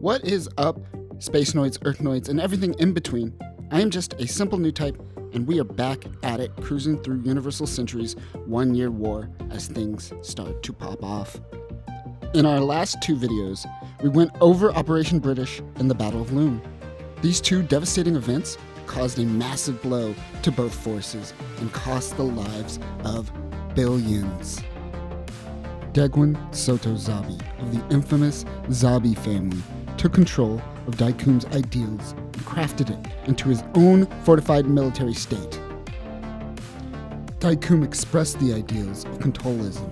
What is up, Spacenoids, Earthnoids, and everything in between? I am just a simple new type, and we are back at it, cruising through Universal Century's 1-year war as things start to pop off. In our last two videos, we went over Operation British and the Battle of Loon. These two devastating events caused a massive blow to both forces and cost the lives of billions. Degwin Soto Zabi of the infamous Zabi family took control of Daikum's ideals and crafted it into his own fortified military state. Daikum expressed the ideals of controlism,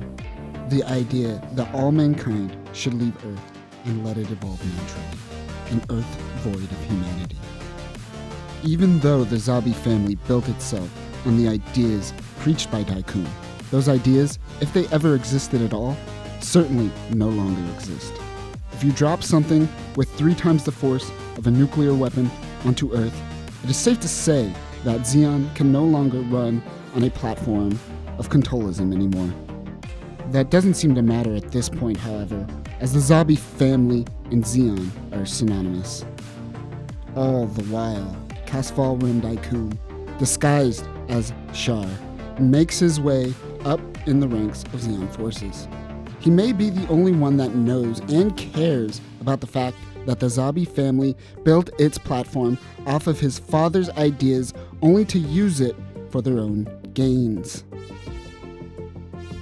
the idea that all mankind should leave Earth and let it evolve naturally, an Earth void of humanity. Even though the Zabi family built itself on the ideas preached by Daikum, those ideas, if they ever existed at all, certainly no longer exist. If you drop something with 3 times the force of a nuclear weapon onto Earth, it is safe to say that Zeon can no longer run on a platform of controlism anymore. That doesn't seem to matter at this point, however, as the Zabi family and Zeon are synonymous. All the while, Casval Rim Daikum, disguised as Shar, makes his way up in the ranks of Zeon forces. He may be the only one that knows and cares about the fact that the Zabi family built its platform off of his father's ideas only to use it for their own gains.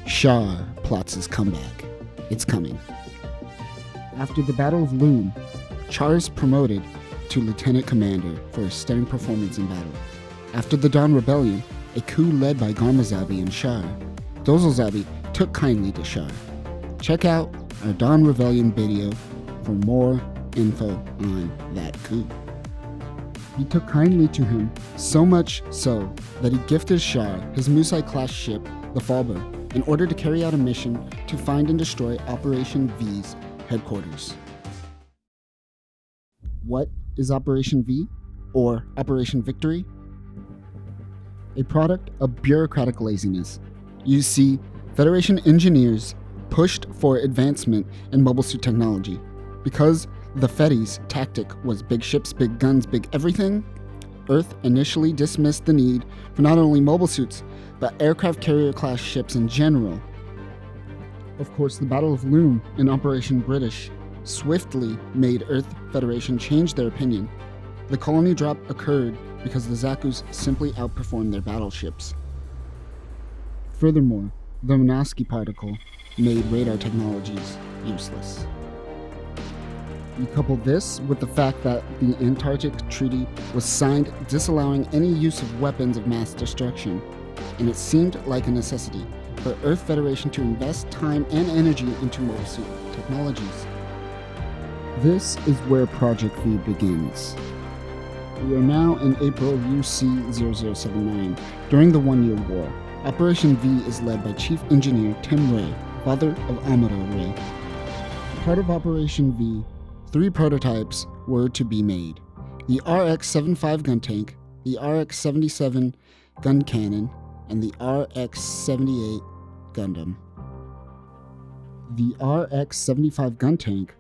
Shar plots his comeback. It's coming. After the Battle of Loon, Char is promoted to Lieutenant Commander for a stunning performance in battle. After the Dawn Rebellion, a coup led by Garma Zabi and Shar, Dozel Zabi took kindly to Shar. Check out our Dawn Rebellion video for more info on that coup. He took kindly to him, so much so that he gifted Shar his Musai-class ship, the Falber, in order to carry out a mission to find and destroy Operation V's headquarters. What is Operation V, or Operation Victory? A product of bureaucratic laziness. You see, Federation engineers pushed for advancement in mobile suit technology. Because the Feddy's tactic was big ships, big guns, big everything, Earth initially dismissed the need for not only mobile suits, but aircraft carrier-class ships in general. Of course, the Battle of Loon and Operation British swiftly made Earth Federation change their opinion. The colony drop occurred because the Zakus simply outperformed their battleships. Furthermore, the Monosky particle made radar technologies useless. You couple this with the fact that the Antarctic Treaty was signed disallowing any use of weapons of mass destruction, and it seemed like a necessity for Earth Federation to invest time and energy into mobile suit technologies. This is where Project V begins. We are now in April UC 0079, during the 1-year war. Operation V is led by Chief Engineer Tim Ray, father of Amuro Ray. Part of Operation V, 3 prototypes were to be made: the RX-75 gun tank, the RX-77 gun cannon, and the RX-78 Gundam. The RX-75 gun tank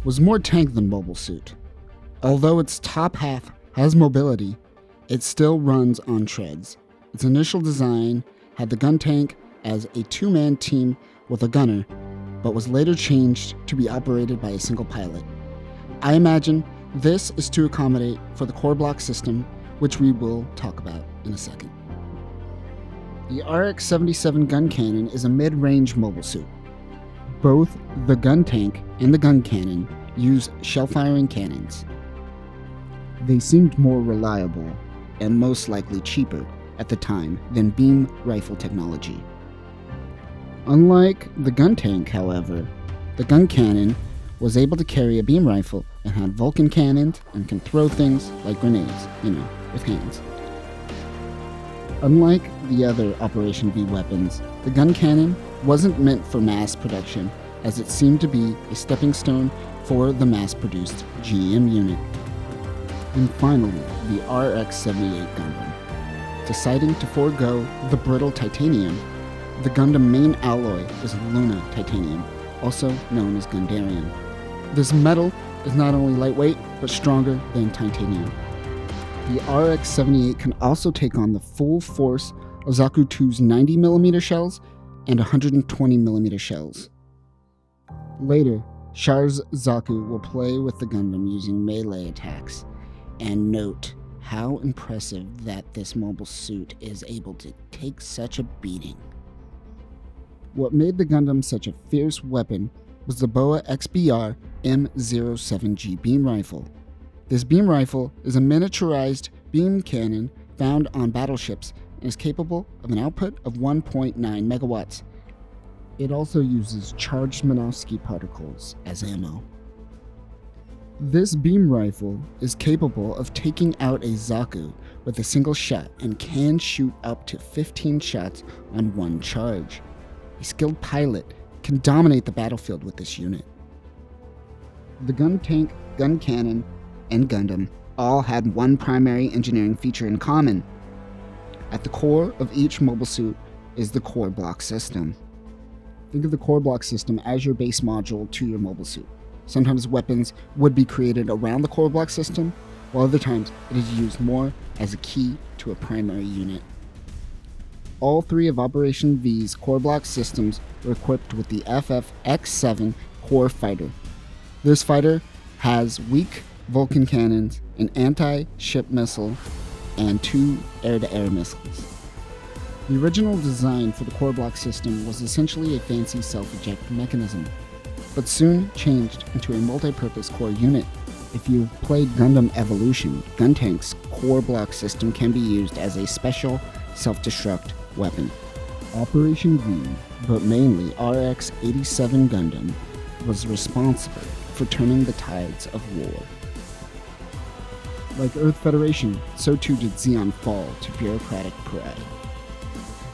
was more tank than mobile suit. Although its top half has mobility, it still runs on treads. Its initial design had the gun tank as a 2-man team with a gunner, but was later changed to be operated by a single pilot. I imagine this is to accommodate for the core block system, which we will talk about in a second. The RX-77 gun cannon is a mid-range mobile suit. Both the gun tank and the gun cannon use shell-firing cannons. They seemed more reliable and most likely cheaper at the time than beam rifle technology. Unlike the gun tank, however, the gun cannon was able to carry a beam rifle and had Vulcan cannons and can throw things like grenades, with hands. Unlike the other Operation V weapons, the gun cannon wasn't meant for mass production, as it seemed to be a stepping stone for the mass-produced GM unit. And finally, the RX-78 Gundam. Deciding to forego the brittle titanium, the Gundam main alloy is Luna titanium, also known as Gundarium. This metal is not only lightweight, but stronger than titanium. The RX-78 can also take on the full force of Zaku 2's 90mm shells and 120mm shells. Later, Char's Zaku will play with the Gundam using melee attacks, and note how impressive that this mobile suit is able to take such a beating. What made the Gundam such a fierce weapon was the BOA XBR M07G beam rifle. This beam rifle is a miniaturized beam cannon found on battleships and is capable of an output of 1.9 megawatts. It also uses charged Minovsky particles as ammo. This beam rifle is capable of taking out a Zaku with a single shot and can shoot up to 15 shots on one charge. A skilled pilot can dominate the battlefield with this unit. The gun tank, gun cannon, and Gundam all had one primary engineering feature in common. At the core of each mobile suit is the core block system. Think of the core block system as your base module to your mobile suit. Sometimes weapons would be created around the core block system, while other times it is used more as a key to a primary unit. All three of Operation V's core block systems were equipped with the FF-X7 core fighter. This fighter has weak Vulcan cannons, an anti-ship missile, and 2 air-to-air missiles. The original design for the core block system was essentially a fancy self-eject mechanism, but soon changed into a multi-purpose core unit. If you've played Gundam Evolution, Guntank's core block system can be used as a special self-destruct weapon. Operation V, but mainly RX-87 Gundam, was responsible for turning the tides of war. Like Earth Federation, so too did Zeon fall to bureaucratic pride.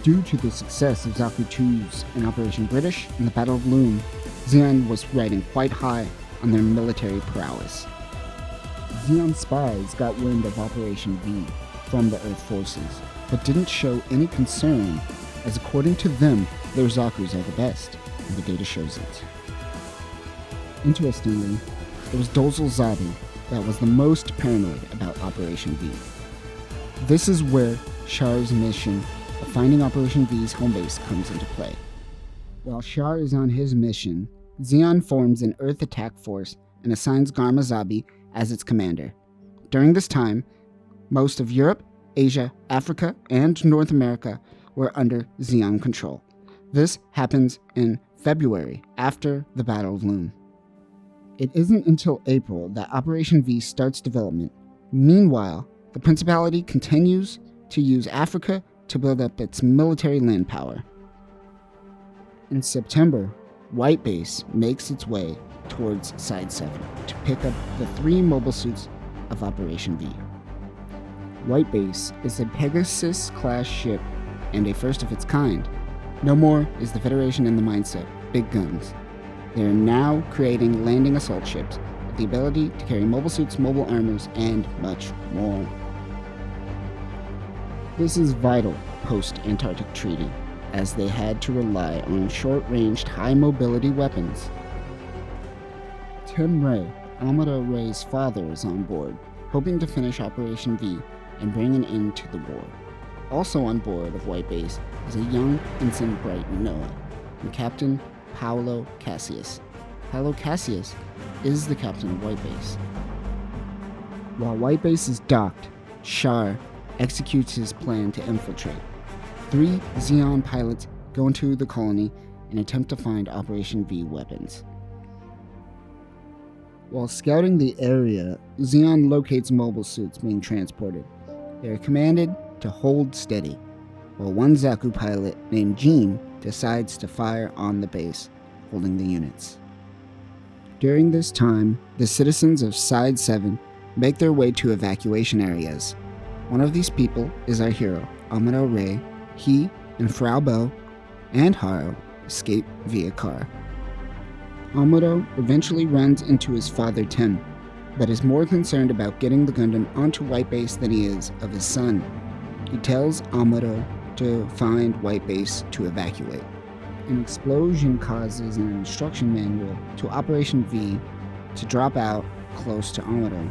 Due to the success of Zaku 2's in Operation British and the Battle of Loon, Zeon was riding quite high on their military prowess. Zeon spies got wind of Operation V from the Earth forces, but didn't show any concern, as according to them, their Zakus are the best, and the data shows it. Interestingly, it was Dozel Zabi that was the most paranoid about Operation V. This is where Char's mission of finding Operation V's home base comes into play. While Char is on his mission, Zeon forms an Earth attack force and assigns Garma Zabi as its commander. During this time, most of Europe, Asia, Africa, and North America were under Zeon control. This happens in February, after the Battle of Loon. It isn't until April that Operation V starts development. Meanwhile, the Principality continues to use Africa to build up its military land power. In September, White Base makes its way towards Side 7 to pick up the 3 mobile suits of Operation V. White Base is a Pegasus-class ship and a first of its kind. No more is the Federation in the mindset, big guns. They are now creating landing assault ships with the ability to carry mobile suits, mobile armors, and much more. This is vital post-Antarctic Treaty, as they had to rely on short-ranged, high-mobility weapons. Tim Ray, Amuro Ray's father, is on board, hoping to finish Operation V and bring an end to the war. Also on board of White Base is a young ensign bright Noah and Captain Paolo Cassius. Paolo Cassius is the captain of White Base. While White Base is docked, Char executes his plan to infiltrate. 3 Zeon pilots go into the colony and attempt to find Operation V weapons. While scouting the area, Zeon locates mobile suits being transported. They are commanded to hold steady, while one Zaku pilot named Jean decides to fire on the base, holding the units. During this time, the citizens of Side 7 make their way to evacuation areas. One of these people is our hero, Amuro Ray. He and Frau Bo and Haro escape via car. Amuro eventually runs into his father Tim, but is more concerned about getting the Gundam onto White Base than he is of his son. He tells Amuro to find White Base to evacuate. An explosion causes an instruction manual to Operation V to drop out close to Amuro.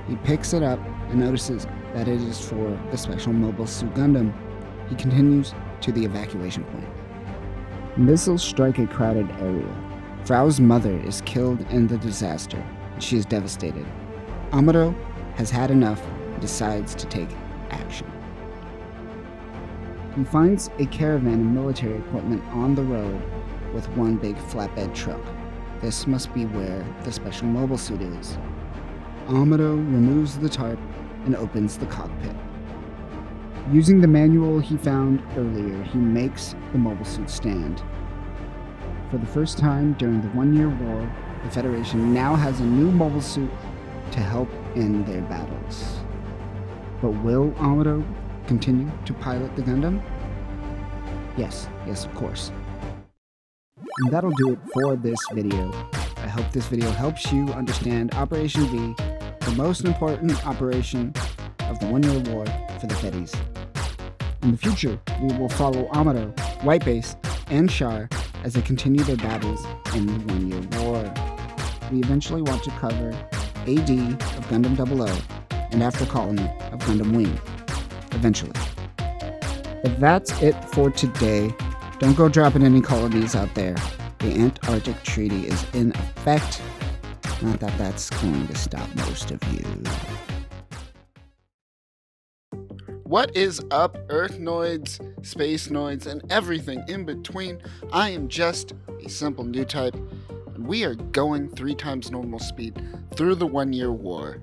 He picks it up and notices that it is for the special Mobile Suit Gundam. He continues to the evacuation point. Missiles strike a crowded area. Frau's mother is killed in the disaster, and she is devastated. Amuro has had enough and decides to take action. He finds a caravan of military equipment on the road with one big flatbed truck. This must be where the special mobile suit is. Amuro removes the tarp and opens the cockpit. Using the manual he found earlier, he makes the mobile suit stand. For the first time during the 1-year war, the Federation now has a new mobile suit to help in their battles. But will Amuro continue to pilot the Gundam? Yes, of course. And that'll do it for this video. I hope this video helps you understand Operation V, the most important operation of the 1-year war for the Feddies. In the future, we will follow Amuro, Whitebase, and Char as they continue their battles in the 1-year war. We eventually want to cover AD of Gundam 00 and After Colony of Gundam Wing. Eventually. But that's it for today. Don't go dropping any colonies out there. The Antarctic Treaty is in effect. Not that that's going to stop most of you. What is up, Earthnoids, Spacenoids, and everything in between? I am just a simple new type, and we are going 3 times normal speed through the 1-year war.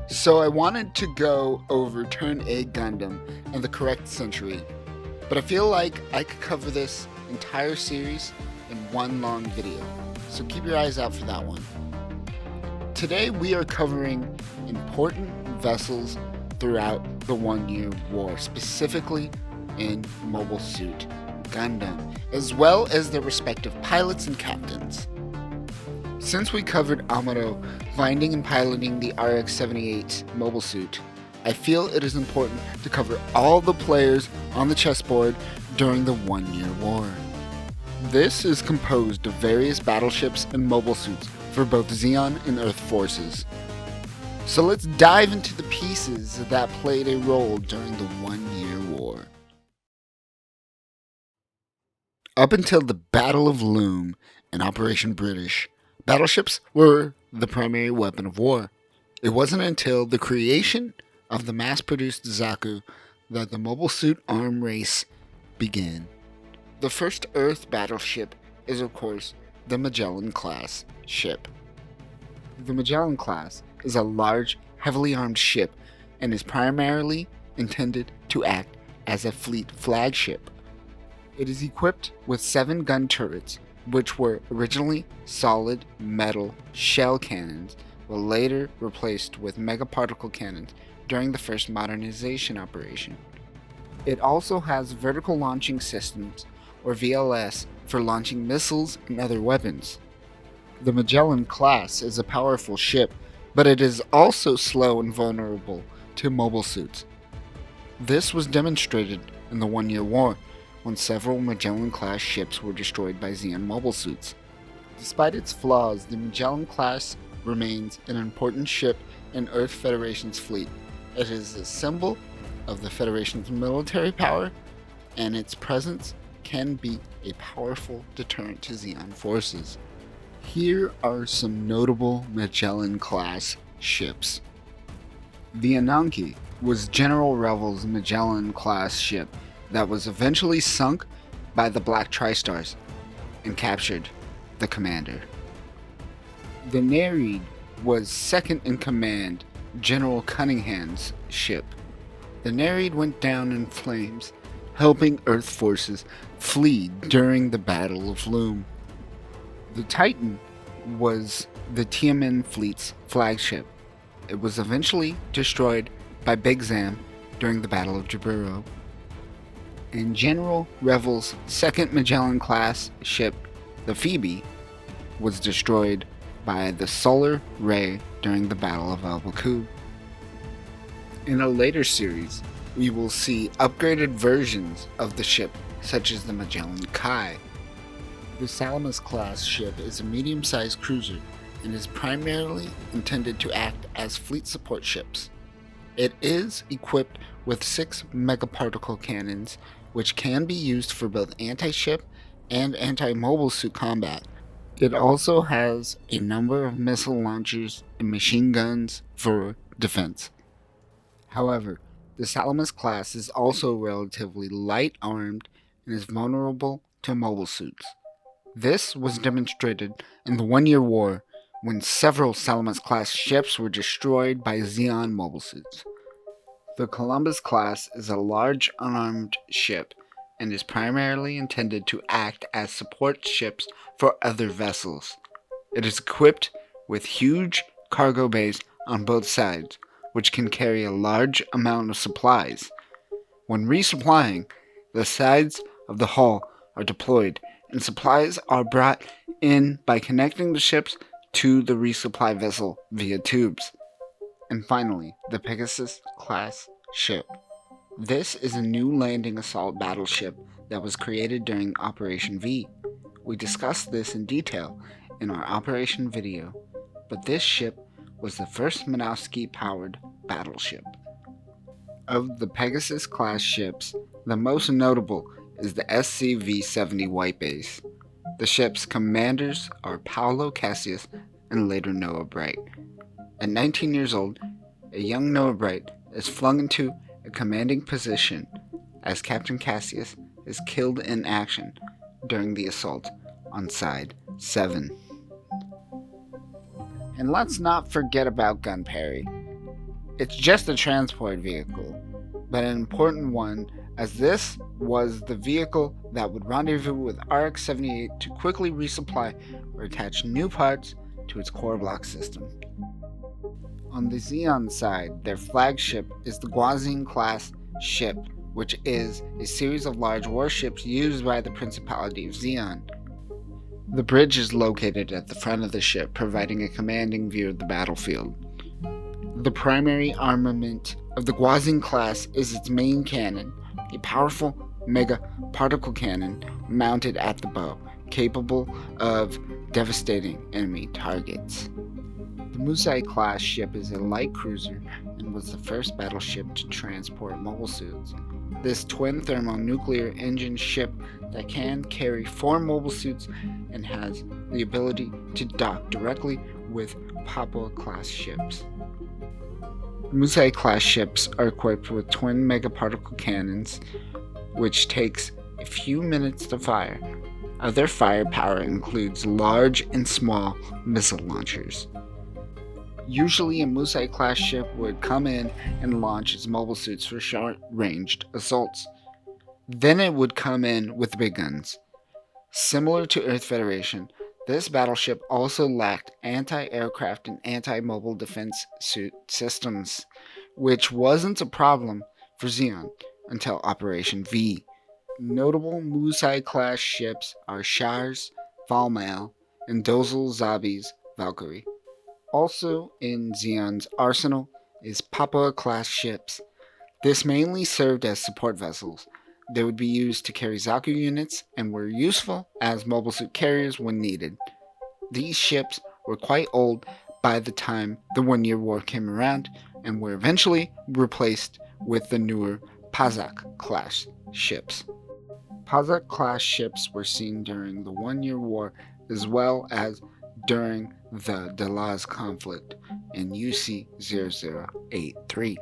So I wanted to go over Turn A Gundam and the correct century, but I feel like I could cover this entire series in one long video, so keep your eyes out for that one. Today we are covering important vessels throughout the 1-year war, specifically in Mobile Suit Gundam, as well as their respective pilots and captains. Since we covered Amuro finding and piloting the RX-78 mobile suit, I feel it is important to cover all the players on the chessboard during the 1-year war. This is composed of various battleships and mobile suits for both Zeon and Earth forces. So let's dive into the pieces that played a role during the 1-year war. Up until the Battle of Loom and Operation British, battleships were the primary weapon of war. It wasn't until the creation of the mass-produced Zaku that the mobile suit arm race began. The first Earth battleship is, of course, the Magellan-class ship. The Magellan-class is a large, heavily armed ship and is primarily intended to act as a fleet flagship. It is equipped with 7 gun turrets, which were originally solid metal shell cannons, but later replaced with megaparticle cannons during the first modernization operation. It also has vertical launching systems, or VLS, for launching missiles and other weapons. The Magellan class is a powerful ship, but it is also slow and vulnerable to mobile suits. This was demonstrated in the 1-year war, when several Magellan-class ships were destroyed by Zeon mobile suits. Despite its flaws, the Magellan-class remains an important ship in Earth Federation's fleet. It is a symbol of the Federation's military power, and its presence can be a powerful deterrent to Zeon forces. Here are some notable Magellan-class ships. The Ananke was General Revel's Magellan-class ship that was eventually sunk by the Black Tri-Stars and captured the commander. The Nereid was second in command General Cunningham's ship. The Nereid went down in flames, helping Earth forces flee during the Battle of Loom. The Titan was the Tiamen fleet's flagship. It was eventually destroyed by Big Zam during the Battle of Jaburo. And General Revel's second Magellan-class ship, the Phoebe, was destroyed by the Solar Ray during the Battle of El Baku. In a later series, we will see upgraded versions of the ship, such as the Magellan Kai. The Salamis-class ship is a medium-sized cruiser and is primarily intended to act as fleet support ships. It is equipped with 6 megaparticle cannons, which can be used for both anti-ship and anti-mobile suit combat. It also has a number of missile launchers and machine guns for defense. However, the Salamis class is also relatively light armed and is vulnerable to mobile suits. This was demonstrated in the One-Year War when several Salamis class ships were destroyed by Xeon mobile suits. The Columbus class is a large unarmed ship and is primarily intended to act as support ships for other vessels. It is equipped with huge cargo bays on both sides, which can carry a large amount of supplies. When resupplying, the sides of the hull are deployed and supplies are brought in by connecting the ships to the resupply vessel via tubes. And finally, the Pegasus class ship. This is a new landing assault battleship that was created during Operation V. We discussed this in detail in our Operation video, but this ship was the first Minovsky-powered battleship. Of the Pegasus class ships, the most notable is the SCV-70 Whitebase. The ship's commanders are Paolo Cassius and later Noah Bright. At 19 years old, a young Noah Bright is flung into a commanding position as Captain Cassius is killed in action during the assault on Side 7. And let's not forget about Gunperry. It's just a transport vehicle, but an important one, as this was the vehicle that would rendezvous with RX-78 to quickly resupply or attach new parts to its core block system. On the Xeon side, their flagship is the Guazin class ship, which is a series of large warships used by the Principality of Xeon. The bridge is located at the front of the ship, providing a commanding view of the battlefield. The primary armament of the Guazin class is its main cannon, a powerful mega particle cannon mounted at the bow, capable of devastating enemy targets. The Musai class ship is a light cruiser and was the first battleship to transport mobile suits. This twin thermonuclear engine ship that can carry 4 mobile suits and has the ability to dock directly with Papua class ships. Musai class ships are equipped with twin megaparticle cannons, which takes a few minutes to fire. Other firepower includes large and small missile launchers. Usually a Musai class ship would come in and launch its mobile suits for short-ranged assaults. Then it would come in with big guns. Similar to Earth Federation, this battleship also lacked anti-aircraft and anti-mobile defense suit systems, which wasn't a problem for Xeon until Operation V. Notable Musai class ships are Shars, Valmail, and Dozel Zabi's Valkyrie. Also in Xeon's arsenal is Papua class ships. This mainly served as support vessels. They would be used to carry Zaku units and were useful as mobile suit carriers when needed. These ships were quite old by the time the One-Year War came around and were eventually replaced with the newer Pazak class ships. Pazak class ships were seen during the One-Year War as well as during the Dalaz conflict in UC-0083.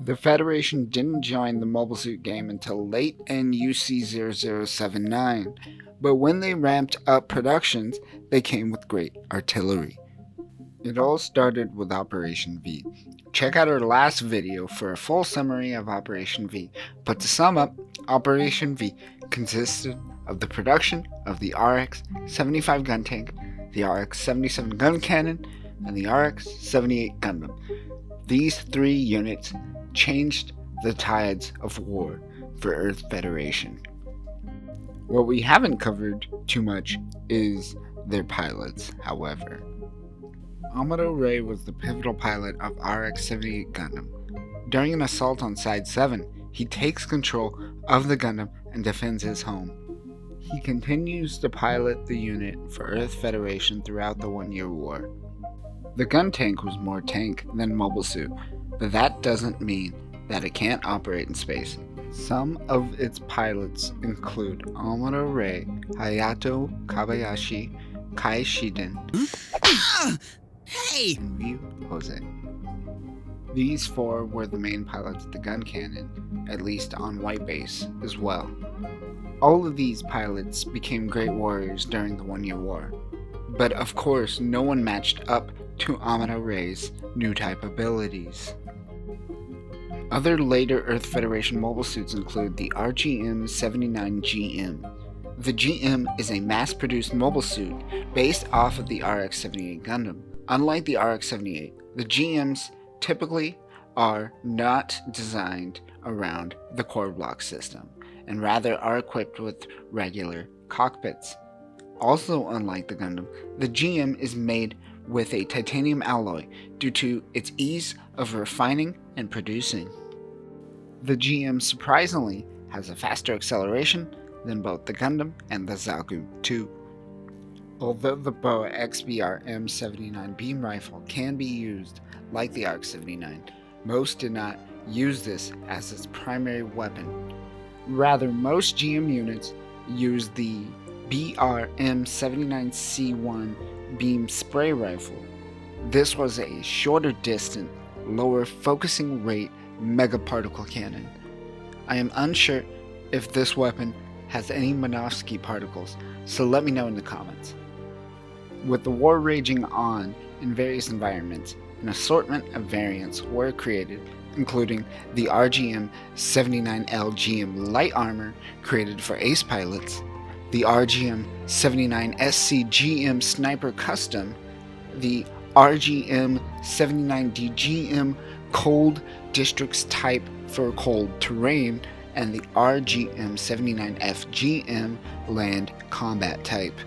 The Federation didn't join the mobile suit game until late in UC-0079, but when they ramped up productions, they came with great artillery. It all started with Operation V. Check out our last video for a full summary of Operation V, but to sum up, Operation V consisted of the production of the RX-75 gun tank, the RX-77 gun cannon, and the RX-78 Gundam. These 3 units changed the tides of war for Earth Federation. What we haven't covered too much is their pilots, however. Amuro Ray was the pivotal pilot of RX-78 Gundam. During an assault on Side 7, he takes control of the Gundam and defends his home. He continues to pilot the unit for Earth Federation throughout the one-year war. The gun tank was more tank than Mobile Suit, but that doesn't mean that it can't operate in space. Some of its pilots include Amuro, Hayato Kobayashi, Kai Shiden, Hey! and Ryu Jose. These four were the main pilots of the gun cannon, at least on White Base as well. All of these pilots became great warriors during the one-year war, but of course no one matched up to Amuro Ray's new type abilities. Other later Earth Federation mobile suits include the RGM-79GM. The GM is a mass-produced mobile suit based off of the RX-78 Gundam. Unlike the RX-78, the GMs typically are not designed around the core block system, and rather are equipped with regular cockpits. Also unlike the Gundam, the GM is made with a titanium alloy due to its ease of refining and producing. The GM surprisingly has a faster acceleration than both the Gundam and the Zaku 2. Although the BOA XBR M79 beam rifle can be used like the ARC-79, most did not use this as its primary weapon. Rather, most GM units use the BRM-79C1 beam spray rifle. This was a shorter distance, lower focusing rate megaparticle cannon. I am unsure if this weapon has any Minovsky particles, so let me know in the comments. With the war raging on in various environments, an assortment of variants were created, including the RGM-79L GM light armor created for ace pilots, the RGM-79SC GM sniper custom, the RGM-79D GM cold districts type for cold terrain, and the RGM-79F GM land combat type.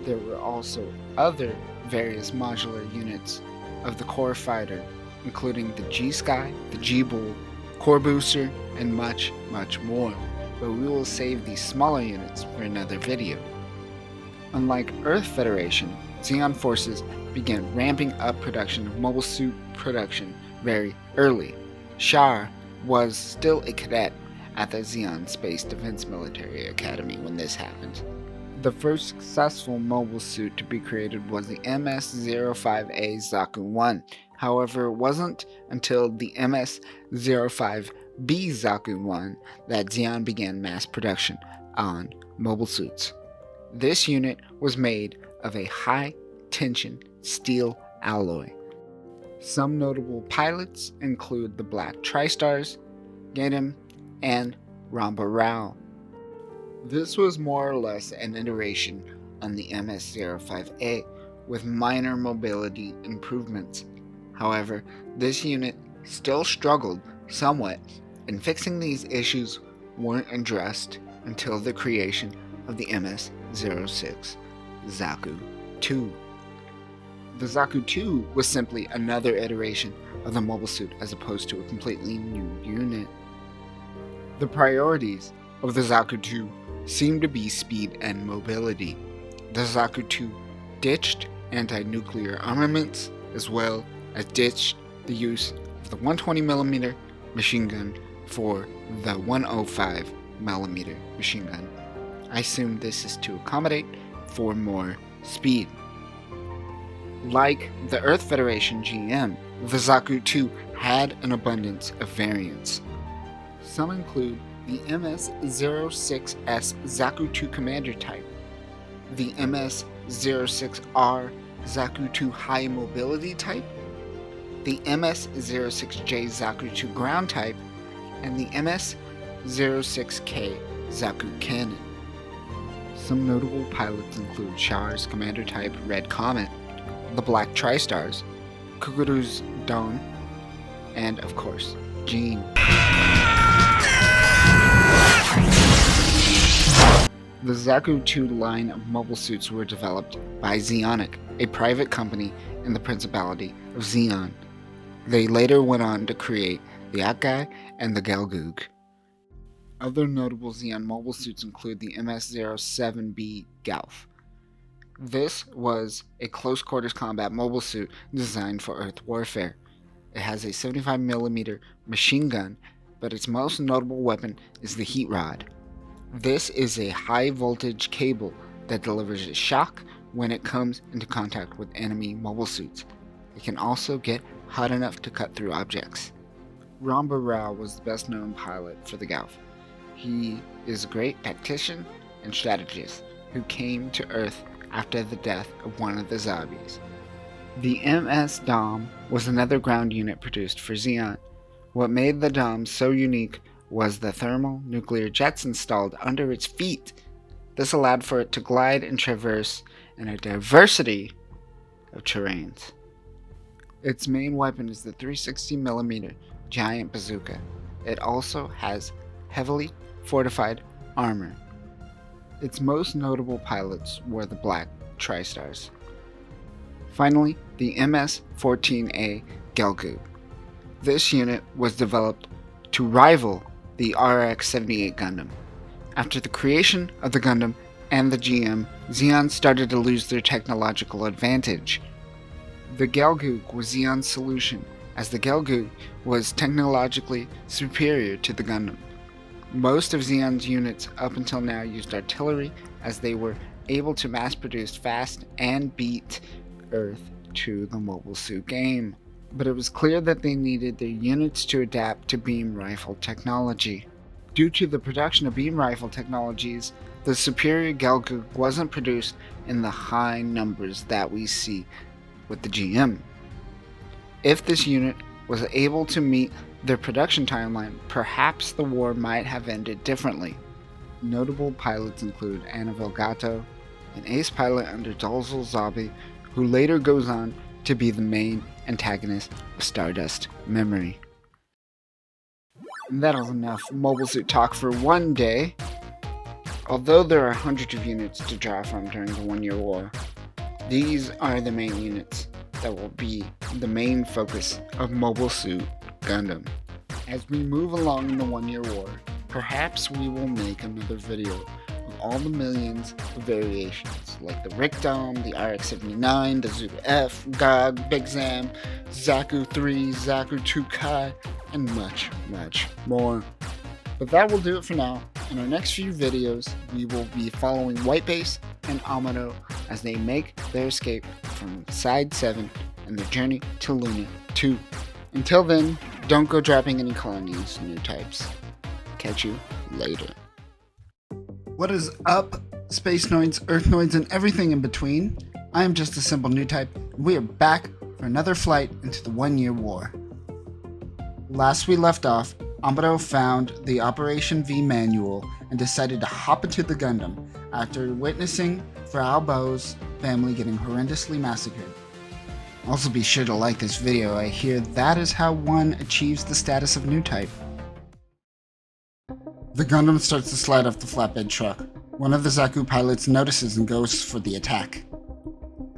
There were also other various modular units of the core fighter, including the G-Sky, the G-Bull, Core Booster, and much, much more, but we will save these smaller units for another video. Unlike Earth Federation, Zeon forces began ramping up production of mobile suit production very early. Char was still a cadet at the Zeon Space Defense Military Academy when this happened. The first successful mobile suit to be created was the MS-05A Zaku 1. However, it wasn't until the MS-05B Zaku 1 that Zeon began mass production on mobile suits. This unit was made of a high-tension steel alloy. Some notable pilots include the Black Tri-Stars, Gundam, and Ramba Rao. This was more or less an iteration on the MS-05A with minor mobility improvements. However, this unit still struggled somewhat, and fixing these issues weren't addressed until the creation of the MS-06 Zaku 2. The Zaku 2 was simply another iteration of the mobile suit as opposed to a completely new unit. The priorities of the Zaku 2 seemed to be speed and mobility. The Zaku 2 ditched anti-nuclear armaments as well as ditched the use of the 120mm machine gun for the 105mm machine gun. I assume this is to accommodate for more speed. Like the Earth Federation GM, the Zaku 2 had an abundance of variants. Some include the MS-06S Zaku 2 Commander type, the MS-06R Zaku 2 High Mobility type, the MS-06J Zaku 2 Ground type, and the MS-06K Zaku Cannon. Some notable pilots include Char's Commander type Red Comet, the Black Tri-Stars, Kukuru's Dawn, and of course, Jean. The Zaku 2 line of mobile suits were developed by Zeonic, a private company in the Principality of Zeon. They later went on to create the Akai and the Gelgoog. Other notable Xeon mobile suits include the MS-07B Galf. This was a close-quarters combat mobile suit designed for Earth warfare. It has a 75mm machine gun, but its most notable weapon is the heat rod. This is a high-voltage cable that delivers a shock when it comes into contact with enemy mobile suits. It can also get hot enough to cut through objects. Ramba Rao was the best-known pilot for the Galf. He is a great tactician and strategist who came to Earth after the death of one of the zombies. The MS Dom was another ground unit produced for Xeon. What made the Dom so unique was the thermal nuclear jets installed under its feet. This allowed for it to glide and traverse in a diversity of terrains. Its main weapon is the 360mm giant bazooka. It also has heavily fortified armor. Its most notable pilots were the Black Tri-Stars. Finally, the MS-14A Gelgoog. This unit was developed to rival the RX-78 Gundam. After the creation of the Gundam and the GM, Xeon started to lose their technological advantage. The Gelgoog was Xeon's solution, as the Gelgoog was technologically superior to the Gundam. Most of Xeon's units up until now used artillery, as they were able to mass produce fast and beat Earth to the Mobile Suit game. But it was clear that they needed their units to adapt to beam rifle technology. Due to the production of beam rifle technologies, the superior Gelgoog wasn't produced in the high numbers that we see with the GM. If this unit was able to meet their production timeline, perhaps the war might have ended differently. Notable pilots include Anna Velgato, an ace pilot under Dalzil Zabi, who later goes on to be the main antagonist of Stardust Memory. And that'll enough Mobile Suit talk for one day. Although there are hundreds of units to draw from during the 1 Year War, these are the main units that will be the main focus of Mobile Suit Gundam. As we move along in the 1 Year War, perhaps we will make another video of all the millions of variations, like the Rickdom, the RX-79, the Zulu F, GOG, Big Zam, Zaku 3, Zaku 2 Kai, and much, much more. But that will do it for now. In our next few videos, we will be following Whitebase and Amuro as they make their escape from Side 7 and their journey to Luna 2. Until then, don't go dropping any colonies, new types. Catch you later. What is up, Space Noids, Earth Noids, and everything in between? I am just a simple new type, and we are back for another flight into the 1 Year War. Last we left off, Amuro found the Operation V manual and decided to hop into the Gundam after witnessing Frau Bo's family getting horrendously massacred. Also be sure to like this video, I hear that is how one achieves the status of new type. The Gundam starts to slide off the flatbed truck. One of the Zaku pilots notices and goes for the attack.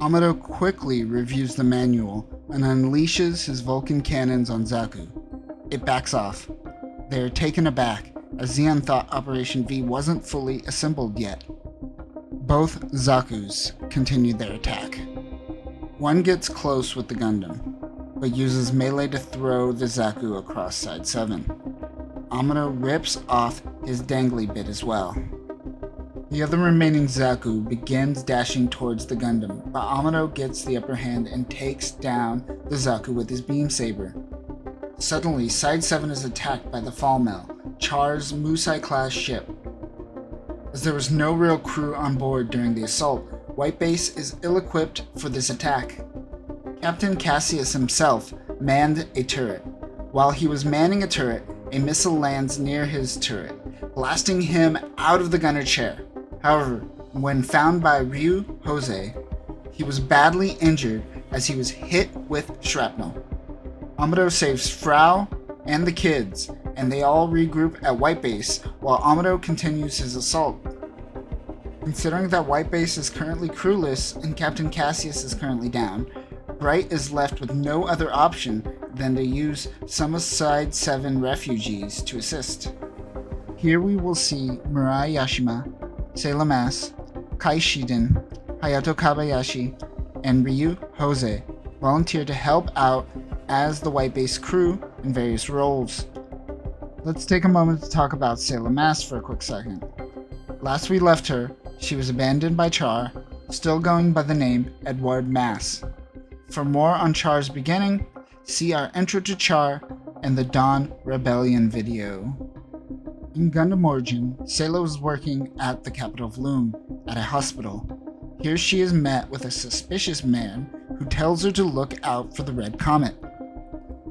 Amuro quickly reviews the manual and unleashes his Vulcan cannons on Zaku. It backs off. They are taken aback, as Xeon thought Operation V wasn't fully assembled yet. Both Zakus continue their attack. One gets close with the Gundam, but uses melee to throw the Zaku across Side 7. Amuro rips off his dangly bit as well. The other remaining Zaku begins dashing towards the Gundam, but Amuro gets the upper hand and takes down the Zaku with his beam saber. Suddenly, Side 7 is attacked by the Falmel, Char's Musai-class ship. As there was no real crew on board during the assault, Whitebase is ill-equipped for this attack. Captain Cassius himself manned a turret. While he was manning a turret, a missile lands near his turret, blasting him out of the gunner chair. However, when found by Ryu Jose, he was badly injured as he was hit with shrapnel. Amuro saves Frau and the kids, and they all regroup at Whitebase while Amuro continues his assault. Considering that Whitebase is currently crewless and Captain Cassius is currently down, Bright is left with no other option than to use some of Side 7 refugees to assist. Here we will see Mirai Yashima, Sailor Mass, Kai Shiden, Hayato Kabayashi, and Ryu Jose volunteer to help out as the White Base crew in various roles. Let's take a moment to talk about Sailor Mass for a quick second. Last we left her, she was abandoned by Char, still going by the name Edward Mass. For more on Char's beginning, see our intro to Char and the Dawn Rebellion video. In Gundam Origin, Sailor was working at the capital of Loom, at a hospital. Here she is met with a suspicious man who tells her to look out for the Red Comet.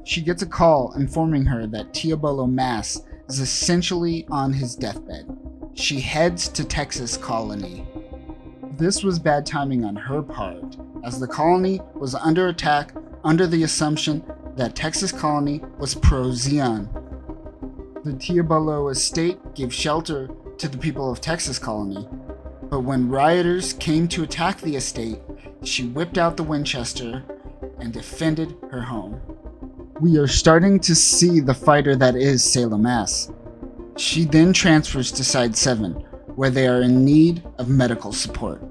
She gets a call informing her that Teobolo Mass is essentially on his deathbed. She heads to Texas Colony. This was bad timing on her part, as the colony was under attack under the assumption that Texas Colony was pro-Zeon. The Teobolo estate gave shelter to the people of Texas Colony, but when rioters came to attack the estate, she whipped out the Winchester and defended her home. We are starting to see the fighter that is Sailor Mass. She then transfers to Side 7, where they are in need of medical support.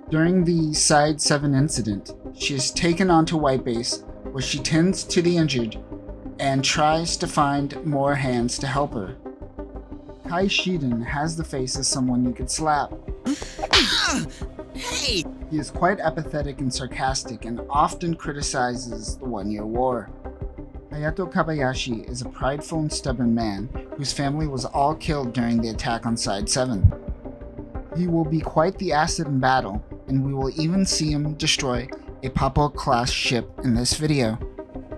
During the Side 7 incident, she is taken onto White Base, where she tends to the injured and tries to find more hands to help her. Kai Shiden has the face of someone you could slap. Hey! He is quite apathetic and sarcastic and often criticizes the one-year war. Hayato Kabayashi is a prideful and stubborn man whose family was all killed during the attack on Side 7. He will be quite the asset in battle, and we will even see him destroy a Papua-class ship in this video.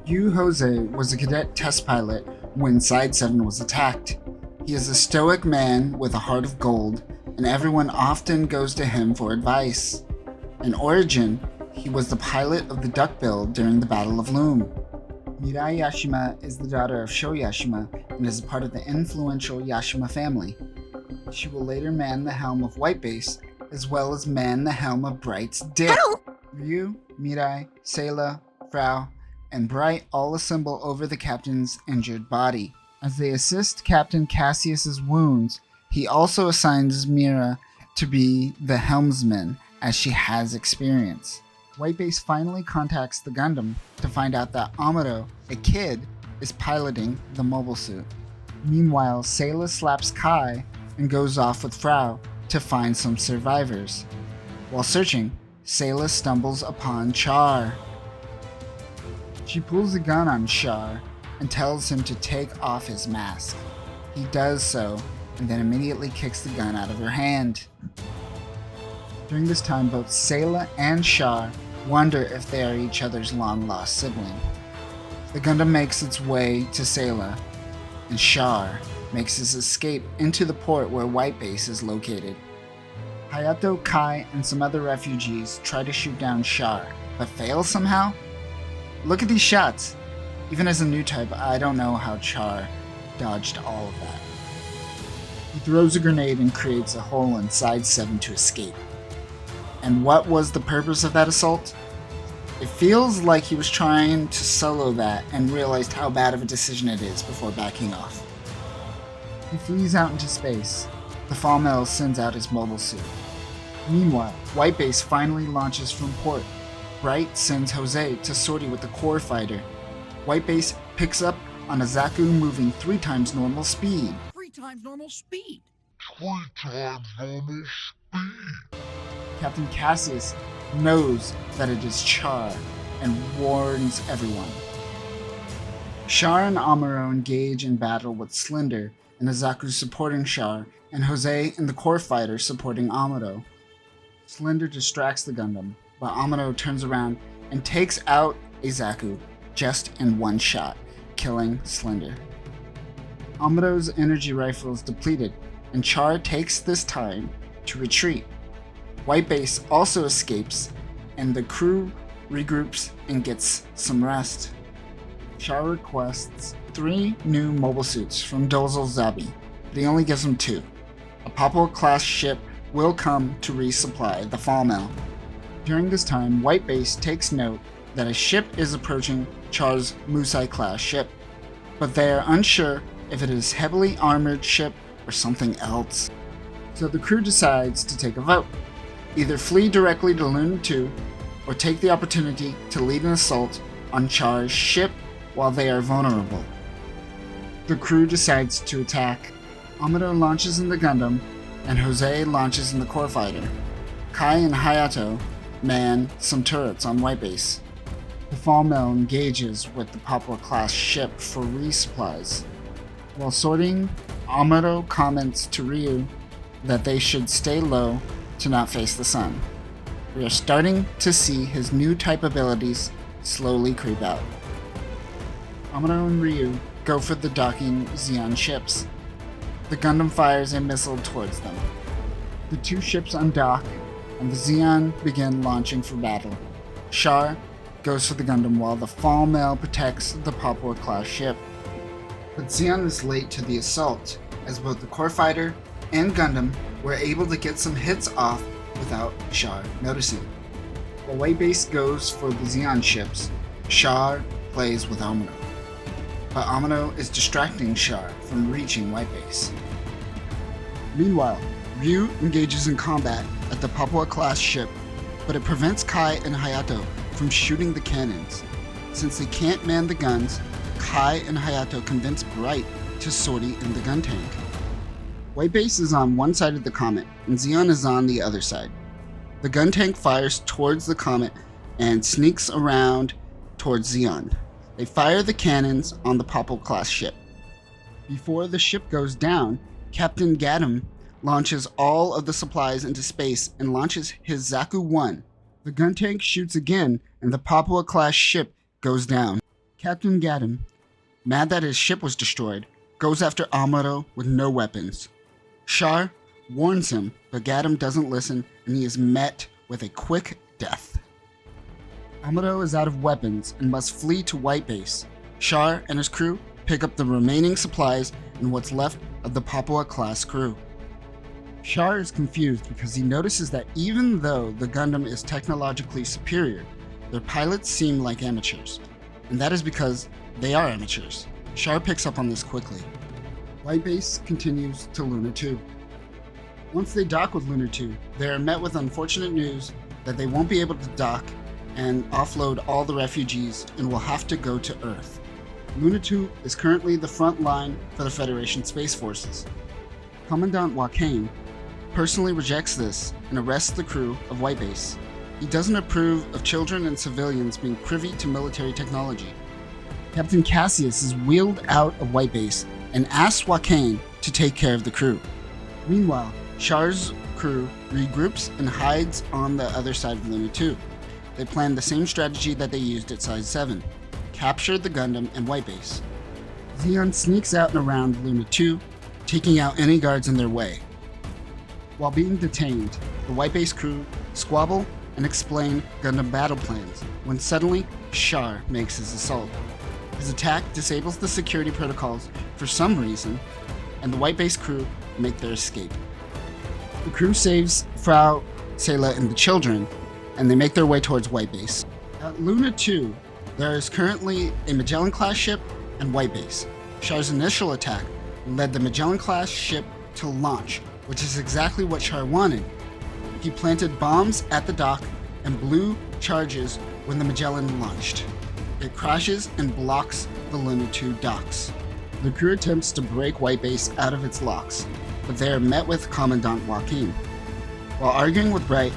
Yu Jose was a cadet test pilot when Side 7 was attacked. He is a stoic man with a heart of gold, and everyone often goes to him for advice. In Origin, he was the pilot of the Duckbill during the Battle of Loom. Mirai Yashima is the daughter of Sho Yashima and is a part of the influential Yashima family. She will later man the helm of White Base, as well as man the helm of Bright's Dick. Ryu, Mirai, Sailor, Frau, and Bright all assemble over the captain's injured body. As they assist Captain Cassius's wounds, he also assigns Mira to be the helmsman, as she has experience. White Base finally contacts the Gundam to find out that Amuro, a kid, is piloting the mobile suit. Meanwhile, Sailor slaps Kai and goes off with Frau to find some survivors. While searching, Sailor stumbles upon Char. She pulls a gun on Char and tells him to take off his mask. He does so, and then immediately kicks the gun out of her hand. During this time, both Sailor and Char wonder if they are each other's long-lost sibling. The Gundam makes its way to Sailor, and Char makes his escape into the port where White Base is located. Hayato, Kai, and some other refugees try to shoot down Char, but fail somehow? Look at these shots! Even as a new type, I don't know how Char dodged all of that. He throws a grenade and creates a hole in Side 7 to escape. And what was the purpose of that assault? It feels like he was trying to solo that and realized how bad of a decision it is before backing off. He flees out into space. The Falmel sends out his mobile suit. Meanwhile, White Base finally launches from port. Bright sends Jose to sortie with the core fighter. White Base picks up on a Zaku moving 3 times normal speed. 3 times normal speed. 3 times normal speed. Captain Cassius knows that it is Char and warns everyone. Char and Amuro engage in battle with Slender and Azaku supporting Char and Jose and the core fighter supporting Amuro. Slender distracts the Gundam, but Amuro turns around and takes out Azaku just in one shot, killing Slender. Amuro's energy rifle is depleted, and Char takes this time to retreat. White Base also escapes, and the crew regroups and gets some rest. Char requests 3 new mobile suits from Dozel Zabi, but he only gives them 2. A Papua-class ship will come to resupply the Falmel. During this time, White Base takes note that a ship is approaching Char's Musai-class ship, but they are unsure if it is a heavily armored ship or something else. So the crew decides to take a vote. Either flee directly to Luna 2, or take the opportunity to lead an assault on Char's ship while they are vulnerable. The crew decides to attack. Amuro launches in the Gundam, and Jose launches in the core fighter. Kai and Hayato man some turrets on White Base. The Fall Mill engages with the Papua-class ship for resupplies. While sorting, Amuro comments to Ryu that they should stay low to not face the sun. We are starting to see his new type abilities slowly creep out. Amuro and Ryu go for the docking Zeon ships. The Gundam fires a missile towards them. The two ships undock, and the Zeon begin launching for battle. Char goes for the Gundam while the Fall Mail protects the Papua-class ship. But Zeon is late to the assault, as both the core fighter and Gundam were able to get some hits off without Char noticing. While White Base goes for the Zeon ships, Char plays with Amuro. But Amuro is distracting Char from reaching White Base. Meanwhile, Ryu engages in combat at the Papua-class ship, but it prevents Kai and Hayato from shooting the cannons. Since they can't man the guns, Kai and Hayato convince Bright to sortie in the gun tank. White Base is on one side of the comet, and Zeon is on the other side. The gun tank fires towards the comet and sneaks around towards Zeon. They fire the cannons on the Papua-class ship. Before the ship goes down, Captain Gundam launches all of the supplies into space and launches his Zaku-1. The gun tank shoots again, and the Papua-class ship goes down. Captain Gundam, mad that his ship was destroyed, goes after Amuro with no weapons. Char warns him, but Gundam doesn't listen, and he is met with a quick death. Amuro is out of weapons and must flee to White Base. Char and his crew pick up the remaining supplies and what's left of the Papua-class crew. Char is confused because he notices that even though the Gundam is technologically superior, their pilots seem like amateurs, and that is because they are amateurs. Char picks up on this quickly. White Base continues to Luna 2. Once they dock with Luna 2, they are met with unfortunate news that they won't be able to dock and offload all the refugees and will have to go to Earth. Luna 2 is currently the front line for the Federation Space Forces. Commandant Joaquin personally rejects this and arrests the crew of White Base. He doesn't approve of children and civilians being privy to military technology. Captain Cassius is wheeled out of White Base and asks Joaquin to take care of the crew. Meanwhile, Char's crew regroups and hides on the other side of Luna 2. They plan the same strategy that they used at Size 7, capture the Gundam and White Base. Zeon sneaks out and around Luna 2, taking out any guards in their way. While being detained, the White Base crew squabble and explain Gundam battle plans, when suddenly Char makes his assault. His attack disables the security protocols for some reason, and the White Base crew make their escape. The crew saves Frau, Sayla, and the children, and they make their way towards White Base. At Luna 2, there is currently a Magellan-class ship and White Base. Char's initial attack led the Magellan-class ship to launch, which is exactly what Char wanted. He planted bombs at the dock and blew charges when the Magellan launched. It crashes and blocks the Luna 2 docks. The crew attempts to break White Base out of its locks, but they are met with Commandant Joaquin. While arguing with Bright,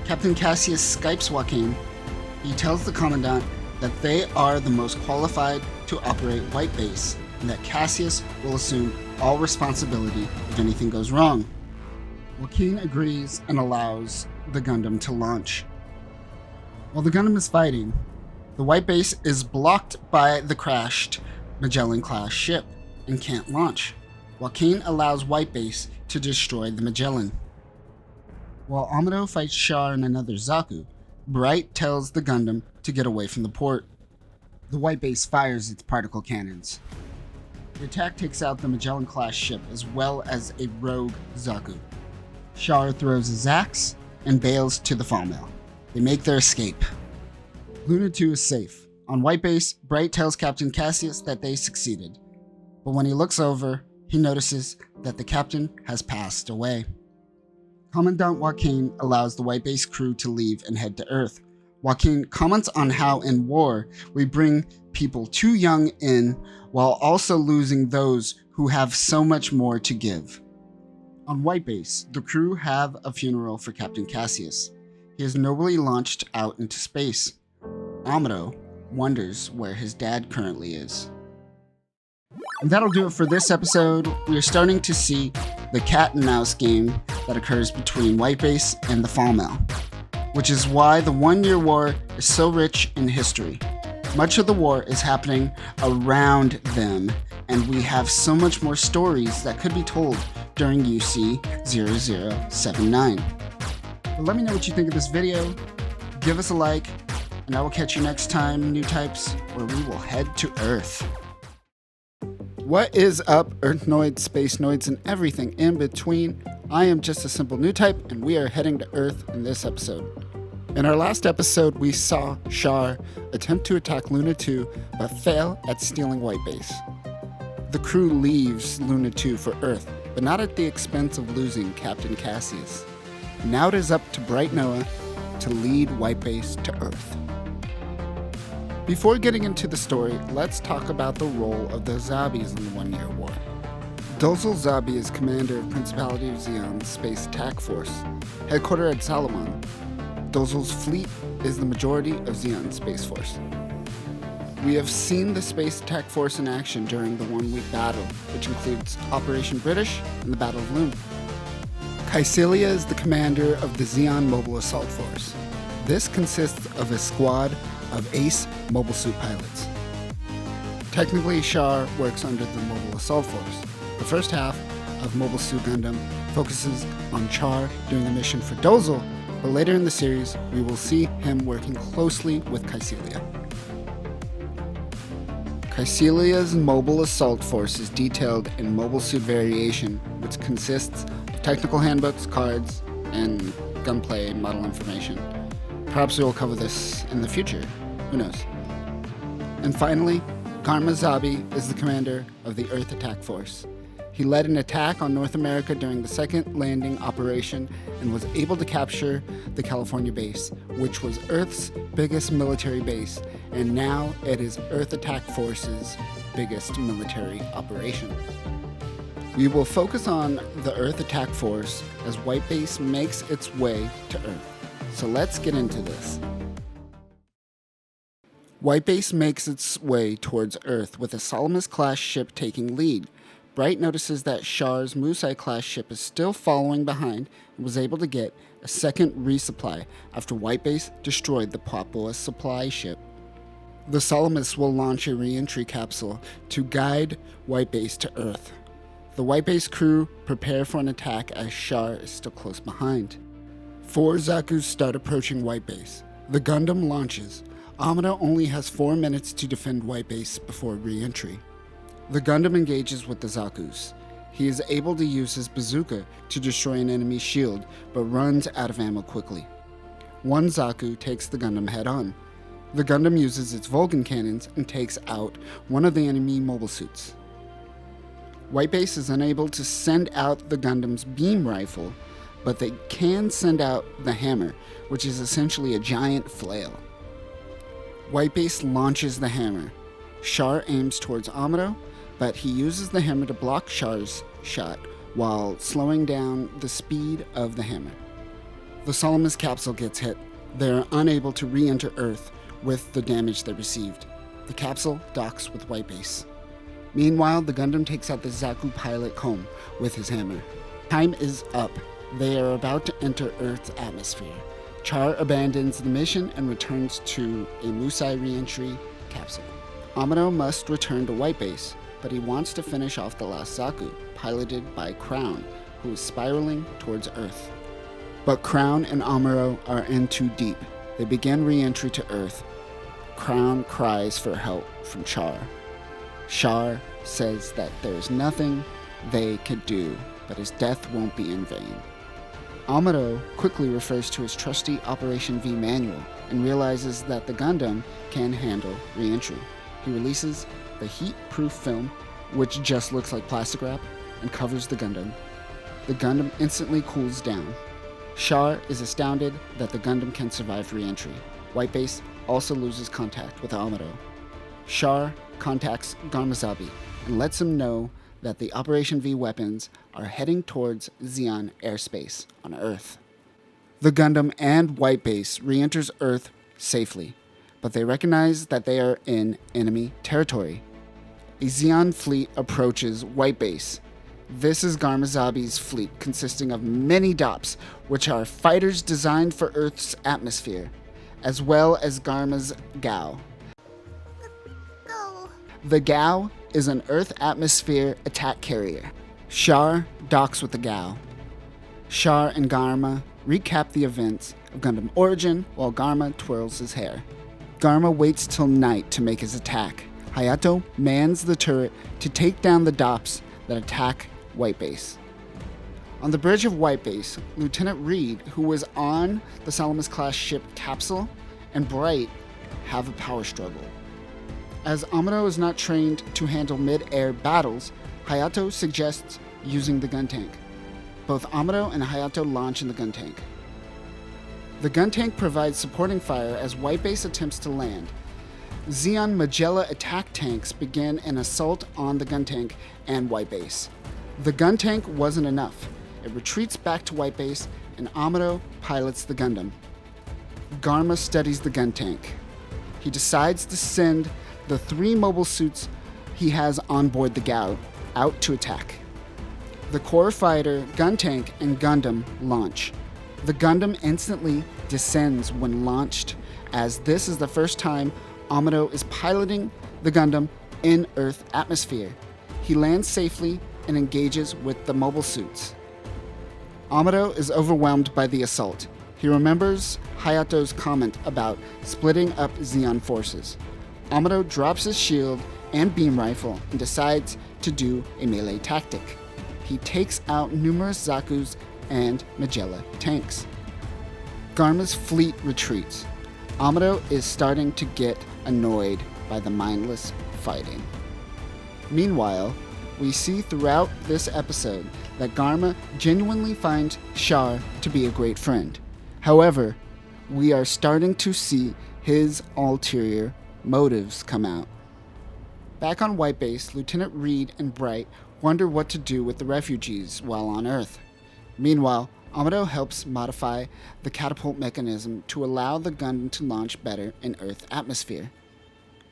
Captain Cassius Skypes Joaquin. He tells the Commandant that they are the most qualified to operate White Base, and that Cassius will assume all responsibility if anything goes wrong. Joaquin agrees and allows the Gundam to launch. While the Gundam is fighting, the White Base is blocked by the crashed Magellan-class ship and can't launch. Joaquin allows White Base to destroy the Magellan. While Amuro fights Char and another Zaku, Bright tells the Gundam to get away from the port. The White Base fires its particle cannons. The attack takes out the Magellan-class ship as well as a rogue Zaku. Char throws his axe and bails to the Fall Mill. They make their escape. Luna 2 is safe. On White Base, Bright tells Captain Cassius that they succeeded. But when he looks over, he he notices that the captain has passed away. Commandant Joaquin allows the White Base crew to leave and head to Earth. Joaquin comments on how in war we bring people too young in while also losing those who have so much more to give. On White Base, the crew have a funeral for Captain Cassius. He is nobly launched out into space. Amuro wonders where his dad currently is. And that'll do it for this episode. We are starting to see the cat and mouse game that occurs between White Base and the Fall Mail, which is why the 1 Year War is so rich in history. Much of the war is happening around them, and we have so much more stories that could be told during UC 0079. But let me know what you think of this video. Give us a like, and I will catch you next time, New Types, where we will head to Earth. What is up, Earthnoids, Spacenoids, and everything in between? I am just a simple New Type, and we are heading to Earth in this episode. In our last episode, we saw Char attempt to attack Luna 2, but fail at stealing White Base. The crew leaves Luna 2 for Earth, but not at the expense of losing Captain Cassius. Now it is up to Bright Noah to lead White Base to Earth. Before getting into the story, let's talk about the role of the Zabis in the 1 Year War. Dozul Zabi is commander of Principality of Xeon's Space Attack Force, headquartered at Salaman. Dozul's fleet is the majority of Xeon's Space Force. We have seen the Space Attack Force in action during the 1 week battle, which includes Operation British and the Battle of Loon. Caecilia is the commander of the Xeon Mobile Assault Force. This consists of a squad of ace mobile suit pilots. Technically, Char works under the Mobile Assault Force. The first half of Mobile Suit Gundam focuses on Char doing the mission for Dozul, but later in the series, we will see him working closely with Caecilia. Caecilia's Mobile Assault Force is detailed in Mobile Suit Variation, which consists of technical handbooks, cards, and gunplay model information. Perhaps we will cover this in the future. Who knows? And finally, Karma Zabi is the commander of the Earth Attack Force. He led an attack on North America during the second landing operation and was able to capture the California base, which was Earth's biggest military base, and now it is Earth Attack Force's biggest military operation. We will focus on the Earth Attack Force as White Base makes its way to Earth. So let's get into this. White Base makes its way towards Earth with a Salamis-class ship taking lead. Bright notices that Char's Musai-class ship is still following behind and was able to get a second resupply after White Base destroyed the Papua supply ship. The Salamis will launch a re-entry capsule to guide White Base to Earth. The White Base crew prepare for an attack as Char is still close behind. 4 Zakus start approaching White Base. The Gundam launches. Amuro only has 4 minutes to defend White Base before re-entry. The Gundam engages with the Zakus. He is able to use his bazooka to destroy an enemy's shield, but runs out of ammo quickly. 1 Zaku takes the Gundam head-on. The Gundam uses its Vulcan cannons and takes out one of the enemy mobile suits. White Base is unable to send out the Gundam's beam rifle, but they can send out the hammer, which is essentially a giant flail. White Base launches the hammer. Char aims towards Amuro, but he uses the hammer to block Char's shot while slowing down the speed of the hammer. The Salamis capsule gets hit. They are unable to re-enter Earth with the damage they received. The capsule docks with White Base. Meanwhile, the Gundam takes out the Zaku pilot Kom with his hammer. Time is up. They are about to enter Earth's atmosphere. Char abandons the mission and returns to a Musai re-entry capsule. Amuro must return to White Base, but he wants to finish off the last Zaku, piloted by Crown, who is spiraling towards Earth. But Crown and Amuro are in too deep. They begin re-entry to Earth. Crown cries for help from Char. Char says that there's nothing they could do, but his death won't be in vain. Amuro quickly refers to his trusty Operation V manual and realizes that the Gundam can handle re-entry. He releases the heat-proof film, which just looks like plastic wrap, and covers the Gundam. The Gundam instantly cools down. Char is astounded that the Gundam can survive re-entry. Whitebase also loses contact with Amuro. Char contacts Garmazabi and lets him know that the Operation V weapons are heading towards Zeon airspace on Earth. The Gundam and Whitebase re-enters Earth safely, but they recognize that they are in enemy territory. A Zeon fleet approaches Whitebase. This is Garmazabi's fleet, consisting of many DOPs, which are fighters designed for Earth's atmosphere, as well as Garma's Gao. The Gao is an Earth atmosphere attack carrier. Char docks with the Gao. Char and Garma recap the events of Gundam Origin while Garma twirls his hair. Garma waits till night to make his attack. Hayato mans the turret to take down the DOPs that attack Whitebase. On the bridge of Whitebase, Lieutenant Reed, who was on the Salamis-class ship Capsule, and Bright have a power struggle. As Amuro is not trained to handle mid-air battles, Hayato suggests using the gun tank. Both Amuro and Hayato launch in the gun tank. The gun tank provides supporting fire as Whitebase attempts to land. Zeon Magella attack tanks begin an assault on the gun tank and Whitebase. The gun tank wasn't enough. It retreats back to Whitebase, and Amuro pilots the Gundam. Garma studies the gun tank. He decides to send the 3 mobile suits he has on board the Gao out to attack. The core fighter, gun tank, and Gundam launch. The Gundam instantly descends when launched, as this is the first time Amuro is piloting the Gundam in Earth atmosphere. He lands safely and engages with the mobile suits. Amuro is overwhelmed by the assault. He remembers Hayato's comment about splitting up Zeon forces. Amuro drops his shield and beam rifle and decides to do a melee tactic. He takes out numerous Zaku's and Magella tanks. Garma's fleet retreats. Amuro is starting to get annoyed by the mindless fighting. Meanwhile, we see throughout this episode that Garma genuinely finds Char to be a great friend. However, we are starting to see his ulterior motives come out. Back on Whitebase, Lieutenant Reed and Bright wonder what to do with the refugees while on Earth. Meanwhile, Amuro helps modify the catapult mechanism to allow the Gundam to launch better in Earth atmosphere.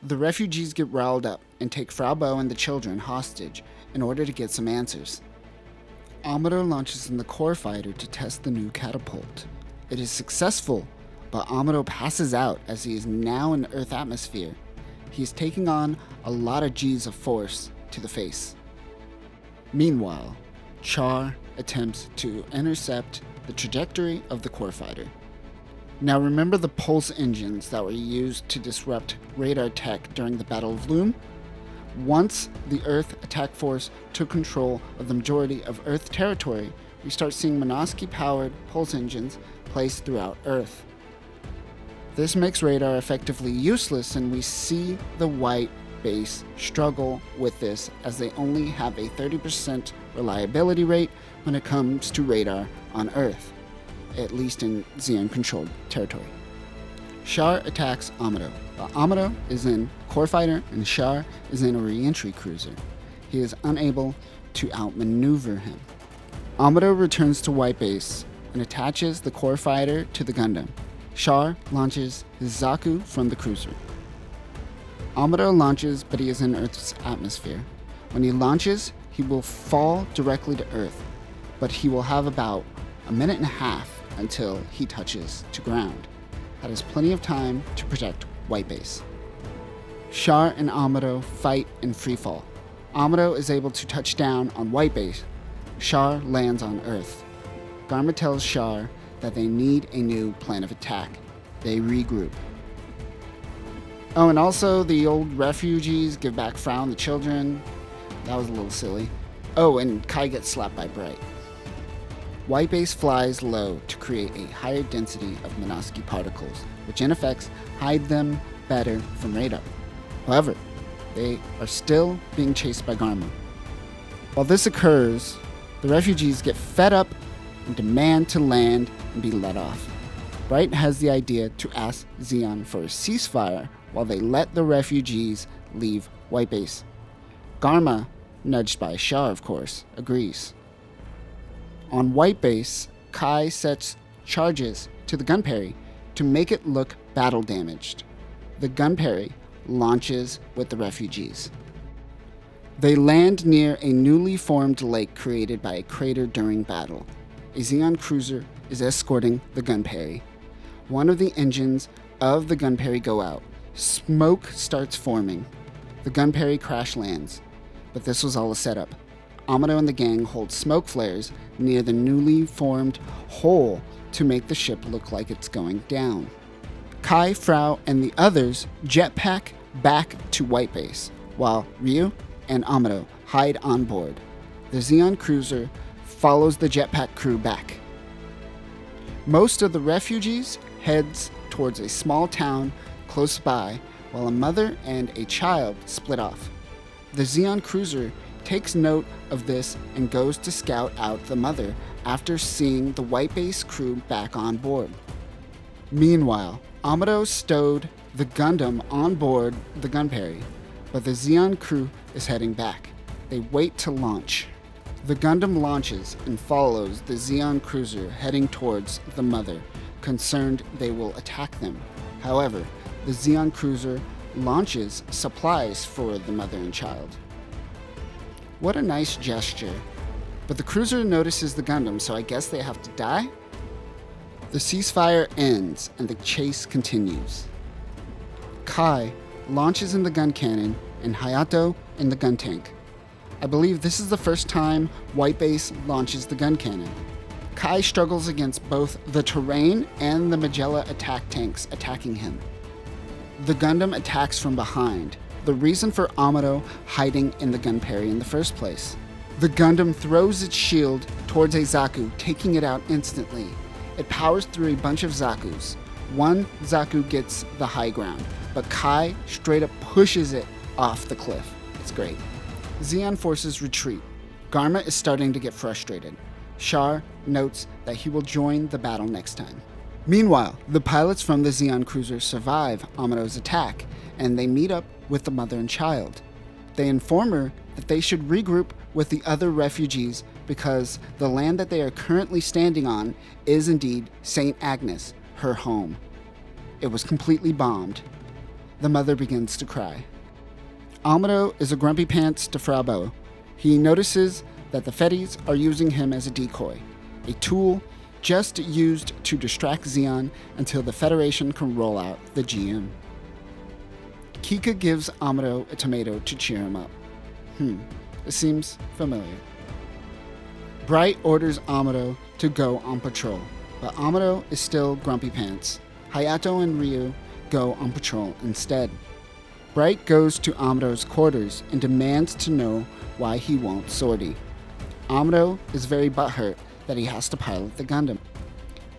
The refugees get riled up and take Frau Bow and the children hostage in order to get some answers. Amuro launches in the core fighter to test the new catapult. It is successful, but Amuro passes out as he is now in Earth atmosphere. He is taking on a lot of G's of force to the face. Meanwhile, Char attempts to intercept the trajectory of the core fighter. Now remember the pulse engines that were used to disrupt radar tech during the Battle of Loom? Once the Earth attack force took control of the majority of Earth territory, we start seeing Minovsky-powered pulse engines placed throughout Earth. This makes radar effectively useless, and we see the White Base struggle with this as they only have a 30% reliability rate when it comes to radar on Earth, at least in Zeon-controlled territory. Char attacks Amuro, but Amuro is in core fighter and Char is in a re-entry cruiser. He is unable to outmaneuver him. Amuro returns to Whitebase and attaches the core fighter to the Gundam. Char launches his Zaku from the cruiser. Amuro launches, but he is in Earth's atmosphere. When he launches, he will fall directly to Earth, but he will have about a minute and a half until he touches to ground. That is plenty of time to protect Whitebase. Char and Amuro fight in freefall. Amuro is able to touch down on Whitebase. Char lands on Earth. Garma tells Char that they need a new plan of attack. They regroup. Oh, and also the old refugees give back Frau and the children. That was a little silly. Oh, and Kai gets slapped by Bright. Whitebase flies low to create a higher density of Minovsky particles, which in effect hide them better from radar. However, they are still being chased by Garma. While this occurs, the refugees get fed up and demand to land and be let off. Bright has the idea to ask Zeon for a ceasefire while they let the refugees leave White Base. Garma, nudged by Char of course, agrees. On White Base, Kai sets charges to the Gunperry to make it look battle damaged. The Gunperry launches with the refugees. They land near a newly formed lake created by a crater during battle. A Zeon cruiser is escorting the Gunperry. One of the engines of the Gunperry go out. Smoke starts forming. The Gunperry crash lands, but this was all a setup. Amuro and the gang hold smoke flares near the newly formed hole to make the ship look like it's going down. Kai, Frau, and the others jetpack back to White Base, while Ryu and Amuro hide on board. The Zeon cruiser follows the jetpack crew back. Most of the refugees heads towards a small town close by, while a mother and a child split off. The Zeon cruiser takes note of this and goes to scout out the mother after seeing the White Base crew back on board. Meanwhile, Amuro stowed the Gundam on board the Gunperry, but the Zeon crew is heading back. They wait to launch. The Gundam launches and follows the Zeon cruiser heading towards the mother, concerned they will attack them. However, the Zeon cruiser launches supplies for the mother and child. What a nice gesture. But the cruiser notices the Gundam, so I guess they have to die? The ceasefire ends and the chase continues. Kai launches in the gun cannon and Hayato in the gun tank. I believe this is the first time White Base launches the gun cannon. Kai struggles against both the terrain and the Magella attack tanks attacking him. The Gundam attacks from behind, the reason for Amuro hiding in the Gunperry in the first place. The Gundam throws its shield towards a Zaku, taking it out instantly. It powers through a bunch of Zakus. One Zaku gets the high ground, but Kai straight up pushes it off the cliff. It's great. Zeon forces retreat. Garma is starting to get frustrated. Char notes that he will join the battle next time. Meanwhile, the pilots from the Zeon cruiser survive Amuro's attack, and they meet up with the mother and child. They inform her that they should regroup with the other refugees because the land that they are currently standing on is indeed St. Agnes, her home. It was completely bombed. The mother begins to cry. Amuro is a grumpy pants to Frau Bow. He notices that the Fetties are using him as a decoy, a tool just used to distract Zeon until the Federation can roll out the GM. Kika gives Amuro a tomato to cheer him up. This seems familiar. Bright orders Amuro to go on patrol, but Amuro is still grumpy pants. Hayato and Ryu go on patrol instead. Bright goes to Amuro's quarters and demands to know why he won't sortie. Amuro is very butthurt that he has to pilot the Gundam.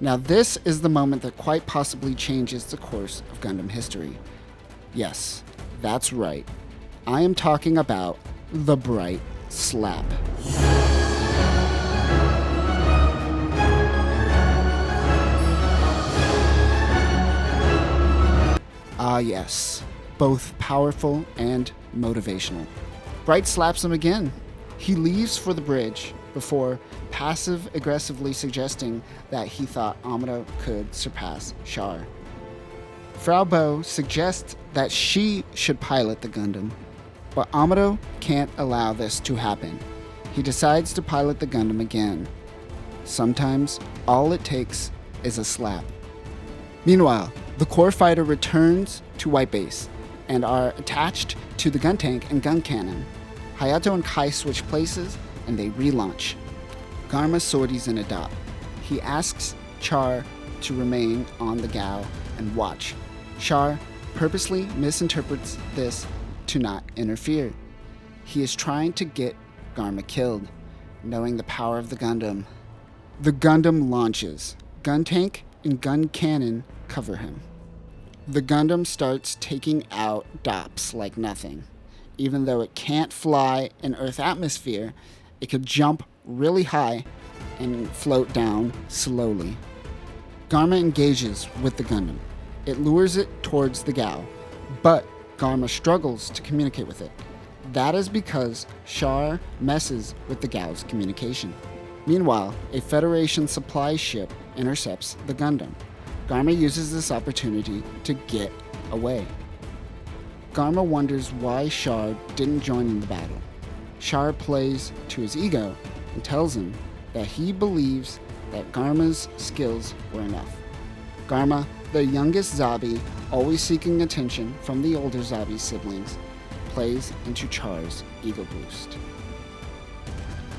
Now this is the moment that quite possibly changes the course of Gundam history. Yes, that's right. I am talking about the Bright Slap. Ah yes, both powerful and motivational. Bright slaps him again. He leaves for the bridge before passive-aggressively suggesting that he thought Amuro could surpass Char. Frau Bow suggests that she should pilot the Gundam, but Amuro can't allow this to happen. He decides to pilot the Gundam again. Sometimes all it takes is a slap. Meanwhile, the core fighter returns to White Base and are attached to the gun tank and gun cannon. Hayato and Kai switch places and they relaunch. Garma sorties in a dot. He asks Char to remain on the Gao and watch. Char purposely misinterprets this to not interfere. He is trying to get Garma killed, knowing the power of the Gundam. The Gundam launches. Gun tank and gun cannon cover him. The Gundam starts taking out DOPs like nothing. Even though it can't fly in Earth atmosphere, it could jump really high and float down slowly. Garma engages with the Gundam. It lures it towards the Gao, but Garma struggles to communicate with it. That is because Char messes with the Gao's communication. Meanwhile, a Federation supply ship intercepts the Gundam. Garma uses this opportunity to get away. Garma wonders why Char didn't join in the battle. Char plays to his ego and tells him that he believes that Garma's skills were enough. Garma, the youngest Zabi, always seeking attention from the older Zabi siblings, plays into Char's ego boost.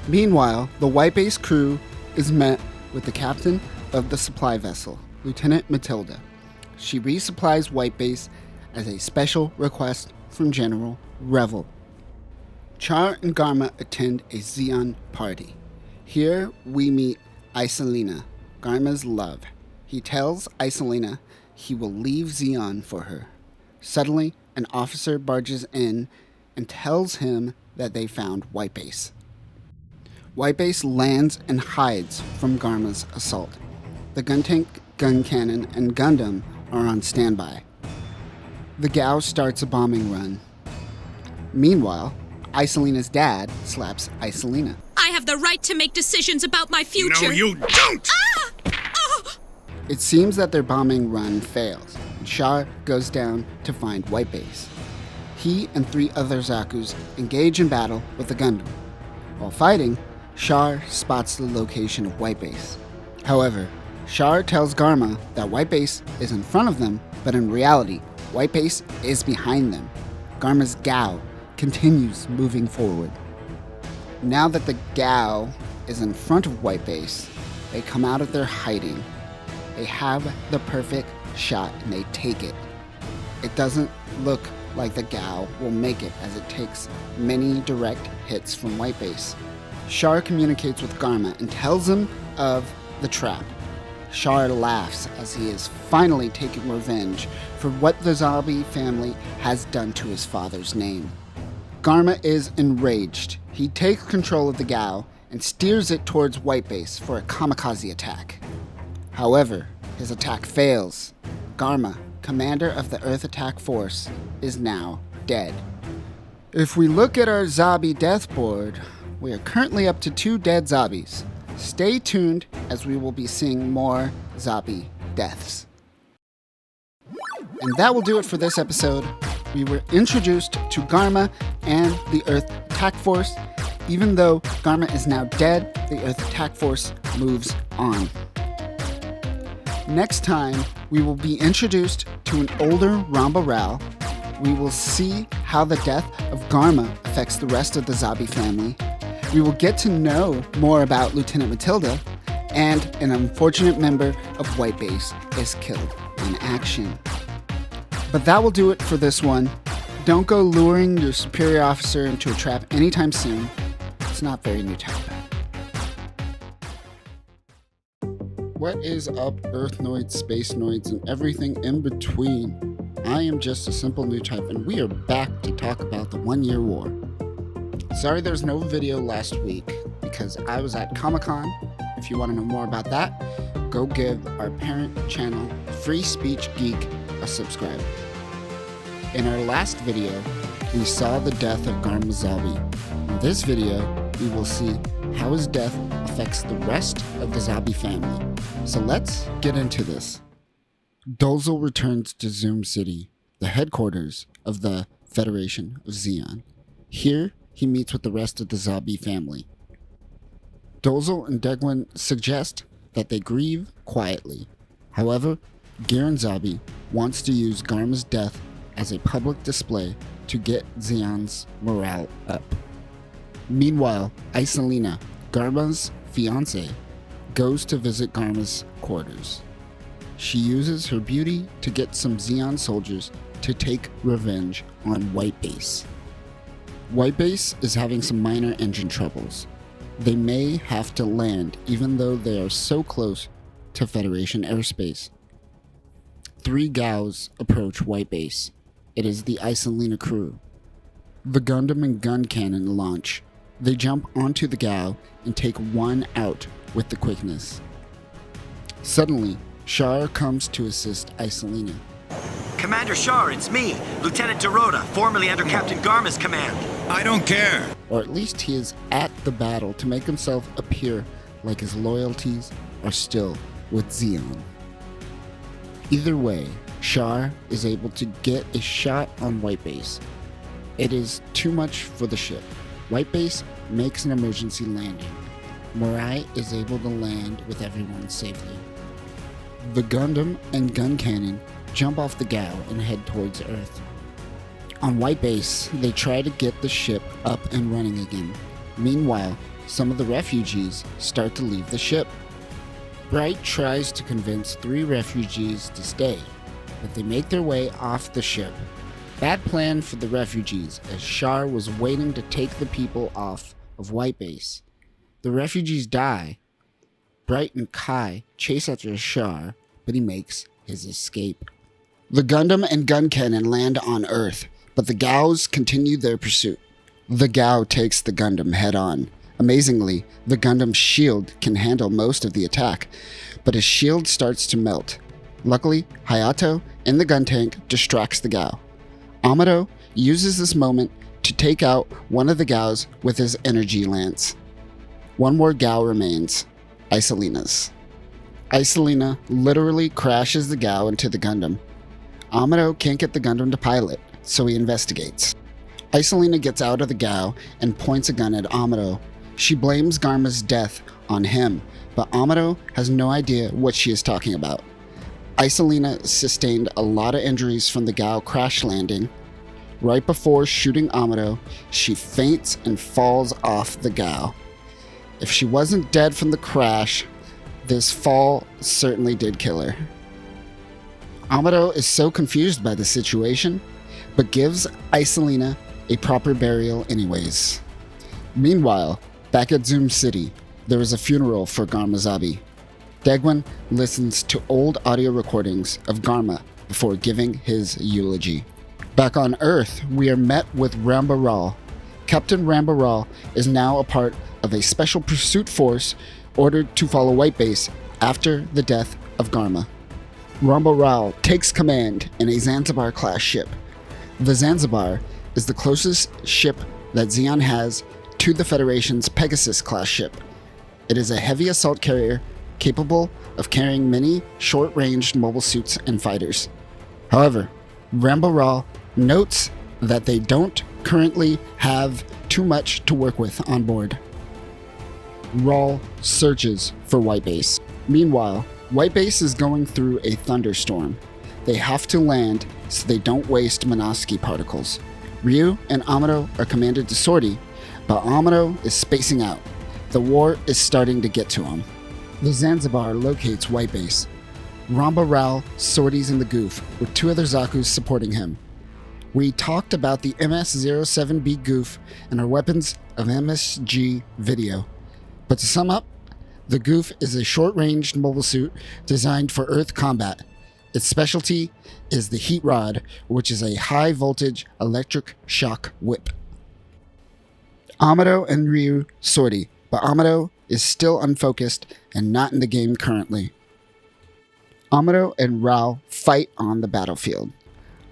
Meanwhile, the White Base crew is met with the captain of the supply vessel, Lieutenant Matilda. She resupplies White Base as a special request from General Revel. Char and Garma attend a Zeon party. Here we meet Isolina, Garma's love. He tells Isolina he will leave Zeon for her. Suddenly, an officer barges in and tells him that they found White Base. White Base lands and hides from Garma's assault. The gun tank, gun cannon, and Gundam are on standby. The Gao starts a bombing run. Meanwhile, Isolina's dad slaps Isolina. I have the right to make decisions about my future. No, you don't! It seems that their bombing run fails, and Char goes down to find White Base. He and 3 other Zakus engage in battle with the Gundam. While fighting, Char spots the location of White Base. However, Char tells Garma that White Base is in front of them, but in reality, White Base is behind them. Garma's Gao continues moving forward. Now that the Gao is in front of White Base, they come out of their hiding. They have the perfect shot and they take it. It doesn't look like the Gao will make it as it takes many direct hits from White Base. Char communicates with Garma and tells him of the trap. Char laughs as he is finally taking revenge for what the Zabi family has done to his father's name. Garma is enraged. He takes control of the Gao and steers it towards White Base for a kamikaze attack. However, his attack fails. Garma, commander of the Earth Attack Force, is now dead. If we look at our Zabi death board, we are currently up to 2 dead Zabis. Stay tuned as we will be seeing more Zabi deaths. And that will do it for this episode. We were introduced to Garma and the Earth Attack Force. Even though Garma is now dead, the Earth Attack Force moves on. Next time, we will be introduced to an older Ramba Rao. We will see how the death of Garma affects the rest of the Zabi family. We will get to know more about Lieutenant Matilda, and an unfortunate member of White Base is killed in action. But that will do it for this one. Don't go luring your superior officer into a trap anytime soon. It's not very new type. What is up, Earthnoids, Spacenoids, and everything in between? I am just a simple new type, and we are back to talk about the 1-year war. Sorry there's no video last week, because I was at Comic-Con. If you want to know more about that, go give our parent channel, Free Speech Geek, a subscribe. In our last video, we saw the death of Garma Zabi. In this video, we will see how his death affects the rest of the Zabi family. So let's get into this. Dolzel returns to Zoom City, the headquarters of the Federation of Zeon. Here, he meets with the rest of the Zabi family. Dolzel and Deglin suggest that they grieve quietly. However, Garen Zabi wants to use Garma's death as a public display to get Zeon's morale up. Meanwhile, Isolina, Garma's fiancée, goes to visit Garma's quarters. She uses her beauty to get some Zeon soldiers to take revenge on White Base. White Base is having some minor engine troubles. They may have to land even though they are so close to Federation airspace. 3 Gaos approach White Base. It is the Isolina crew. The Gundam and gun cannon launch. They jump onto the Gao and take one out with the quickness. Suddenly, Char comes to assist Isolina. Commander Char, it's me, Lieutenant Dorota, formerly under Captain Garma's command. I don't care. Or at least he is at the battle to make himself appear like his loyalties are still with Zeon. Either way, Char is able to get a shot on White Base. It is too much for the ship. White Base makes an emergency landing. Morai is able to land with everyone safely. The Gundam and gun cannon jump off the Gao and head towards Earth. On White Base, they try to get the ship up and running again. Meanwhile, some of the refugees start to leave the ship. Bright tries to convince 3 refugees to stay, but they make their way off the ship. Bad plan for the refugees, as Char was waiting to take the people off of White Base. The refugees die. Bright and Kai chase after Char, but he makes his escape. The Gundam and gun cannon land on Earth, but the Gaos continue their pursuit. The Gao takes the Gundam head on. Amazingly, the Gundam's shield can handle most of the attack, but his shield starts to melt. Luckily, Hayato in the gun tank distracts the Gao. Amuro uses this moment to take out one of the Gaos with his energy lance. One more Gao remains, Isolina's. Isolina literally crashes the Gao into the Gundam. Amuro can't get the Gundam to pilot, so he investigates. Isolina gets out of the Gao and points a gun at Amuro. She blames Garma's death on him, but Amuro has no idea what she is talking about. Isolina sustained a lot of injuries from the Gao crash landing. Right before shooting Amuro, she faints and falls off the Gao. If she wasn't dead from the crash, this fall certainly did kill her. Amuro is so confused by the situation, but gives Isolina a proper burial anyways. Meanwhile, back at Zoom City, there is a funeral for Garmazabi. Degwin listens to old audio recordings of Garma before giving his eulogy. Back on Earth, we are met with Ramba Ral. Captain Ramba Ral is now a part of a special pursuit force ordered to follow White Base after the death of Garma. Ramba Ral takes command in a Zanzibar-class ship. The Zanzibar is the closest ship that Zeon has to the Federation's Pegasus-class ship. It is a heavy assault carrier capable of carrying many short-ranged mobile suits and fighters. However, Ramba Ral notes that they don't currently have too much to work with on board. Ral searches for White Base. Meanwhile, White Base is going through a thunderstorm. They have to land so they don't waste Monosky particles. Ryu and Amuro are commanded to sortie, but Amuro is spacing out. The war is starting to get to him. The Zanzibar locates White Base. Ramba Ral sorties in the Goof, with 2 other Zakus supporting him. We talked about the MS-07B Goof in our Weapons of MSG video. But to sum up, the Goof is a short-ranged mobile suit designed for Earth combat. Its specialty is the Heat Rod, which is a high-voltage electric shock whip. Amuro and Ryu sortie, but Amuro is still unfocused and not in the game currently. Amuro and Ral fight on the battlefield.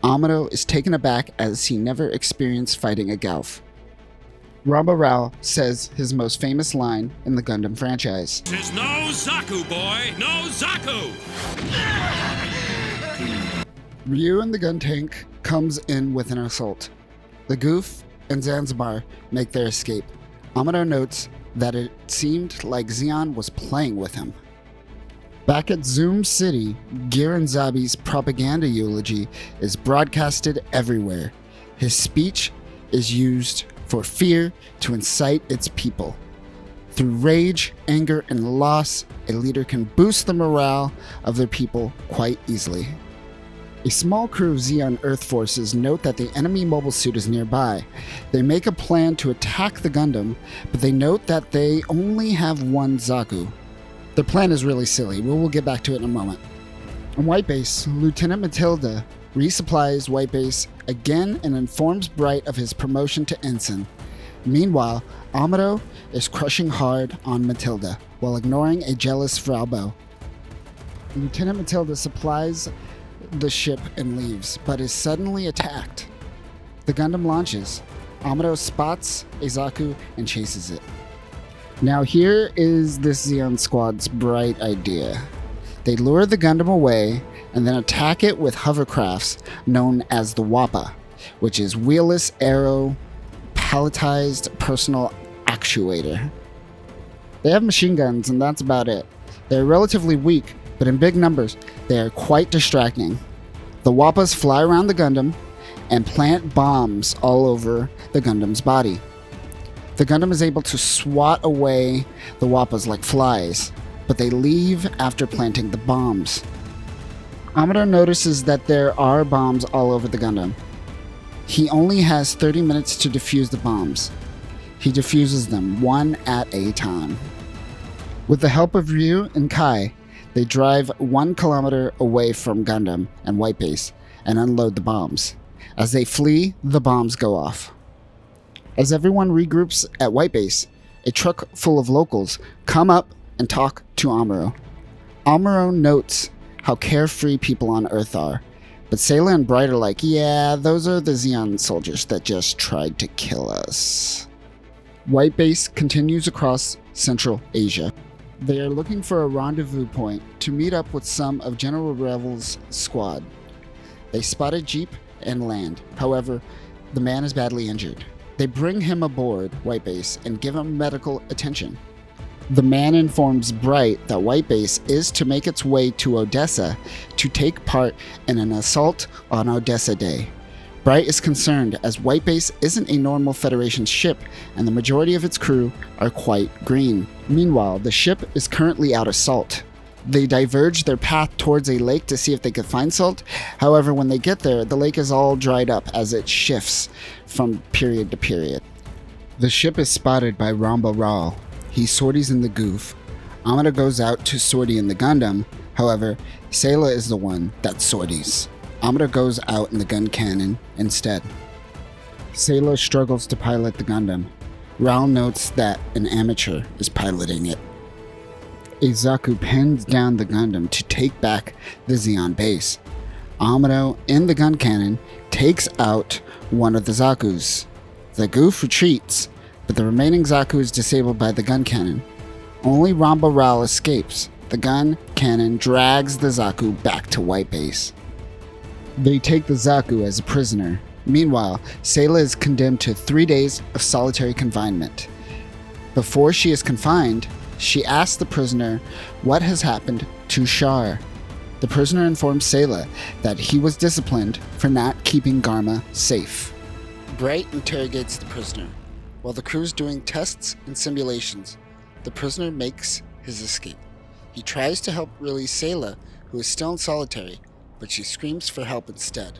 Amuro is taken aback as he never experienced fighting a Gauf. Ramba Ral says his most famous line in the Gundam franchise. There's no Zaku, boy! No Zaku! Ryu and the gun tank comes in with an assault. The Goof and Zanzibar make their escape. Amuro notes that it seemed like Zeon was playing with him. Back at Zoom City, Giranzabi's propaganda eulogy is broadcasted everywhere. His speech is used for fear to incite its people. Through rage, anger, and loss, a leader can boost the morale of their people quite easily. A small crew of Zeon Earth forces note that the enemy mobile suit is nearby. They make a plan to attack the Gundam, but they note that they only have 1 Zaku. Their plan is really silly, but we'll get back to it in a moment. On White Base, Lieutenant Matilda resupplies White Base again and informs Bright of his promotion to ensign. Meanwhile, Amuro is crushing hard on Matilda while ignoring a jealous Fraubo. Lieutenant Matilda supplies the ship and leaves, but is suddenly attacked. The Gundam launches. Amuro spots a Zaku and chases it. Now here is this Zeon squad's bright idea. They lure the Gundam away and then attack it with hovercrafts known as the WAPA, which is Wheelless Aero Palletized Personal Actuator. They have machine guns and that's about it. They're relatively weak, but in big numbers, they are quite distracting. The WAPAs fly around the Gundam and plant bombs all over the Gundam's body. The Gundam is able to swat away the WAPAs like flies, but they leave after planting the bombs. Amuro notices that there are bombs all over the Gundam. He only has 30 minutes to defuse the bombs. He defuses them one at a time. With the help of Ryu and Kai, they drive 1 kilometer away from Gundam and White Base and unload the bombs. As they flee, the bombs go off. As everyone regroups at White Base, a truck full of locals come up and talk to Amuro. Amuro notes how carefree people on Earth are, but Sayla and Bright are like, yeah, those are the Zeon soldiers that just tried to kill us. White Base continues across Central Asia. They are looking for a rendezvous point to meet up with some of General Revel's squad. They spot a jeep and land. However, the man is badly injured. They bring him aboard White Base and give him medical attention. The man informs Bright that White Base is to make its way to Odessa to take part in an assault on Odessa Day. Bright is concerned as White Base isn't a normal Federation ship and the majority of its crew are quite green. Meanwhile, the ship is currently out of salt. They diverge their path towards a lake to see if they can find salt. However, when they get there, the lake is all dried up as it shifts from period to period. The ship is spotted by Ramba Ral. He sorties in the goof. Amuro goes out to sortie in the Gundam. However, Sayla is the one that sorties. Amuro goes out in the gun cannon instead. Sayla struggles to pilot the Gundam. Ral notes that an amateur is piloting it. A Zaku pins down the Gundam to take back the Zeon base. Amuro, in the gun cannon, takes out one of the Zakus. The goof retreats, but the remaining Zaku is disabled by the gun cannon. Only Ramba Ral escapes. The gun cannon drags the Zaku back to White Base. They take the Zaku as a prisoner. Meanwhile, Sayla is condemned to 3 days of solitary confinement. Before she is confined, she asks the prisoner what has happened to Char. The prisoner informs Sayla that he was disciplined for not keeping Garma safe. Bright interrogates the prisoner. While the crew is doing tests and simulations, the prisoner makes his escape. He tries to help release Sayla, who is still in solitary, but she screams for help instead.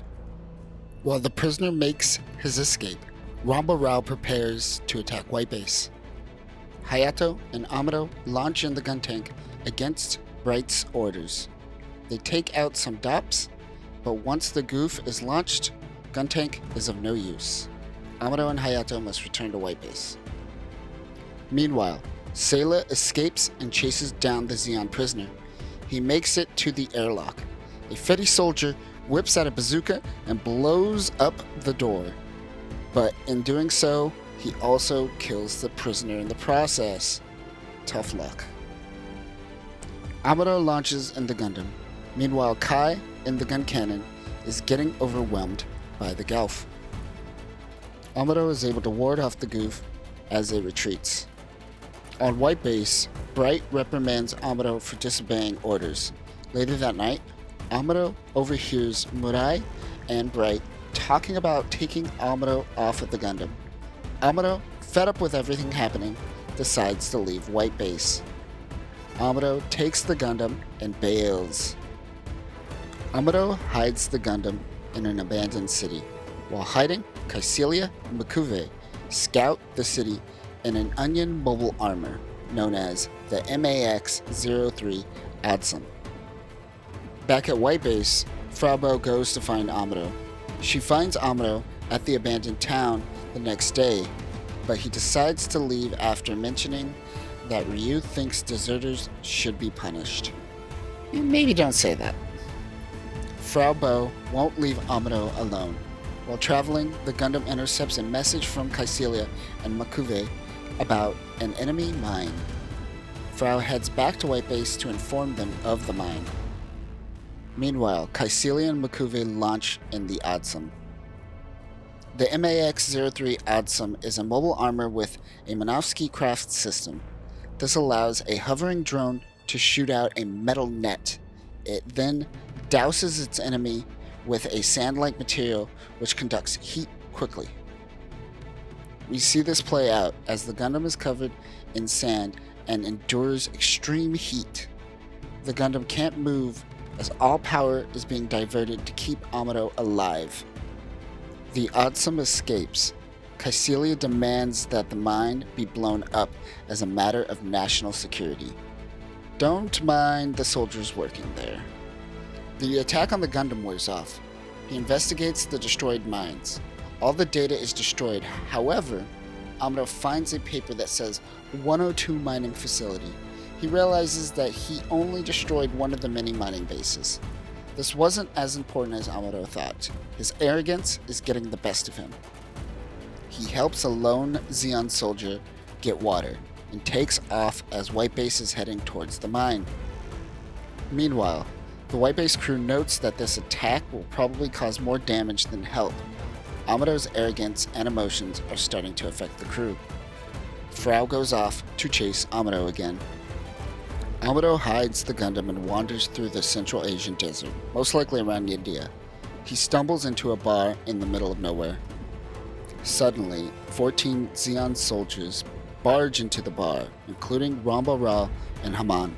While the prisoner makes his escape, Ramba Ral prepares to attack White Base. Hayato and Amuro launch in the gun tank against Bright's orders. They take out some DOPs, but once the goof is launched, gun tank is of no use. Amuro and Hayato must return to White Base. Meanwhile, Sayla escapes and chases down the Zeon prisoner. He makes it to the airlock. A Fetty soldier whips out a bazooka and blows up the door. But in doing so, he also kills the prisoner in the process. Tough luck. Amuro launches in the Gundam. Meanwhile, Kai, in the gun cannon, is getting overwhelmed by the Gelf. Amuro is able to ward off the goof as it retreats. On White Base, Bright reprimands Amuro for disobeying orders. Later that night, Amuro overhears Murai and Bright talking about taking Amuro off of the Gundam. Amuro, fed up with everything happening, decides to leave White Base. Amuro takes the Gundam and bails. Amuro hides the Gundam in an abandoned city. While hiding, Kycilia and Makuve scout the city in an onion mobile armor known as the MAX-03 Adson. Back at White Base, Fraubo goes to find Amuro. She finds Amuro at the abandoned town the next day. but he decides to leave after mentioning that Ryu thinks deserters should be punished. And maybe don't say that. Frau Bo won't leave Amuro alone. While traveling, the Gundam intercepts a message from Caecilia and Makuve about an enemy mine. Frau heads back to White Base to inform them of the mine. Meanwhile, Caecilia and Makuve launch in the Adsum. The MAX-03 Adsum is a mobile armor with a Minovsky craft system. This allows a hovering drone to shoot out a metal net. It then douses its enemy with a sand-like material which conducts heat quickly. We see this play out as the Gundam is covered in sand and endures extreme heat. The Gundam can't move as all power is being diverted to keep Amuro alive. The Adsum escapes. Caecilia demands that the mine be blown up as a matter of national security. Don't mind the soldiers working there. The attack on the Gundam wears off. He investigates the destroyed mines. All the data is destroyed. However, Amuro finds a paper that says 102 mining facility. He realizes that he only destroyed one of the many mining bases. This wasn't as important as Amuro thought. His arrogance is getting the best of him. He helps a lone Zeon soldier get water and takes off as White Base is heading towards the mine. Meanwhile, the White Base crew notes that this attack will probably cause more damage than help. Amuro's arrogance and emotions are starting to affect the crew. Frau goes off to chase Amuro again. Amuro hides the Gundam and wanders through the Central Asian desert, most likely around India. He stumbles into a bar in the middle of nowhere. Suddenly, 14 Zeon soldiers barge into the bar, including Ramba Ral and Haman.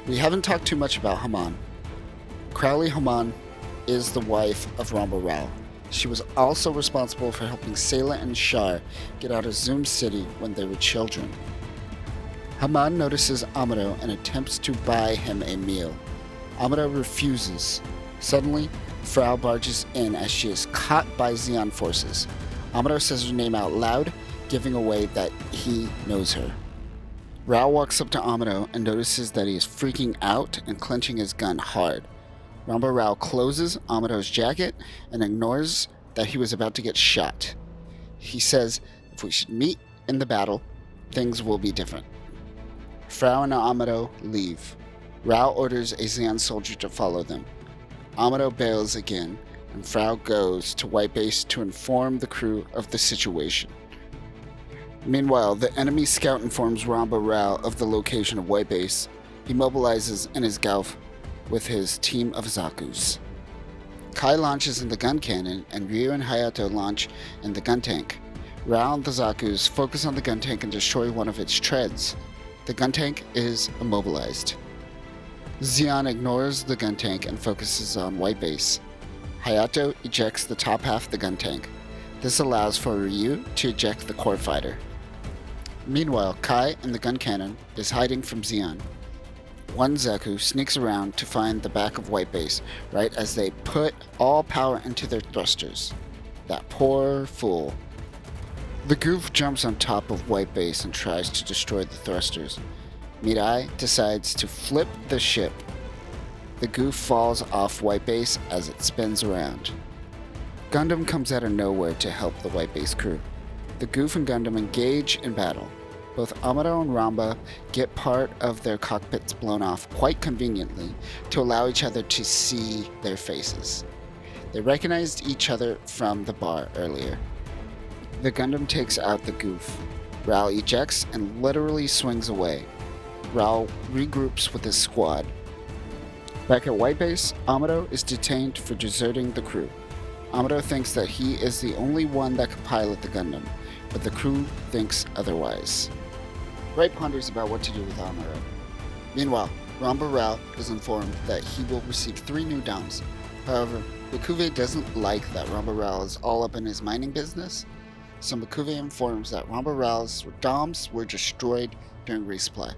We haven't talked too much about Haman. Crowley Haman is the wife of Ramba Ral. She was also responsible for helping Sayla and Shar get out of Zoom City when they were children. Haman notices Amuro and attempts to buy him a meal. Amuro refuses. Suddenly, Frau barges in as she is caught by Zeon forces. Amuro says her name out loud, giving away that he knows her. Rao walks up to Amuro and notices that he is freaking out and clenching his gun hard. Ramba Rao closes Amuro's jacket and ignores that he was about to get shot. He says if we should meet in the battle, things will be different. Frau and Amuro leave. Rao orders a Zeon soldier to follow them. Amuro bails again, and Frau goes to White Base to inform the crew of the situation. Meanwhile, the enemy scout informs Ramba Rao of the location of White Base. He mobilizes in his Gauf with his team of Zakus. Kai launches in the gun cannon, and Ryu and Hayato launch in the gun tank. Rao and the Zakus focus on the gun tank and destroy one of its treads. The gun tank is immobilized. Zeon ignores the gun tank and focuses on White Base. Hayato ejects the top half of the gun tank. This allows for Ryu to eject the core fighter. Meanwhile, Kai in the gun cannon is hiding from Zeon. One Zaku sneaks around to find the back of White Base right as they put all power into their thrusters. That poor fool. The Goof jumps on top of White Base and tries to destroy the thrusters. Mirai decides to flip the ship. The Goof falls off White Base as it spins around. Gundam comes out of nowhere to help the White Base crew. The Goof and Gundam engage in battle. Both Amuro and Ramba get part of their cockpits blown off quite conveniently to allow each other to see their faces. They recognized each other from the bar earlier. The Gundam takes out the Goof. Ral ejects and literally swings away. Ral regroups with his squad. Back at White Base, Amuro is detained for deserting the crew. Amuro thinks that he is the only one that could pilot the Gundam, but the crew thinks otherwise. Wright ponders about what to do with Amuro. Meanwhile, Ramba Rao is informed that he will receive 3 new DOMs. However, Makuve doesn't like that Ramba Rao is all up in his mining business, so Makuve informs that Ramba Rao's DOMs were destroyed during resupply.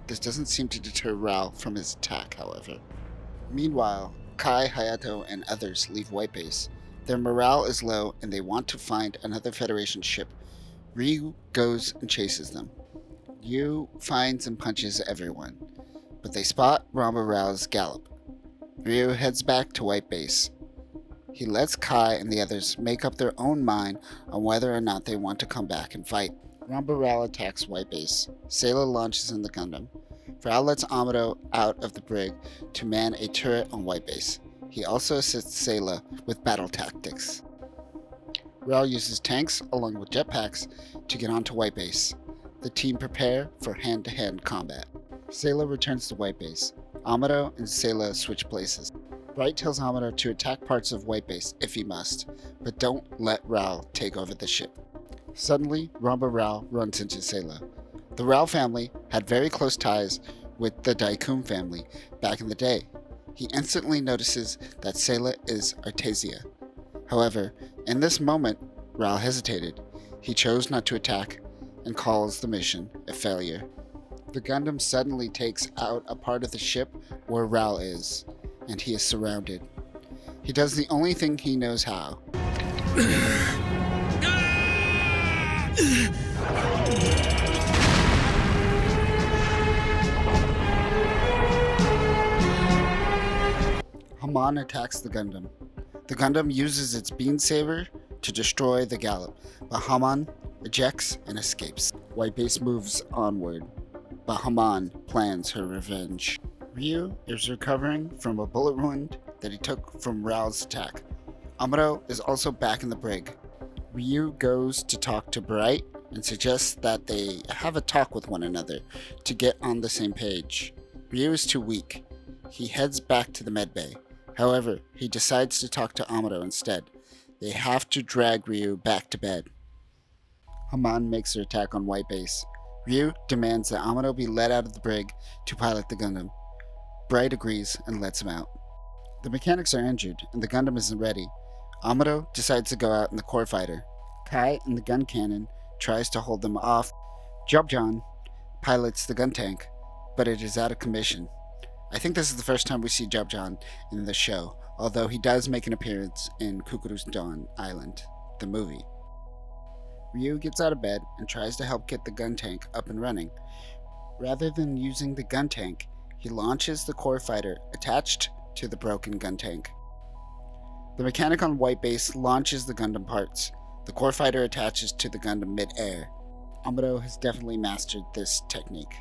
This doesn't seem to deter Rao from his attack, however. Meanwhile, Kai, Hayato, and others leave White Base. Their morale is low and they want to find another Federation ship Ryu goes and chases them. Ryu finds and punches everyone, but they spot Ramba Rao's gallop. Ryu heads back to White Base. He lets Kai and the others make up their own mind on whether or not they want to come back and fight. Ramba Rao attacks White Base. Sayla launches in the Gundam. Rao lets Amuro out of the brig to man a turret on White Base. He also assists Sayla with battle tactics. Rao uses tanks along with jetpacks to get onto White Base. The team prepare for hand-to-hand combat. Sayla returns to White Base. Amuro and Sayla switch places. Bright tells Amuro to attack parts of White Base if he must, but don't let Rao take over the ship. Suddenly, Ramba Rao runs into Sayla. The Rao family had very close ties with the Daikun family back in the day. He instantly notices that Sayla is Artesia. However, in this moment, Rao hesitated. He chose not to attack and calls the mission a failure. The Gundam suddenly takes out a part of the ship where Rao is, and he is surrounded. He does the only thing he knows how. Haman attacks the Gundam. The Gundam uses its beam saber to destroy the Gallop, but Haman ejects and escapes. White Base moves onward, but Haman plans her revenge. Ryu is recovering from a bullet wound that he took from Rao's attack. Amuro is also back in the brig. Ryu goes to talk to Bright and suggests that they have a talk with one another to get on the same page. Ryu is too weak. He heads back to the medbay. However, he decides to talk to Amuro instead. They have to drag Ryu back to bed. Haman makes her attack on White Base. Ryu demands that Amuro be let out of the brig to pilot the Gundam. Bright agrees and lets him out. The mechanics are injured and the Gundam isn't ready. Amuro decides to go out in the core fighter. Kai in the gun cannon tries to hold them off. Jobjan pilots the gun tank, but it is out of commission. I think this is the first time we see Jobjan in the show, although he does make an appearance in Kukuru's Dawn Island, the movie. Ryu gets out of bed and tries to help get the gun tank up and running. Rather than using the gun tank, he launches the core fighter attached to the broken gun tank. The mechanic on White Base launches the Gundam parts. The core fighter attaches to the Gundam mid-air. Amuro has definitely mastered this technique.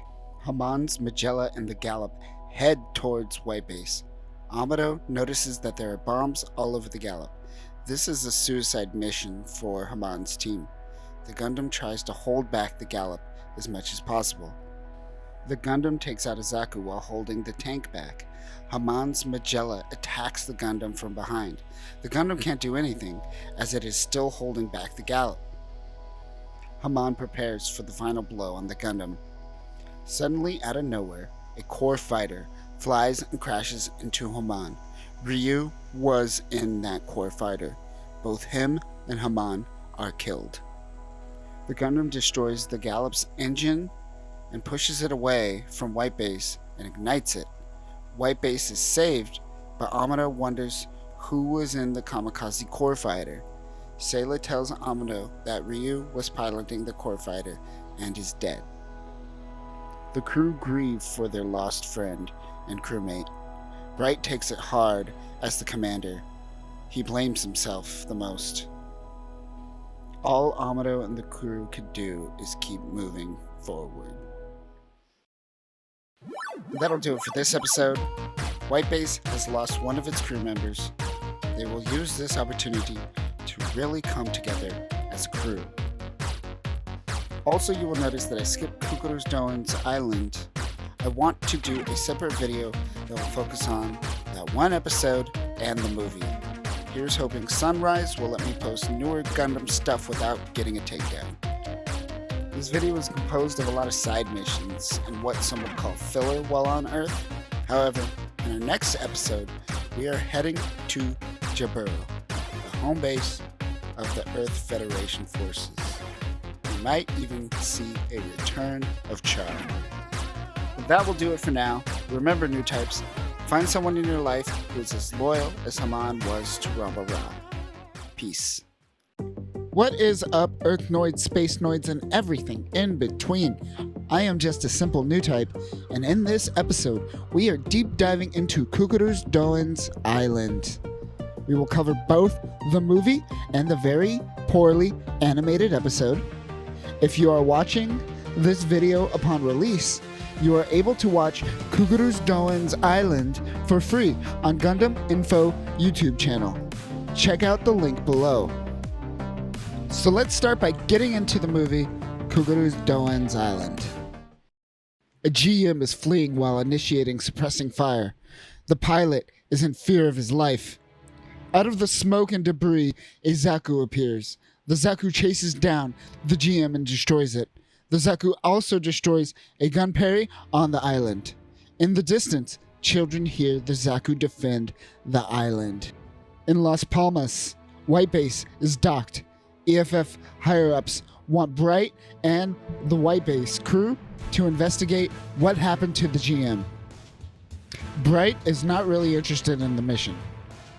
Haman's Magella and the Gallop head towards White Base. Amuro notices that there are bombs all over the Gallop. This is a suicide mission for Haman's team. The Gundam tries to hold back the Gallop as much as possible. The Gundam takes out a Zaku while holding the tank back. Haman's Magella attacks the Gundam from behind. The Gundam can't do anything, as it is still holding back the Gallop. Haman prepares for the final blow on the Gundam. Suddenly, out of nowhere, a core fighter flies and crashes into Haman. Ryu was in that core fighter. Both him and Haman are killed. The Gundam destroys the Gallop's engine and pushes it away from White Base and ignites it. White Base is saved, but Amuro wonders who was in the kamikaze core fighter. Sayla tells Amuro that Ryu was piloting the core fighter and is dead. The crew grieve for their lost friend and crewmate. Bright takes it hard as the commander. He blames himself the most. All Amuro and the crew could do is keep moving forward. That'll do it for this episode. White Base has lost one of its crew members. They will use this opportunity to really come together as a crew. Also, you will notice that I skipped Kukuru's Dawn's Island. I want to do a separate video that will focus on that one episode and the movie. Here's hoping Sunrise will let me post newer Gundam stuff without getting a takedown. This video was composed of a lot of side missions and what some would call filler while on Earth. However, in our next episode, we are heading to Jaburo, the home base of the Earth Federation forces. We might even see a return of Char. But that will do it for now. Remember, new types, find someone in your life who is as loyal as Haman was to Ramba Rao. Peace. What is up, Earthnoids, Space Noids, and everything in between? I am just a simple new type, and in this episode, we are deep diving into Kukuru's Doan's Island. We will cover both the movie and the very poorly animated episode. If you are watching this video upon release, you are able to watch Kukuru's Doan's Island for free on Gundam Info YouTube channel. Check out the link below. So let's start by getting into the movie Kukuru's Doan's Island. A GM is fleeing while initiating suppressing fire. The pilot is in fear of his life. Out of the smoke and debris, a Zaku appears. The Zaku chases down the GM and destroys it. The Zaku also destroys a gunperry on the island. In the distance, children hear the Zaku defend the island. In Las Palmas, White Base is docked. EFF higher-ups want Bright and the White Base crew to investigate what happened to the GM. Bright is not really interested in the mission.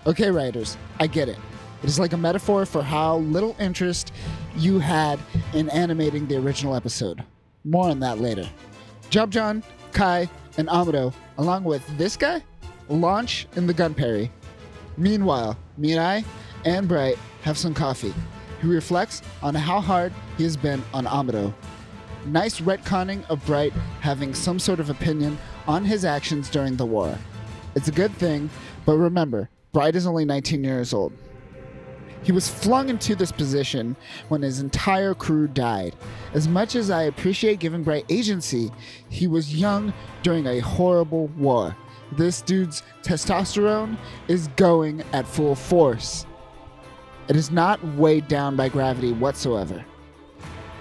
Okay, writers, I get it. It is like a metaphor for how little interest you had in animating the original episode. More on that later. Jobjon, Kai, and Amuro, along with this guy, launch in the gunperry. Meanwhile, Mirai and Bright have some coffee. He reflects on how hard he has been on Amuro. Nice retconning of Bright having some sort of opinion on his actions during the war. It's a good thing, but remember, Bright is only 19 years old. He was flung into this position when his entire crew died. As much as I appreciate giving Bright agency, he was young during a horrible war. This dude's testosterone is going at full force. It is not weighed down by gravity whatsoever.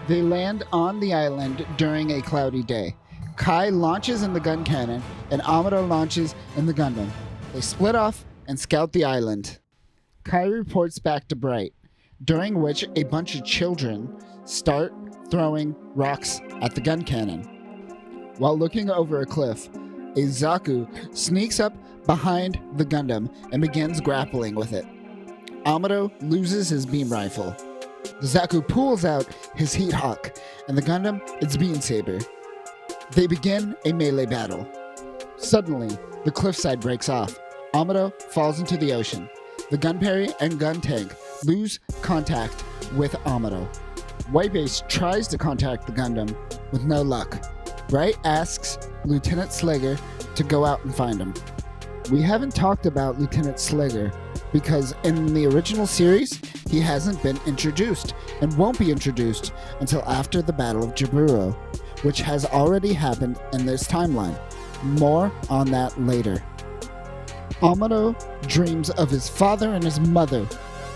They land on the island during a cloudy day. Kai launches in the gun cannon, and Amuro launches in the Gundam. They split off and scout the island. Kai reports back to Bright, during which a bunch of children start throwing rocks at the gun cannon. While looking over a cliff, a Zaku sneaks up behind the Gundam and begins grappling with it. Amuro loses his beam rifle. The Zaku pulls out his Heat Hawk, and the Gundam its Beam Saber. They begin a melee battle. Suddenly, the cliffside breaks off. Amuro falls into the ocean. The gunperry and gun tank lose contact with Amuro. White Base tries to contact the Gundam with no luck. Bright asks Lieutenant Slager to go out and find him. We haven't talked about Lieutenant Slager because in the original series, he hasn't been introduced and won't be introduced until after the Battle of Jaburo, which has already happened in this timeline. More on that later. Amuro dreams of his father and his mother.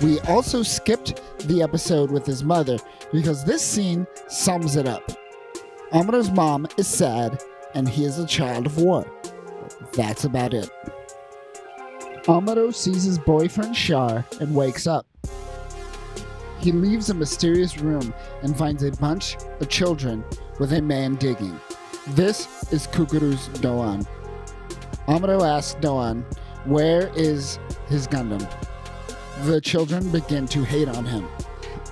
We also skipped the episode with his mother because this scene sums it up. Amuro's mom is sad and he is a child of war. That's about it. Amuro sees his boyfriend Char and wakes up. He leaves a mysterious room and finds a bunch of children with a man digging. This is Kukuru's Doan. Amuro asks Doan where is his Gundam. The children begin to hate on him.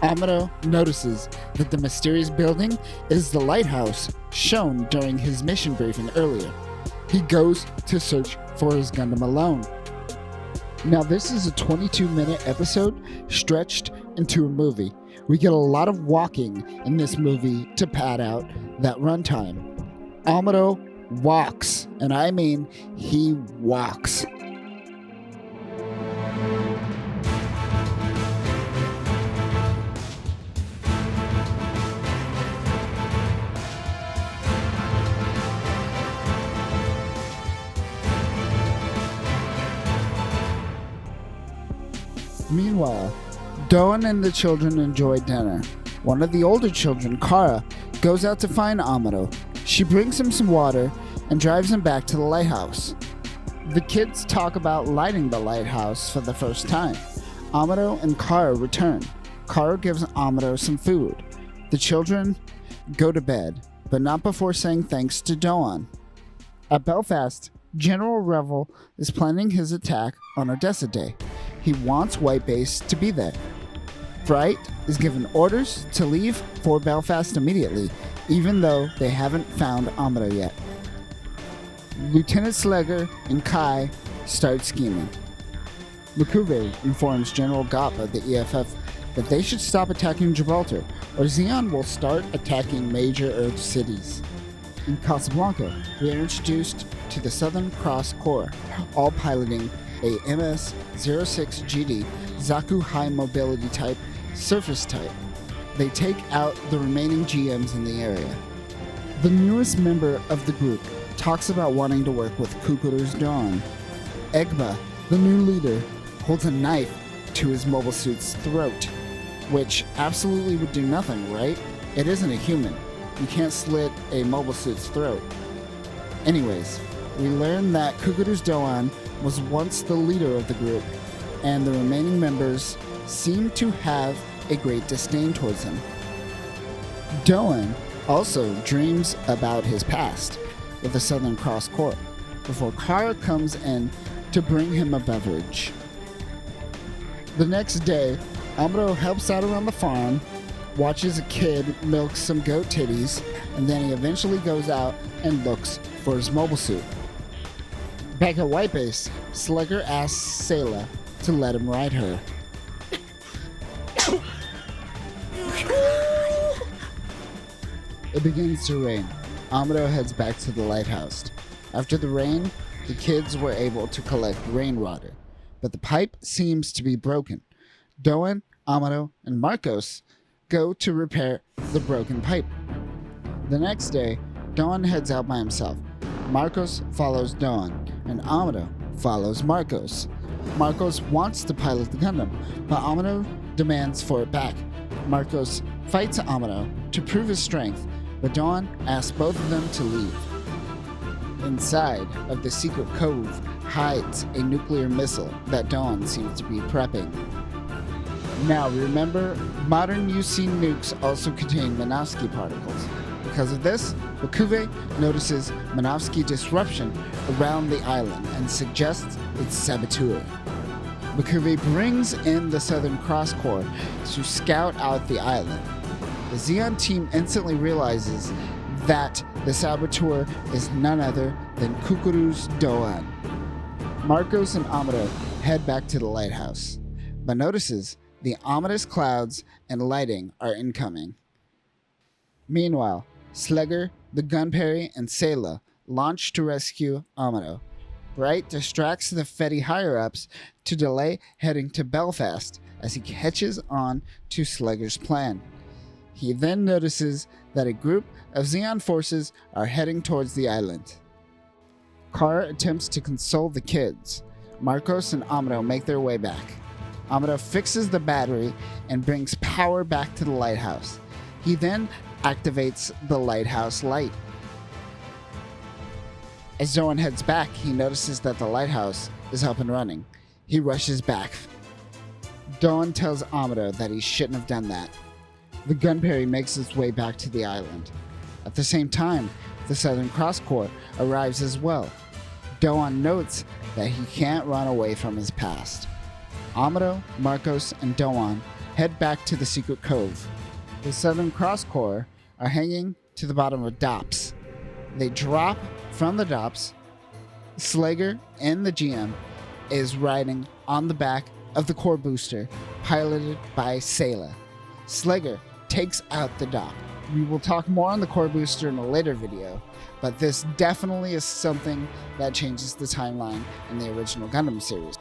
Amuro notices that the mysterious building is the lighthouse shown during his mission briefing earlier. He goes to search for his Gundam alone. Now this is a 22-minute episode stretched into a movie. We get a lot of walking in this movie to pad out that runtime. Amuro walks, and I mean he walks. Meanwhile, Doan and the children enjoy dinner. One of the older children, Kara, goes out to find Amuro. She brings him some water and drives him back to the lighthouse. The kids talk about lighting the lighthouse for the first time. Amuro and Kara return. Kara gives Amuro some food. The children go to bed, but not before saying thanks to Doan. At Belfast, General Revel is planning his attack on Odessa Day. He wants White Base to be there. Bright is given orders to leave for Belfast immediately, even though they haven't found Amuro yet. Lieutenant Sleger and Kai start scheming. Lukuve informs General Gop of the EFF that they should stop attacking Gibraltar, or Zeon will start attacking major Earth cities. In Casablanca, we are introduced to the Southern Cross Corps, all piloting a MS-06GD Zaku High Mobility Type surface type. They take out the remaining GMs in the area. The newest member of the group talks about wanting to work with Kukuru's Dawn. Egba, the new leader, holds a knife to his mobile suit's throat, which absolutely would do nothing, right? It isn't a human. You can't slit a mobile suit's throat. Anyways, we learn that Kukuru's Doan was once the leader of the group, and the remaining members seem to have a great disdain towards him. Doan also dreams about his past with the Southern Cross Corps before Kara comes in to bring him a beverage. The next day, Amuro helps out around the farm, watches a kid milk some goat titties, and then he eventually goes out and looks for his mobile suit. Back at White Base, Slugger asks Sayla to let him ride her. It begins to rain. Amuro heads back to the lighthouse. After the rain, the kids were able to collect rainwater, but the pipe seems to be broken. Doan, Amuro, and Marcos go to repair the broken pipe. The next day, Doan heads out by himself. Marcos follows Doan, and Amuro follows Marcos. Marcos wants to pilot the Gundam, but Amuro demands for it back. Marcos fights Amuro to prove his strength, but Doan asks both of them to leave. Inside of the secret cove hides a nuclear missile that Doan seems to be prepping. Now remember, modern UC nukes also contain Minovsky particles. Because of this, Bakuve notices Minovsky disruption around the island and suggests its saboteur. Bakuve brings in the Southern Cross Corps to scout out the island. The Zeon team instantly realizes that the saboteur is none other than Kukuru's Doan. Marcos and Amuro head back to the lighthouse, but notices the ominous clouds and lighting are incoming. Meanwhile, Sleger, the Gunperry, and Sayla launch to rescue Amuro. Bright distracts the Fetty higher-ups to delay heading to Belfast as he catches on to Sleger's plan. He then notices that a group of Zeon forces are heading towards the island. Kara attempts to console the kids. Marcos and Amuro make their way back. Amuro fixes the battery and brings power back to the lighthouse. He then activates the lighthouse light. As Doan heads back, he notices that the lighthouse is up and running. He rushes back. Doan tells Amuro that he shouldn't have done that. The Gunperry makes its way back to the island. At the same time, the Southern Cross Corps arrives as well. Doan notes that he can't run away from his past. Amuro, Marcos, and Doan head back to the secret cove. The Southern Cross Corps are hanging to the bottom of docks. They drop from the docks. Slager and the GM is riding on the back of the core booster, piloted by Sayla. Slager takes out the dock. We will talk more on the core booster in a later video, but this definitely is something that changes the timeline in the original Gundam series.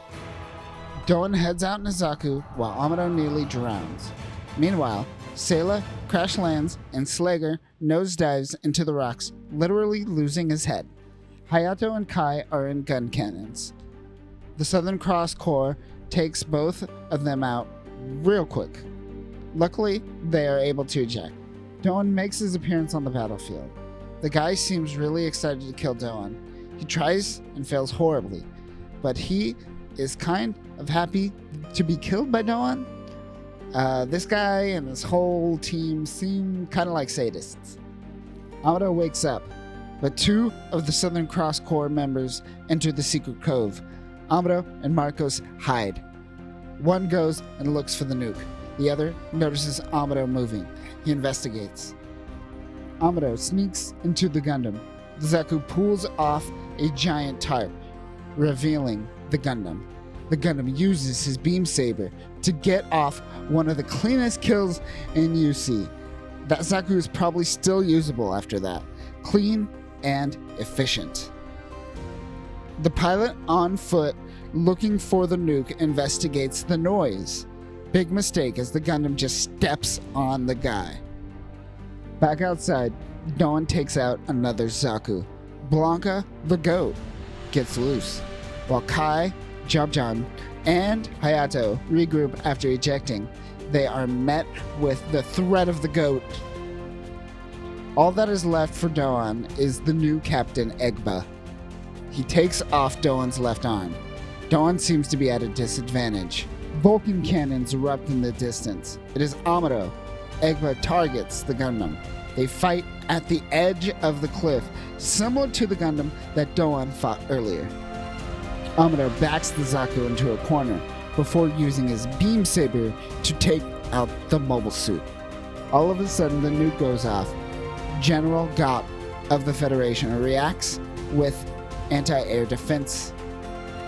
Doan heads out in Zaku while Amuro nearly drowns. Meanwhile, Sayla crash lands and Slager nosedives into the rocks, literally losing his head. Hayato and Kai are in gun cannons. The Southern Cross Corps takes both of them out real quick. Luckily, they are able to eject. Doan makes his appearance on the battlefield. The guy seems really excited to kill Doan. He tries and fails horribly, but he is kind of happy to be killed by Doan. This guy and his whole team seem kind of like sadists. Amuro wakes up, but two of the Southern Cross Corps members enter the secret cove. Amuro and Marcos hide. One goes and looks for the nuke. The other notices Amuro moving. He investigates. Amuro sneaks into the Gundam. Zaku pulls off a giant tarp, revealing the Gundam. The Gundam uses his beam saber to get off one of the cleanest kills in UC. That Zaku is probably still usable after that. Clean and efficient. The pilot on foot looking for the nuke investigates the noise. Big mistake as the Gundam just steps on the guy. Back outside, Dawn takes out another Zaku. Blanca, the goat, gets loose, while Kai, Jobjan, and Hayato regroup after ejecting. They are met with the threat of the goat. All that is left for Doan is the new Captain Egba. He takes off Doan's left arm. Doan seems to be at a disadvantage. Vulcan cannons erupt in the distance. It is Amuro. Egba targets the Gundam. They fight at the edge of the cliff, similar to the Gundam that Doan fought earlier. Amuro backs the Zaku into a corner before using his beam saber to take out the mobile suit. All of a sudden, the nuke goes off. General Gop of the Federation reacts with anti-air defense.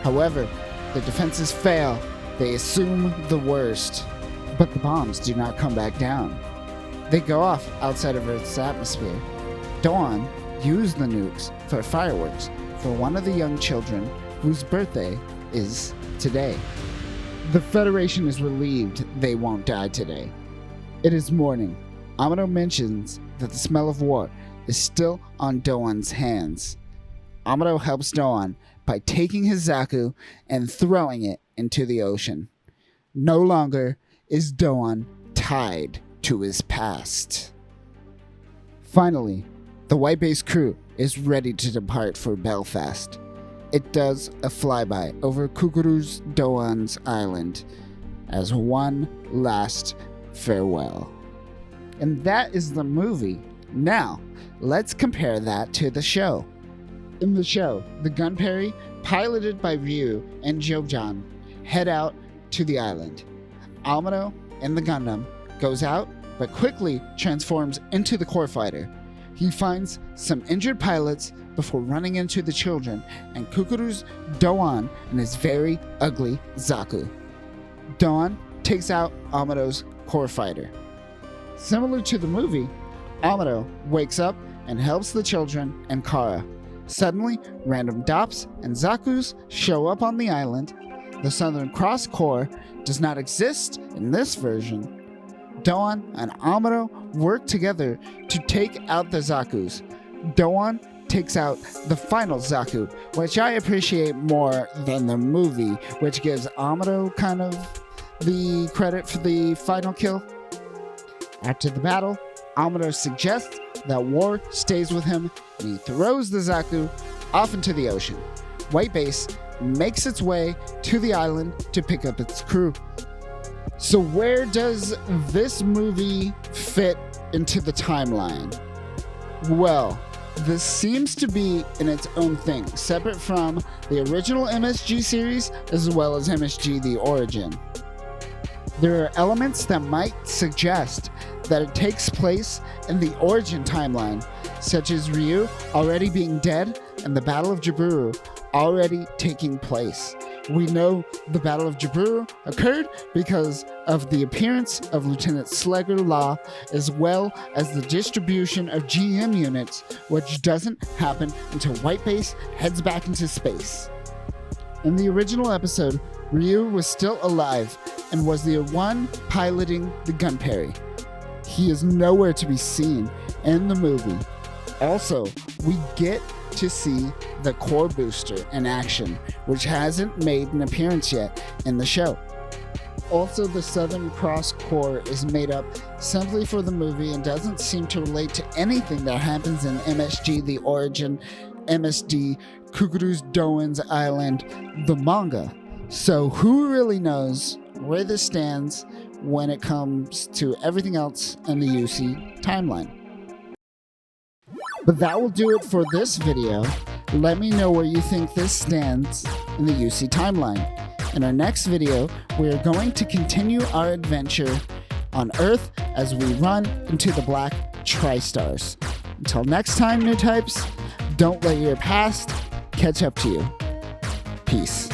However, the defenses fail. They assume the worst, but the bombs do not come back down. They go off outside of Earth's atmosphere. Dawn used the nukes for fireworks for one of the young children whose birthday is today. The Federation is relieved they won't die today. It is morning. Amuro mentions that the smell of war is still on Doan's hands. Amuro helps Doan by taking his Zaku and throwing it into the ocean. No longer is Doan tied to his past. Finally, the White Base crew is ready to depart for Belfast. It does a flyby over Kukuru's Doan's island as one last farewell. And that is the movie. Now, let's compare that to the show. In the show, the Gunperry, piloted by Ryu and Jobjan, head out to the island. Amuro and the Gundam goes out, but quickly transforms into the core fighter. He finds some injured pilots before running into the children and Kukuru's Doan and his very ugly Zaku. Doan takes out Amuro's core fighter. Similar to the movie, Amuro wakes up and helps the children and Kara. Suddenly, random Dops and Zakus show up on the island. The Southern Cross Corps does not exist in this version. Doan and Amuro work together to take out the Zakus. Doan takes out the final Zaku, which I appreciate more than the movie, which gives Amuro kind of the credit for the final kill. After the battle, Amuro suggests that war stays with him, and he throws the Zaku off into the ocean. White Base makes its way to the island to pick up its crew. So where does this movie fit into the timeline? Well, this seems to be in its own thing, separate from the original MSG series as well as MSG The Origin. There are elements that might suggest that it takes place in the Origin timeline, such as Ryu already being dead and the Battle of Jaburu already taking place. We know the Battle of Jaburu occurred because of the appearance of Lieutenant Slegger Law, as well as the distribution of GM units, which doesn't happen until White Base heads back into space. In the original episode, Ryu was still alive and was the one piloting the Gunperry. He is nowhere to be seen in the movie. Also, we get to see the core booster in action, which hasn't made an appearance yet in the show. Also, the Southern Cross Corps is made up simply for the movie and doesn't seem to relate to anything that happens in MSG The Origin, MSD, Kukuru's Doan's Island, the manga. So who really knows where this stands when it comes to everything else in the UC timeline? But that will do it for this video. Let me know where you think this stands in the UC timeline. In our next video, we are going to continue our adventure on Earth as we run into the black tri-stars. Until next time, new types, don't let your past catch up to you. Peace.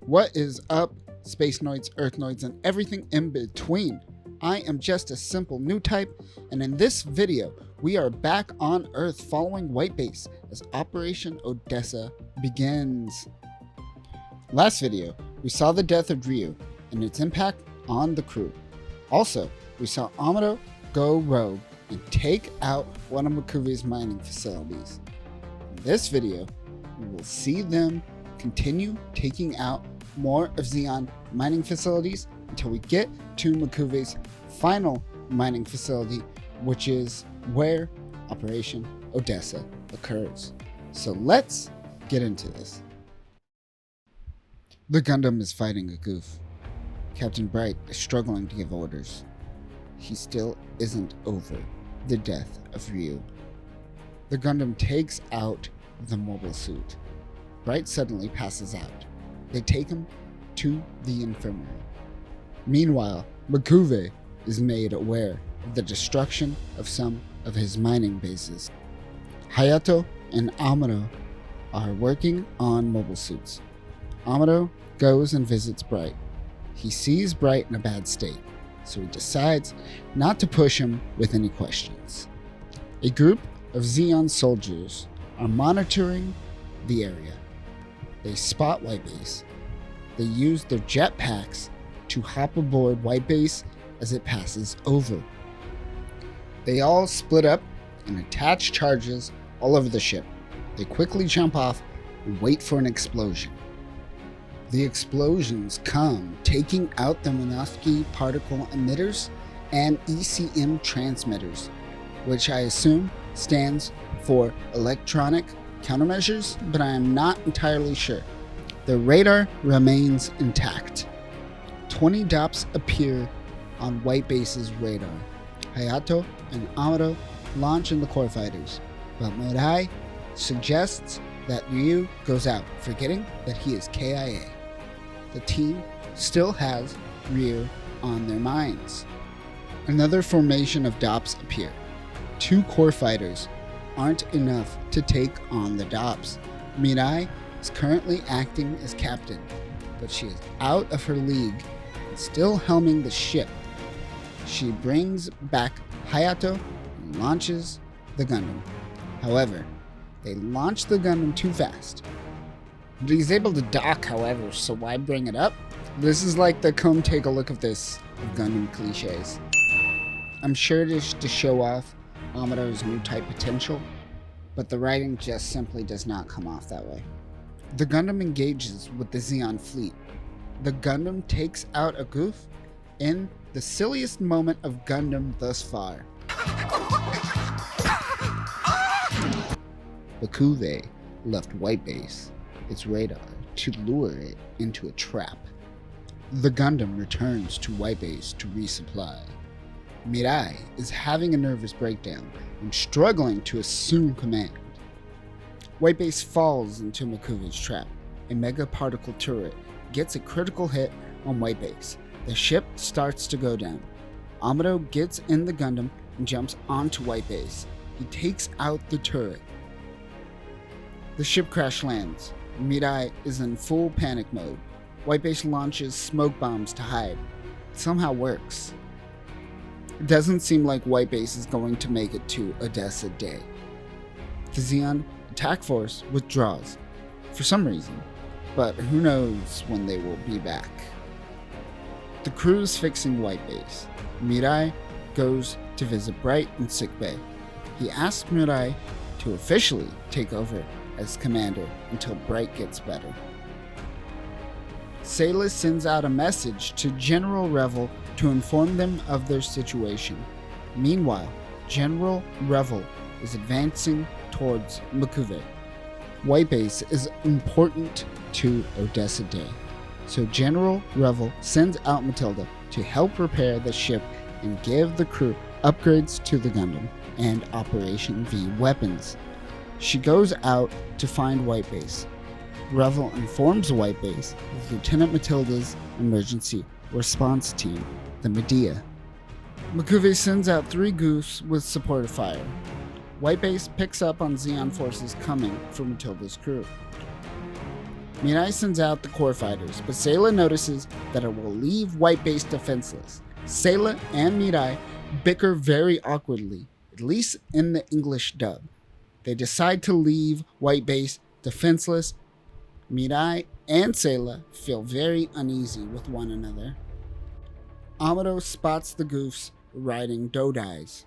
What is up, Space Noids, Earth Noids, and everything in between? I am just a simple new type, and in this video, we are back on Earth following White Base as Operation Odessa begins. Last video, we saw the death of Ryu and its impact on the crew. Also, we saw Amuro go rogue and take out one of Makuve's mining facilities. In this video, we will see them continue taking out more of Zeon mining facilities until we get to Makuve's final mining facility, which is where Operation Odessa occurs. So let's get into this. The Gundam is fighting a goof. Captain Bright is struggling to give orders. He still isn't over the death of Ryu. The Gundam takes out the mobile suit. Bright suddenly passes out. They take him to the infirmary. Meanwhile, Makuve is made aware of the destruction of some of his mining bases. Hayato and Amuro are working on mobile suits. Amuro goes and visits Bright. He sees Bright in a bad state, so he decides not to push him with any questions. A group of Zeon soldiers are monitoring the area. They spot White Base. They use their jetpacks to hop aboard White Base as it passes over. They all split up and attach charges all over the ship. They quickly jump off and wait for an explosion. The explosions come, taking out the Minovsky particle emitters and ECM transmitters, which I assume stands for electronic countermeasures, but I am not entirely sure. The radar remains intact. 20 dots appear on White Base's radar. Hayato and Amuro launch in the core fighters, but Mirai suggests that Ryu goes out, forgetting that he is KIA. The team still has Ryu on their minds. Another formation of DOPS appear. 2 core fighters aren't enough to take on the DOPS. Mirai is currently acting as captain, but she is out of her league and still helming the ship. She brings back Hayato and launches the Gundam. However, they launch the Gundam too fast. He's able to dock, however, so why bring it up? This is like the come take a look of this of Gundam cliches. I'm sure it is to show off Amuro's new type potential, but the writing just simply does not come off that way. The Gundam engages with the Zeon fleet. The Gundam takes out a goof in the silliest moment of Gundam thus far. Makuve left White Base its radar to lure it into a trap. The Gundam returns to White Base to resupply. Mirai is having a nervous breakdown and struggling to assume command. White Base falls into Makuve's trap. A mega particle turret gets a critical hit on White Base. The ship starts to go down. Amuro gets in the Gundam and jumps onto White Base. He takes out the turret. The ship crash lands. Mirai is in full panic mode. White Base launches smoke bombs to hide. It somehow works. It doesn't seem like White Base is going to make it to Odessa Day. The Zeon attack force withdraws for some reason, but who knows when they will be back. The crew is fixing White Base. Mirai goes to visit Bright in sickbay. He asks Mirai to officially take over as commander until Bright gets better. Sayla sends out a message to General Revel to inform them of their situation. Meanwhile, General Revel is advancing towards Makuve. White Base is important to Odessa Day, so General Revel sends out Matilda to help repair the ship and give the crew upgrades to the Gundam and Operation V weapons. She goes out to find White Base. Revel informs White Base of Lieutenant Matilda's emergency response team, the Medea. Makuve sends out 3 goofs with supportive fire. White Base picks up on Zeon forces coming from Matilda's crew. Mirai sends out the core fighters, but Sayla notices that it will leave White Base defenseless. Sayla and Mirai bicker very awkwardly, at least in the English dub. They decide to leave White Base defenseless. Mirai and Sayla feel very uneasy with one another. Amuro spots the goofs riding Dodais.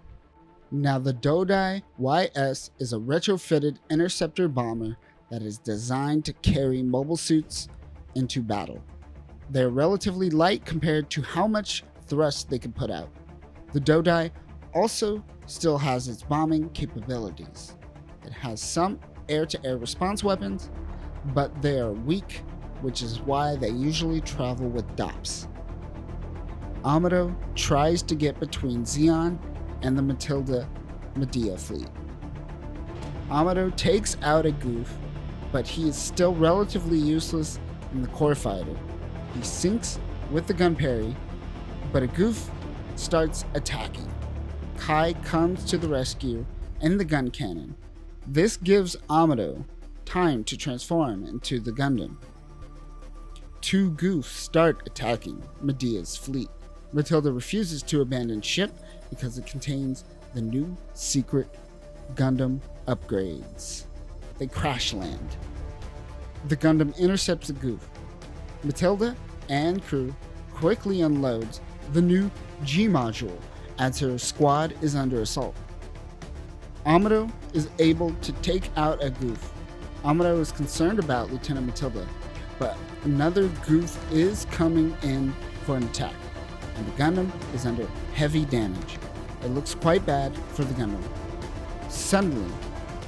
Now the Dodai YS is a retrofitted interceptor bomber that is designed to carry mobile suits into battle. They're relatively light compared to how much thrust they can put out. The Dodai also still has its bombing capabilities. It has some air-to-air response weapons, but they are weak, which is why they usually travel with DOPS. Amuro tries to get between Zeon and the Matilda Medea fleet. Amuro takes out a goof, but he is still relatively useless in the core fighter. He sinks with the gun parry, but a goof starts attacking. Kai comes to the rescue and the gun cannon. This gives Amuro time to transform into the Gundam. 2 goofs start attacking Medea's fleet. Matilda refuses to abandon ship because it contains the new secret Gundam upgrades. They crash land. The Gundam intercepts the goof. Matilda and crew quickly unloads the new G module as her squad is under assault. Amuro is able to take out a goof. Amuro is concerned about Lieutenant Matilda, but another goof is coming in for an attack, and the Gundam is under heavy damage. It looks quite bad for the Gundam. Suddenly,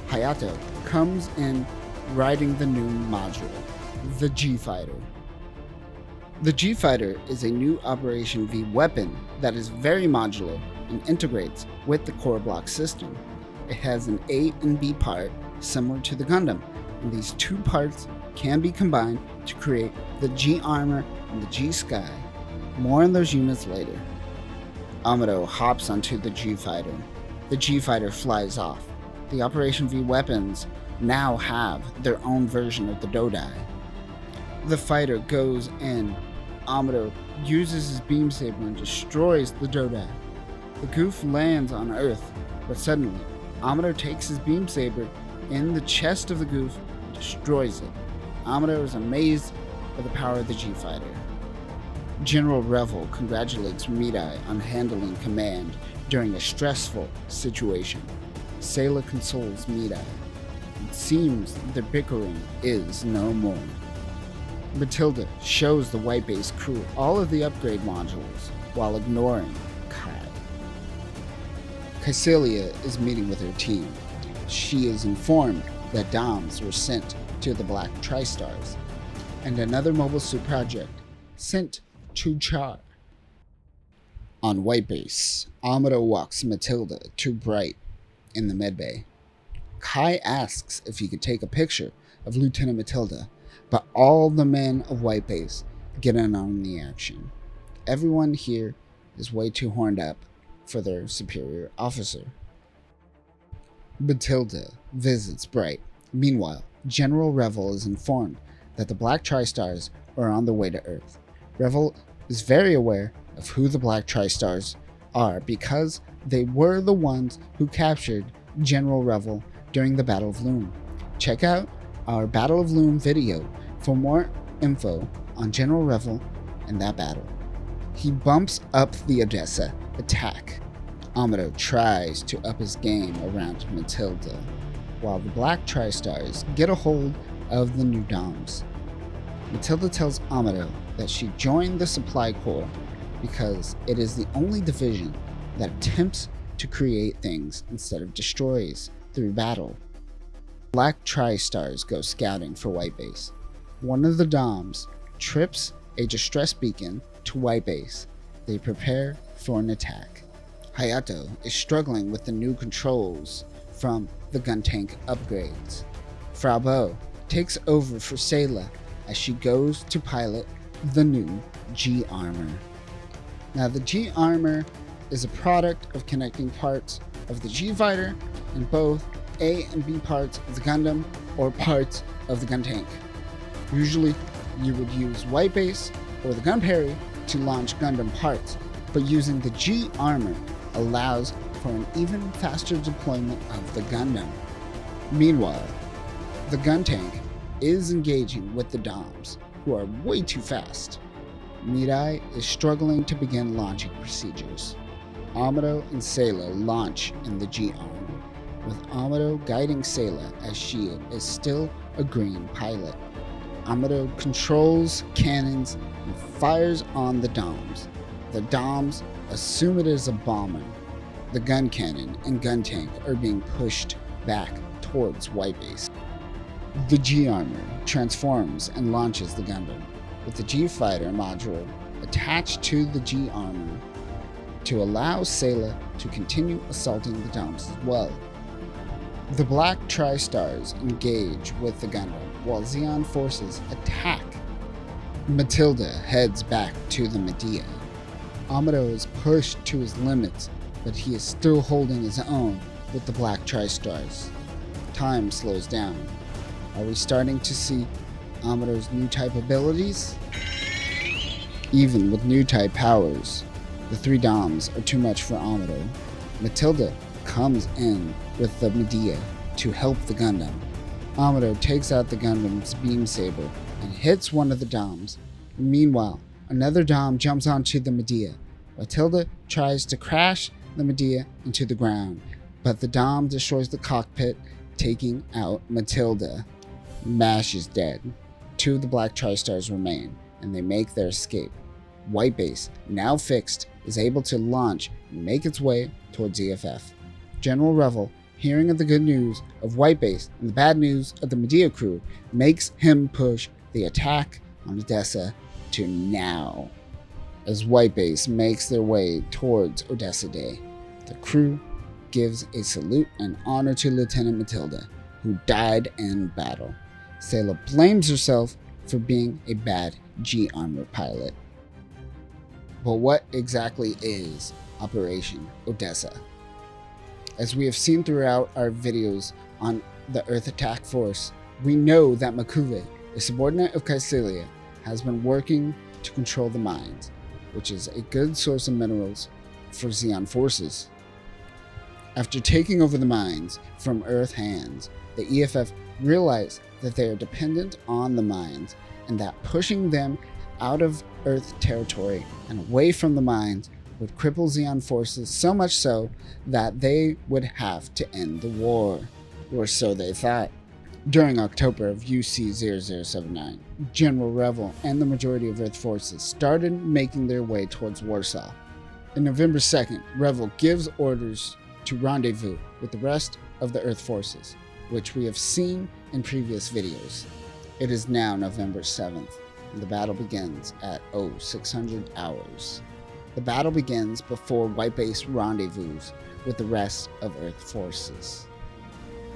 Hayato comes in riding the new module, the G-Fighter. The G-Fighter is a new Operation V weapon that is very modular and integrates with the core block system. It has an A and B part similar to the Gundam, and these 2 parts can be combined to create the G-Armor and the G-Sky. More on those units later. Amuro hops onto the G-Fighter. The G-Fighter flies off. The Operation V weapons now have their own version of the Dodai. The fighter goes in. Amuro uses his beam saber and destroys the Dodai. The goof lands on Earth, but suddenly Amuro takes his beam saber in the chest of the goof and destroys it. Amuro is amazed by the power of the G-Fighter. General Revel congratulates Mirai on handling command during a stressful situation. Sayla consoles Mirai. It seems their bickering is no more. Matilda shows the White Base crew all of the upgrade modules while ignoring Kai. Kycilia is meeting with her team. She is informed that DOMs were sent to the Black Tri-Stars and another mobile suit project sent to Char. On White Base, Amuro walks Matilda to Bright in the medbay. Kai asks if he could take a picture of Lieutenant Matilda, but all the men of White Base get in on the action. Everyone here is way too horned up for their superior officer. Matilda visits Bright. Meanwhile, General Revel is informed that the Black Tri-Stars are on their way to Earth. Revel is very aware of who the Black Tri-Stars are because they were the ones who captured General Revel during the Battle of Loon. Check out our Battle of Loon video for more info on General Revel and that battle. He bumps up the Odessa attack. Amuro tries to up his game around Matilda, while the Black Tri-Stars get a hold of the new DOMs. Matilda tells Amuro that she joined the Supply Corps because it is the only division that attempts to create things instead of destroys through battle. Black Tri-Stars go scouting for White Base. One of the DOMs trips a distress beacon to White Base. They prepare for an attack. Hayato is struggling with the new controls from the gun tank upgrades. Frau Bo takes over for Sayla as she goes to pilot the new G-Armor. Now the G-Armor is a product of connecting parts of the G-Fighter and both A and B parts of the Gundam or parts of the gun tank. Usually, you would use White Base or the Gun Parry to launch Gundam parts, but using the G-Armor allows for an even faster deployment of the Gundam. Meanwhile, the gun tank is engaging with the DOMs, who are way too fast. Mirai is struggling to begin launching procedures. Amuro and Sayla launch in the G-Armor, with Amuro guiding Sayla as she is still a green pilot. Amuro controls cannons and fires on the DOMs. The DOMs assume it is a bomber. The gun cannon and gun tank are being pushed back towards White Base. The G-Armor transforms and launches the Gundam, with the G-Fighter module attached to the G-Armor to allow Sayla to continue assaulting the DOMs as well. The Black Tri-Stars engage with the Gundam, while Zeon forces attack. Matilda heads back to the Medea. Amuro is pushed to his limits, but he is still holding his own with the Black Tri-Stars. Time slows down. Are we starting to see Amuro's new type abilities? Even with new type powers, the three DOMs are too much for Amuro. Matilda comes in with the Medea to help the Gundam. Amuro takes out the Gundam's beam saber and hits one of the DOMs. Meanwhile, another DOM jumps onto the Medea. Matilda tries to crash the Medea into the ground, but the DOM destroys the cockpit, taking out Matilda. Mash is dead. Two of the Black Tri-Stars remain, and they make their escape. White Base, now fixed, is able to launch and make its way towards EFF. General Revel, hearing of the good news of White Base and the bad news of the Medea crew, makes him push the attack on Odessa to now. As White Base makes their way towards Odessa Day, the crew gives a salute and honor to Lieutenant Matilda, who died in battle. Sayla blames herself for being a bad G-Armor pilot. But what exactly is Operation Odessa? As we have seen throughout our videos on the Earth Attack Force, we know that Makuve, a subordinate of Kycilia, has been working to control the mines, which is a good source of minerals for Zeon forces. After taking over the mines from Earth hands, the EFF realize that they are dependent on the mines and that pushing them out of Earth territory and away from the mines would cripple Zeon forces so much so that they would have to end the war, or so they thought. During October of UC-0079, General Revel and the majority of Earth forces started making their way towards Warsaw. On November 2nd, Revel gives orders to rendezvous with the rest of the Earth forces, which we have seen in previous videos. It is now November 7th, and the battle begins at 0600 hours. The battle begins before White Base rendezvous with the rest of Earth forces.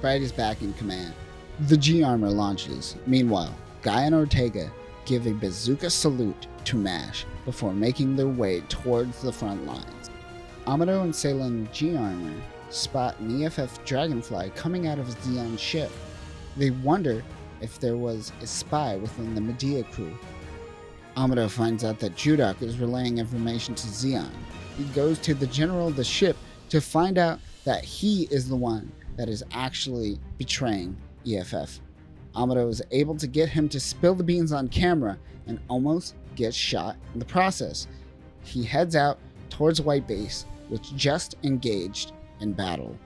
Bright is back in command. The G-Armor launches. Meanwhile, Guy and Ortega give a bazooka salute to MASH before making their way towards the front lines. Amuro and Sayla in G-Armor spot an EFF Dragonfly coming out of Zeon's ship. They wonder if there was a spy within the Medea crew. Amuro finds out that Judok is relaying information to Zeon. He goes to the general of the ship to find out that he is the one that is actually betraying EFF. Amuro is able to get him to spill the beans on camera and almost gets shot in the process. He heads out towards White Base, which just engaged in battle.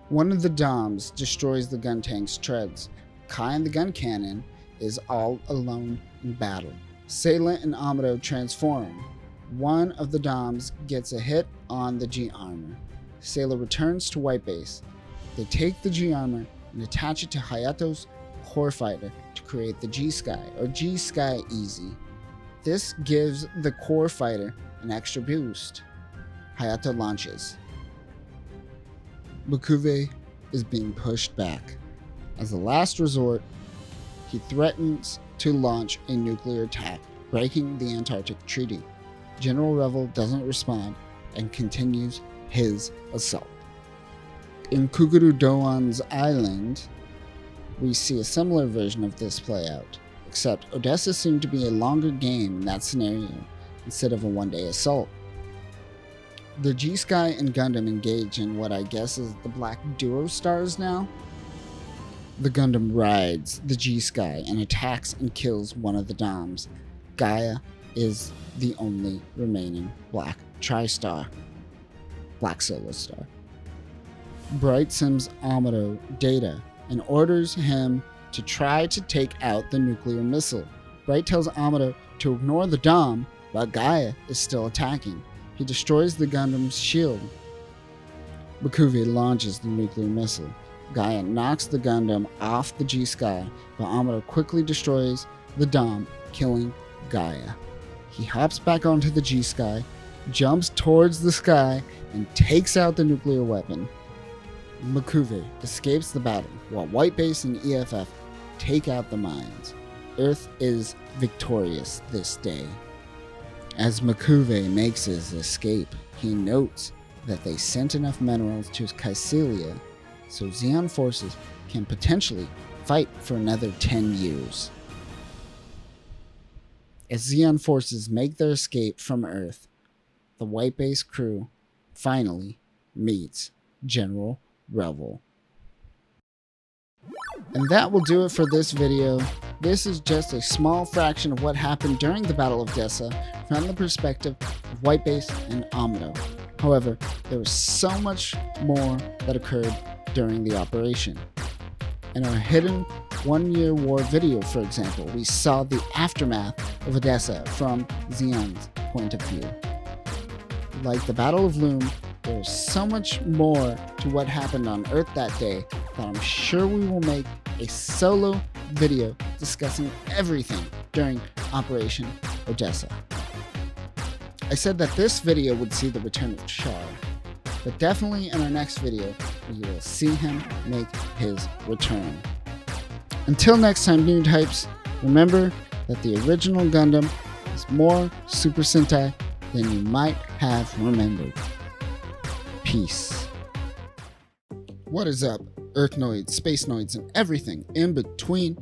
One of the DOMs destroys the gun tank's treads. Kai and the gun cannon is all alone in battle. Sayla and Amuro transform. One of the DOMs gets a hit on the G-Armor. Sayla returns to White Base. They take the G-Armor and attach it to Hayato's core fighter to create the G-Sky, or G-Sky Easy. This gives the core fighter an extra boost. Hayato launches. Makuve is being pushed back. As a last resort, he threatens to launch a nuclear attack, breaking the Antarctic Treaty. General Revel doesn't respond, and continues his assault. In Kuguru Doan's Island, we see a similar version of this play out, except Odessa seemed to be a longer game in that scenario instead of a one-day assault. The G-Sky and Gundam engage in what I guess is the Black Duo Stars now. The Gundam rides the G-Sky and attacks and kills one of the Doms. Gaia is the only remaining Black Tri-Star, Black Solo Star. Bright sends Amuro data and orders him to try to take out the nuclear missile. Bright tells Amuro to ignore the Dom, but Gaia is still attacking. He destroys the Gundam's shield. Bakuve launches the nuclear missile. Gaia knocks the Gundam off the G-Sky, but Amuro quickly destroys the Dom, killing Gaia. He hops back onto the G-Sky, jumps towards the sky, and takes out the nuclear weapon. Bakuve escapes the battle, while White Base and EFF take out the mines. Earth is victorious this day. As Bakuve makes his escape, he notes that they sent enough minerals to Caecilia so Zeon forces can potentially fight for another 10 years. As Zeon forces make their escape from Earth, the White Base crew finally meets General Revel. And that will do it for this video. This is just a small fraction of what happened during the Battle of Dessa from the perspective of White Base and Amuro. However, there was so much more that occurred during the operation. In our hidden one-year war video, for example, we saw the aftermath of Odessa from Zeon's point of view. Like the Battle of Loom, there is so much more to what happened on Earth that day that I'm sure we will make a solo video discussing everything during Operation Odessa. I said that this video would see the return of Char, but definitely in our next video, we will see him make his return. Until next time, Noob Types, remember that the original Gundam is more Super Sentai than you might have remembered. Peace. What is up, Earthnoids, Spacenoids, and everything in between?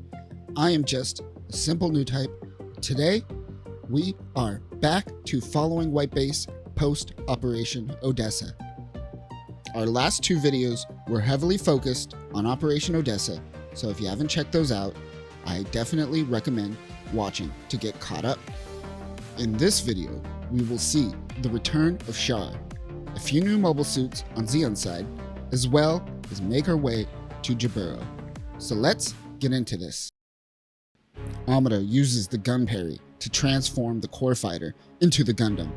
I am just a simple new type. Today, we are back to following White Base post-Operation Odessa. Our last two videos were heavily focused on Operation Odessa, so if you haven't checked those out, I definitely recommend watching to get caught up. In this video, we will see the return of Char, a few new mobile suits on Zeon's side, as well as make our way to Jaburo. So let's get into this. Amuro uses the gun parry to transform the core fighter into the Gundam.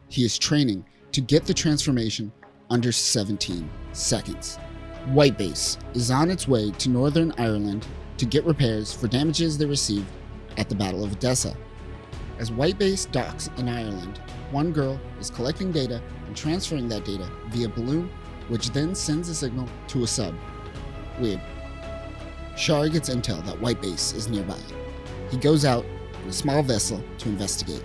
He is training to get the transformation under 17 seconds. White Base is on its way to Northern Ireland to get repairs for damages they received at the Battle of Odessa. As White Base docks in Ireland, one girl is collecting data and transferring that data via balloon, which then sends a signal to a sub. Weird. Char gets intel that White Base is nearby. He goes out in a small vessel to investigate.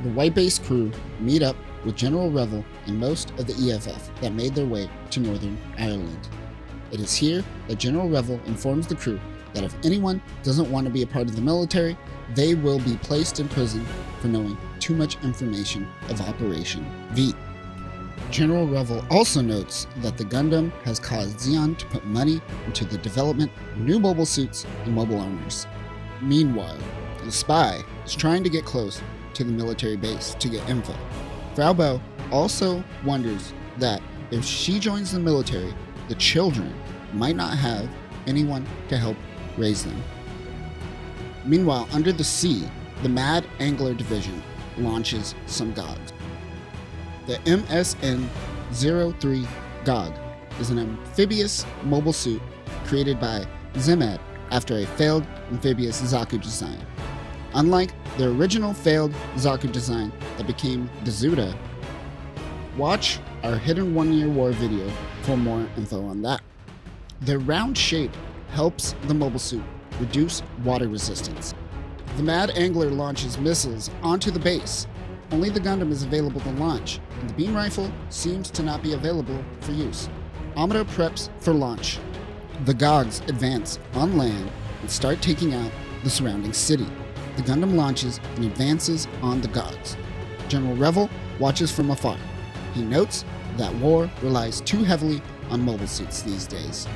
The White Base crew meet up with General Revel and most of the EFF that made their way to Northern Ireland. It is here that General Revel informs the crew that if anyone doesn't want to be a part of the military, they will be placed in prison for knowing too much information of Operation V. General Revel also notes that the Gundam has caused Zeon to put money into the development of new mobile suits and mobile armors. Meanwhile, the spy is trying to get close to the military base to get info. Frau Bow also wonders that if she joins the military, the children might not have anyone to help raise them. Meanwhile, under the sea, the Mad Angler Division launches some GOGs. The MSN-03 GOG is an amphibious mobile suit created by Zemad after a failed amphibious Zaku design. Unlike the original failed Zaku design that became the Zuda, watch our Hidden One-Year War video for more info on that. Their round shape helps the mobile suit reduce water resistance. The Mad Angler launches missiles onto the base, Only the Gundam is available to launch, and the beam rifle seems to not be available for use. Amuro preps for launch. The Gogs advance on land and start taking out the surrounding city. The Gundam launches and advances on the Gogs. General Revel watches from afar. He notes that war relies too heavily on mobile suits these days.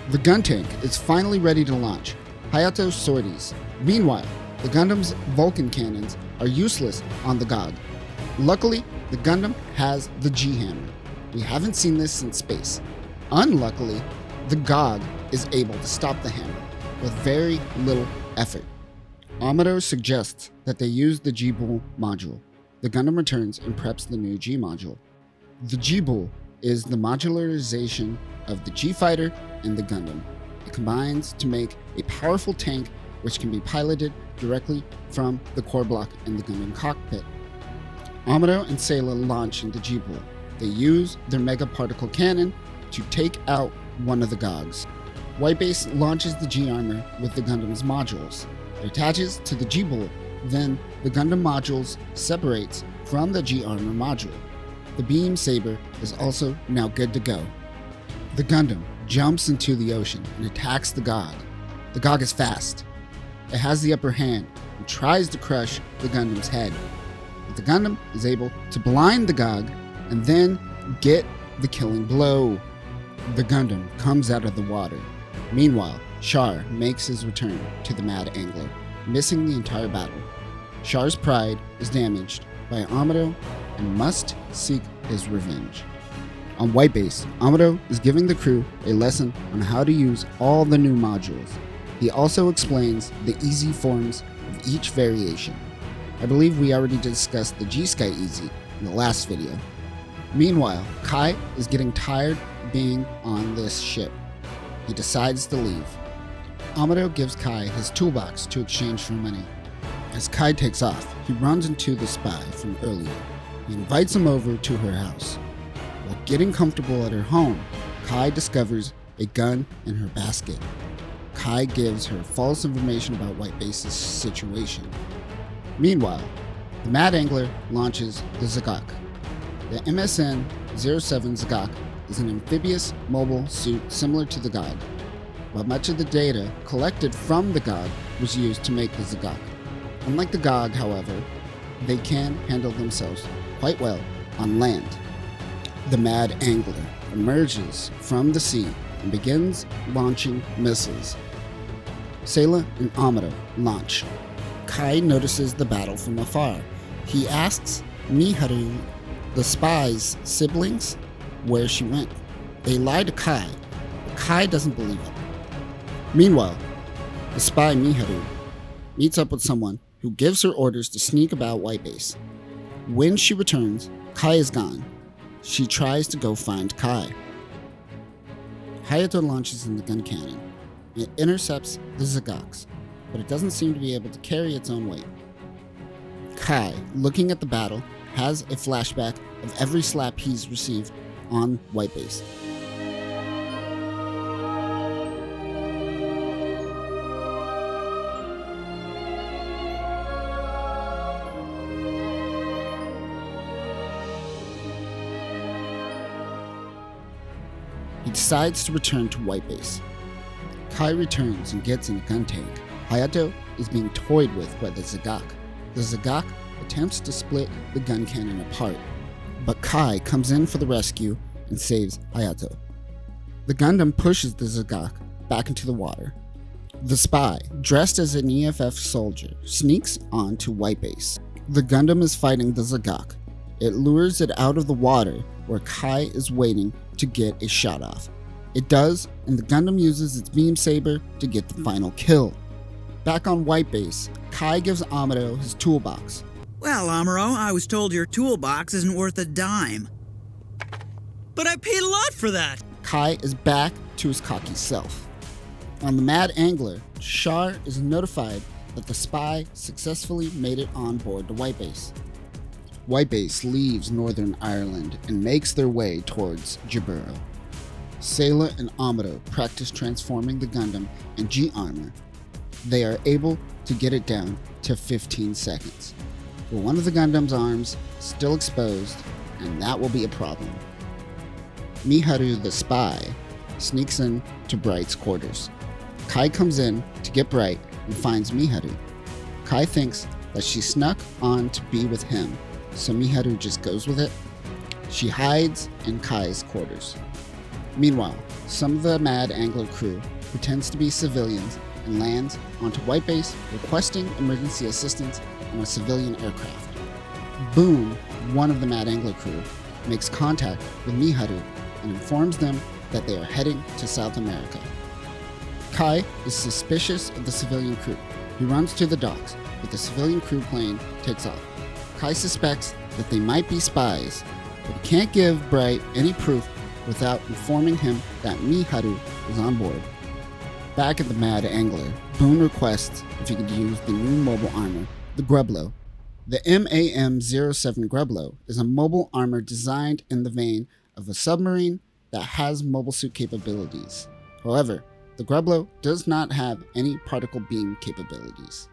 The gun tank is finally ready to launch. Hayato sorties. Meanwhile, the Gundam's Vulcan cannons are useless on the Gog. Luckily, the Gundam has the G-hammer. We haven't seen this since space. Unluckily, the Gog is able to stop the hammer with very little effort. Amuro suggests that they use the G-Bull module. The Gundam returns and preps the new G-module. The G-Bull is the modularization of the G-Fighter and the Gundam. It combines to make a powerful tank which can be piloted directly from the core block in the Gundam cockpit. Amuro and Sayla launch into G-Bull. They use their Mega Particle Cannon to take out one of the Gogs. White Base launches the G-Armor with the Gundam's modules. It attaches to the G-Bull, then the Gundam modules separates from the G-Armor module. The Beam Saber is also now good to go. The Gundam jumps into the ocean and attacks the Gog. The Gog is fast. It has the upper hand and tries to crush the Gundam's head. But the Gundam is able to blind the Gog and then get the killing blow. The Gundam comes out of the water. Meanwhile, Char makes his return to the Mad Angler, missing the entire battle. Char's pride is damaged by Amuro and must seek his revenge. On White Base, Amuro is giving the crew a lesson on how to use all the new modules. He also explains the easy forms of each variation. I believe we already discussed the G-Sky Easy in the last video. Meanwhile, Kai is getting tired of being on this ship. He decides to leave. Amuro gives Kai his toolbox to exchange for money. As Kai takes off, he runs into the spy from earlier. He invites him over to her house. While getting comfortable at her home, Kai discovers a gun in her basket. Kai gives her false information about White Base's situation. Meanwhile, the Mad Angler launches the Zagak. The MSN-07 Zagak is an amphibious mobile suit similar to the God, while much of the data collected from the God was used to make the Zagak. Unlike the Gog, however, they can handle themselves quite well on land. The Mad Angler emerges from the sea and begins launching missiles. Sayla and Amuro launch. Kai notices the battle from afar. He asks Miharu, the spy's siblings, where she went. They lie to Kai, but Kai doesn't believe it. Meanwhile, the spy Miharu meets up with someone who gives her orders to sneak about White Base. When she returns, Kai is gone. She tries to go find Kai. Hayato launches in the gun cannon. It intercepts the Zagaks, but it doesn't seem to be able to carry its own weight. Kai, looking at the battle, has a flashback of every slap he's received on White Base. He decides to return to White Base. Kai returns and gets in a gun tank. Hayato is being toyed with by the Zagak. The Zagak attempts to split the gun cannon apart, but Kai comes in for the rescue and saves Hayato. The Gundam pushes the Zagak back into the water. The spy, dressed as an EFF soldier, sneaks onto White Base. The Gundam is fighting the Zagak. It lures it out of the water where Kai is waiting to get a shot off. It does, and the Gundam uses its beam saber to get the final kill. Back on White Base, Kai gives Amuro his toolbox. Well, Amuro, I was told your toolbox isn't worth a dime. But I paid a lot for that! Kai is back to his cocky self. On the Mad Angler, Char is notified that the spy successfully made it on board the White Base. White Base leaves Northern Ireland and makes their way towards Jaburo. Sayla and Amuro practice transforming the Gundam in G-Armor. They are able to get it down to 15 seconds. with one of the Gundam's arms still exposed, and that will be a problem. Miharu the spy sneaks in to Bright's quarters. Kai comes in to get Bright and finds Miharu. Kai thinks that she snuck on to be with him, so Miharu just goes with it. She hides in Kai's quarters. Meanwhile, some of the Mad Angler crew pretends to be civilians and lands onto White Base requesting emergency assistance on a civilian aircraft. Boom, one of the Mad Angler crew, makes contact with Miharu and informs them that they are heading to South America. Kai is suspicious of the civilian crew. He runs to the docks, but the civilian crew plane takes off. Kai suspects that they might be spies, but he can't give Bright any proof without informing him that Miharu is on board. Back at the Mad Angler, Boone requests if he could use the new mobile armor, the Greblo. The MAM-07 Greblo is a mobile armor designed in the vein of a submarine that has mobile suit capabilities. However, the Greblo does not have any particle beam capabilities.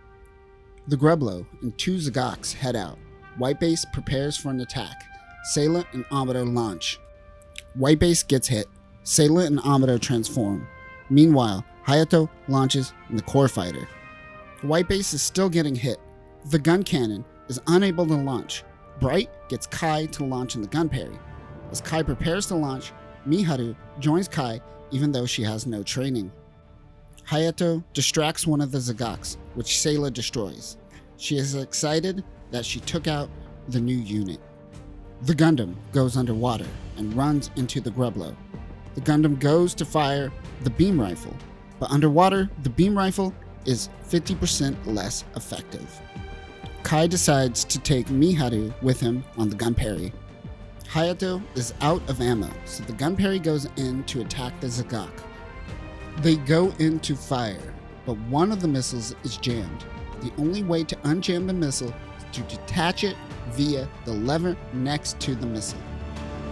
The Greblo and two Zagaks head out. White Base prepares for an attack. Sayla and Amuro launch. White Base gets hit. Sayla and Amuro transform. Meanwhile, Hayato launches in the core fighter. White Base is still getting hit. The gun cannon is unable to launch. Bright gets Kai to launch in the gun parry. As Kai prepares to launch, Miharu joins Kai even though she has no training. Hayato distracts one of the Zagaks, which Sayla destroys. She is excited that she took out the new unit. The Gundam goes underwater and runs into the Greblo. The Gundam goes to fire the beam rifle, but underwater, the beam rifle is 50% less effective. Kai decides to take Miharu with him on the gun parry. Hayato is out of ammo, so the gun parry goes in to attack the Zagak. They go in to fire, but one of the missiles is jammed. The only way to unjam the missile is to detach it via the lever next to the missile.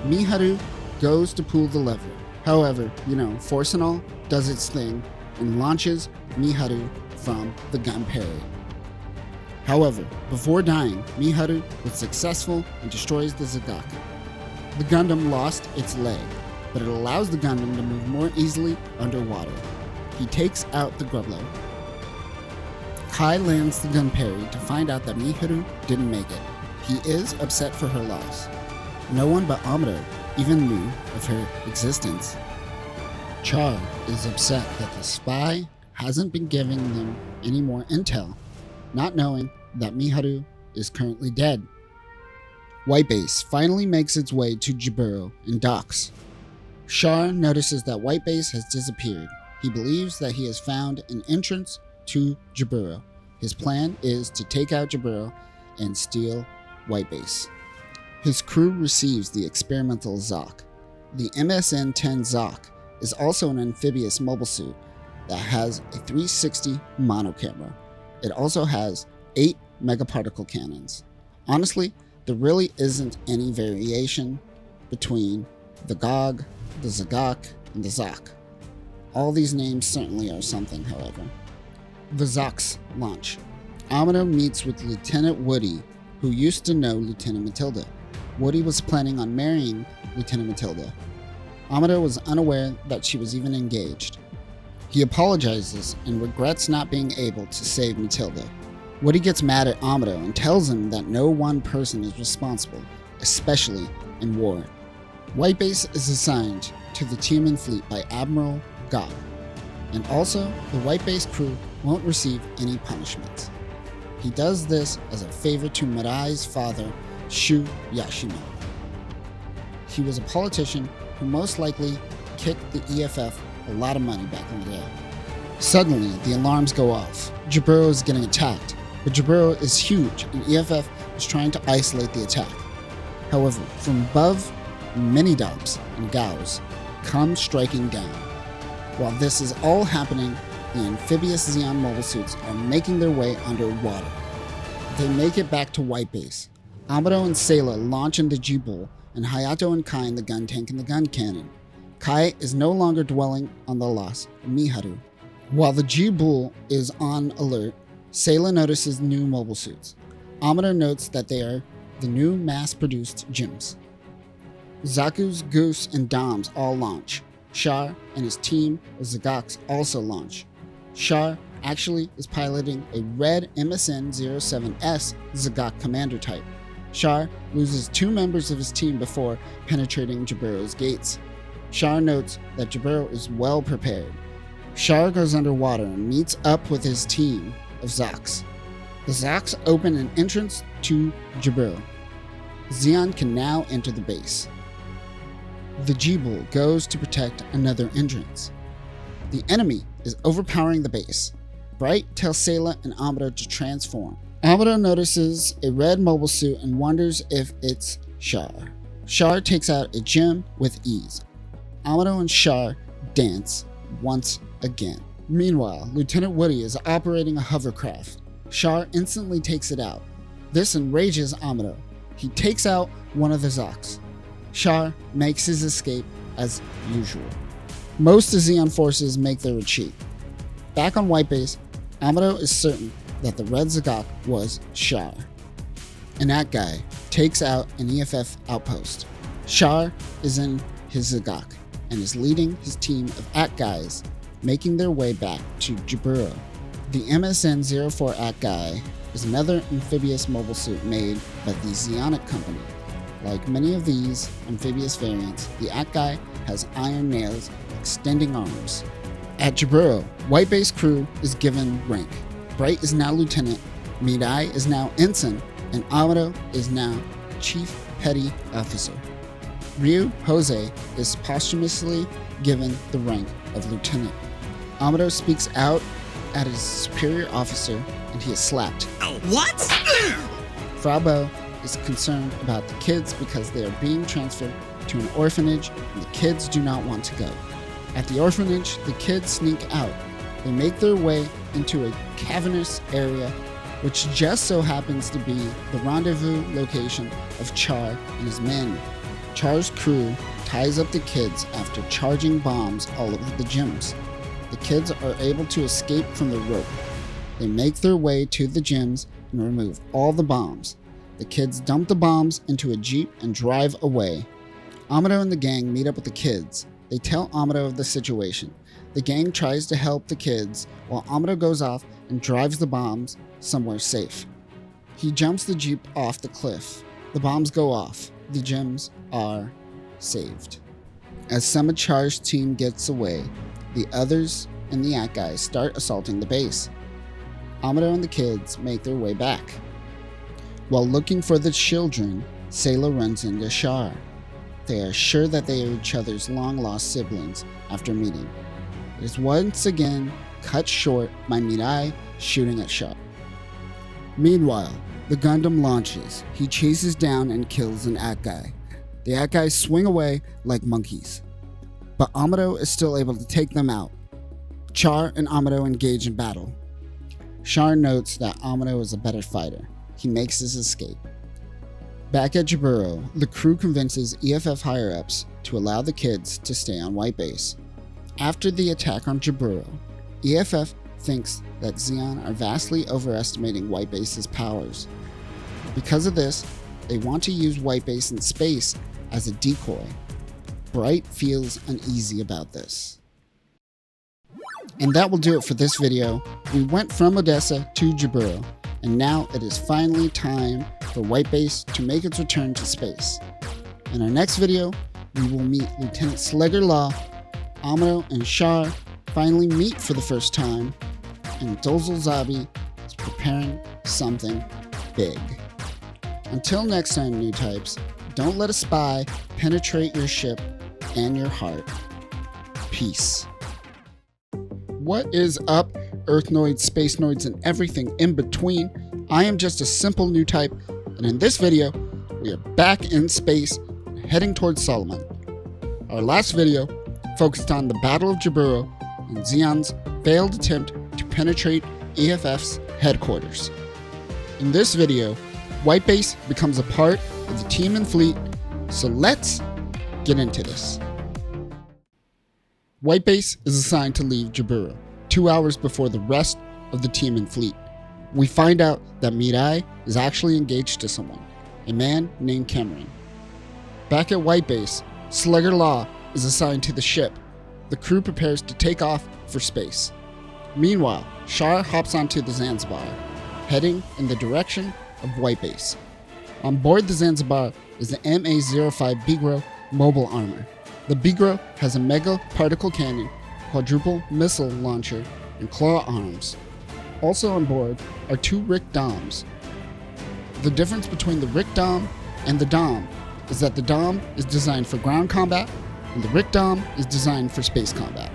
Miharu goes to pull the lever. However, force and all does its thing and launches Miharu from the gun parry. However, before dying, Miharu was successful and destroys the Zagak. The Gundam lost its leg, but it allows the Gundam to move more easily underwater. He takes out the Greblo. Kai lands the gun parry to find out that Miharu didn't make it. He is upset for her loss. No one but Amuro even knew of her existence. Char is upset that the spy hasn't been giving them any more intel, not knowing that Miharu is currently dead. White Base finally makes its way to Jiburo and docks. Char notices that White Base has disappeared. He believes that he has found an entrance to Jiburo. His plan is to take out Jiburo and steal White Base. His crew receives the experimental Zok. The MSN-10 Zok is also an amphibious mobile suit that has a 360 mono camera. It also has 8 megaparticle cannons. Honestly, there really isn't any variation between the Gog, the Zagak, and the Zok. All these names certainly are something, however. The Zoks launch. Amuro meets with Lieutenant Woody, who used to know Lieutenant Matilda. Woody was planning on marrying Lieutenant Matilda. Amuro was unaware that she was even engaged. He apologizes and regrets not being able to save Matilda. Woody gets mad at Amuro and tells him that no one person is responsible, especially in war. White Base is assigned to the Tiaman fleet by Admiral Gog, and also the White Base crew won't receive any punishment. He does this as a favor to Mirai's father, Shu Yashima. He was a politician who most likely kicked the EFF a lot of money back in the day. Suddenly, the alarms go off. Jiburo is getting attacked, but Jiburo is huge and EFF is trying to isolate the attack. However, from above, many Dops and Gaos come striking down. While this is all happening, the amphibious Zeon mobile suits are making their way underwater. They make it back to White Base. Amuro and Sayla launch into Jibul, and Hayato and Kai in the gun tank and the gun cannon. Kai is no longer dwelling on the loss of Miharu. While the Jibul is on alert, Sayla notices new mobile suits. Amuro notes that they are the new mass-produced gyms. Zaku's, Goose, and Dom's all launch. Char and his team of Zagaks also launch. Char actually is piloting a red MSN-07S Zagak commander type. Char loses 2 members of his team before penetrating Jaburo's gates. Char notes that Jaburo is well prepared. Char goes underwater and meets up with his team of Zaks. The Zaks open an entrance to Jaburo. Zeon can now enter the base. The G-Bull goes to protect another entrance. The enemy is overpowering the base. Bright tells Sayla and Amuro to transform. Amuro notices a red mobile suit and wonders if it's Char. Char takes out a gem with ease. Amuro and Char dance once again. Meanwhile, Lieutenant Woody is operating a hovercraft. Char instantly takes it out. This enrages Amuro. He takes out one of the Zaks. Char makes his escape as usual. Most of Zeon forces make their retreat. Back on White Base, Amuro is certain that the red Zagak was Char. And that guy takes out an EFF outpost. Char is in his Zagak and is leading his team of At guys, making their way back to Jaburo. The MSN-04 At guy is another amphibious mobile suit made by the Zeonic Company. Like many of these amphibious variants, the At guy has iron nails extending arms. At Jaburo, White Base crew is given rank. Bright is now lieutenant, Midai is now ensign, and Amuro is now chief petty officer. Ryu Jose is posthumously given the rank of lieutenant. Amuro speaks out at his superior officer and he is slapped. Oh, what? Frau Bo is concerned about the kids because they are being transferred to an orphanage and the kids do not want to go. At the orphanage, the kids sneak out. They make their way into a cavernous area which just so happens to be the rendezvous location of Char and his men. Char's crew ties up the kids after charging bombs all over the gyms. The kids are able to escape from the rope. They make their way to the gyms and remove all the bombs. The kids dump the bombs into a jeep and drive away. Amuro and the gang meet up with the kids. They tell Amuro of the situation. The gang tries to help the kids while Amuro goes off and drives the bombs somewhere safe. He jumps the jeep off the cliff. The bombs go off. The gyms are saved. As some of Char's team gets away, the others and the At guys start assaulting the base. Amuro and the kids make their way back. While looking for the children, Sayla runs into Char. They are sure that they are each other's long-lost siblings after meeting. It is once again cut short by Mirai shooting at Char. Meanwhile, the Gundam launches. He chases down and kills an At guy. The At guys swing away like monkeys. But Amuro is still able to take them out. Char and Amuro engage in battle. Char notes that Amuro is a better fighter. He makes his escape. Back at Jaburo, the crew convinces EFF higher-ups to allow the kids to stay on White Base. After the attack on Jaburo, EFF thinks that Zeon are vastly overestimating White Base's powers. Because of this, they want to use White Base in space as a decoy. Bright feels uneasy about this. And that will do it for this video. We went from Odessa to Jaburo, and now it is finally time for White Base to make its return to space. In our next video, we will meet Lieutenant Slegger Law, Amuro and Char finally meet for the first time, and Dozel Zabi is preparing something big. Until next time, new types, don't let a spy penetrate your ship and your heart. Peace. What is up, Earthnoids, Space Noids, and everything in between? I am just a simple new type, and in this video, we are back in space, heading towards Solomon. Our last video focused on the Battle of Jaburo and Zeon's failed attempt to penetrate EFF's headquarters. In this video, White Base becomes a part of the team and fleet, so let's get into this. White Base is assigned to leave Jaburo 2 hours before the rest of the team and fleet. We find out that Mirai is actually engaged to someone, a man named Cameron. Back at White Base, Slugger Law is assigned to the ship. The crew prepares to take off for space. Meanwhile, Char hops onto the Zanzibar, heading in the direction of White Base. On board the Zanzibar is the MA-05 Bigro mobile armor. The Bigro has a mega particle cannon, quadruple missile launcher, and claw arms. Also on board are 2 Rick Doms. The difference between the Rick Dom and the Dom is that the Dom is designed for ground combat and the Rick Dom is designed for space combat.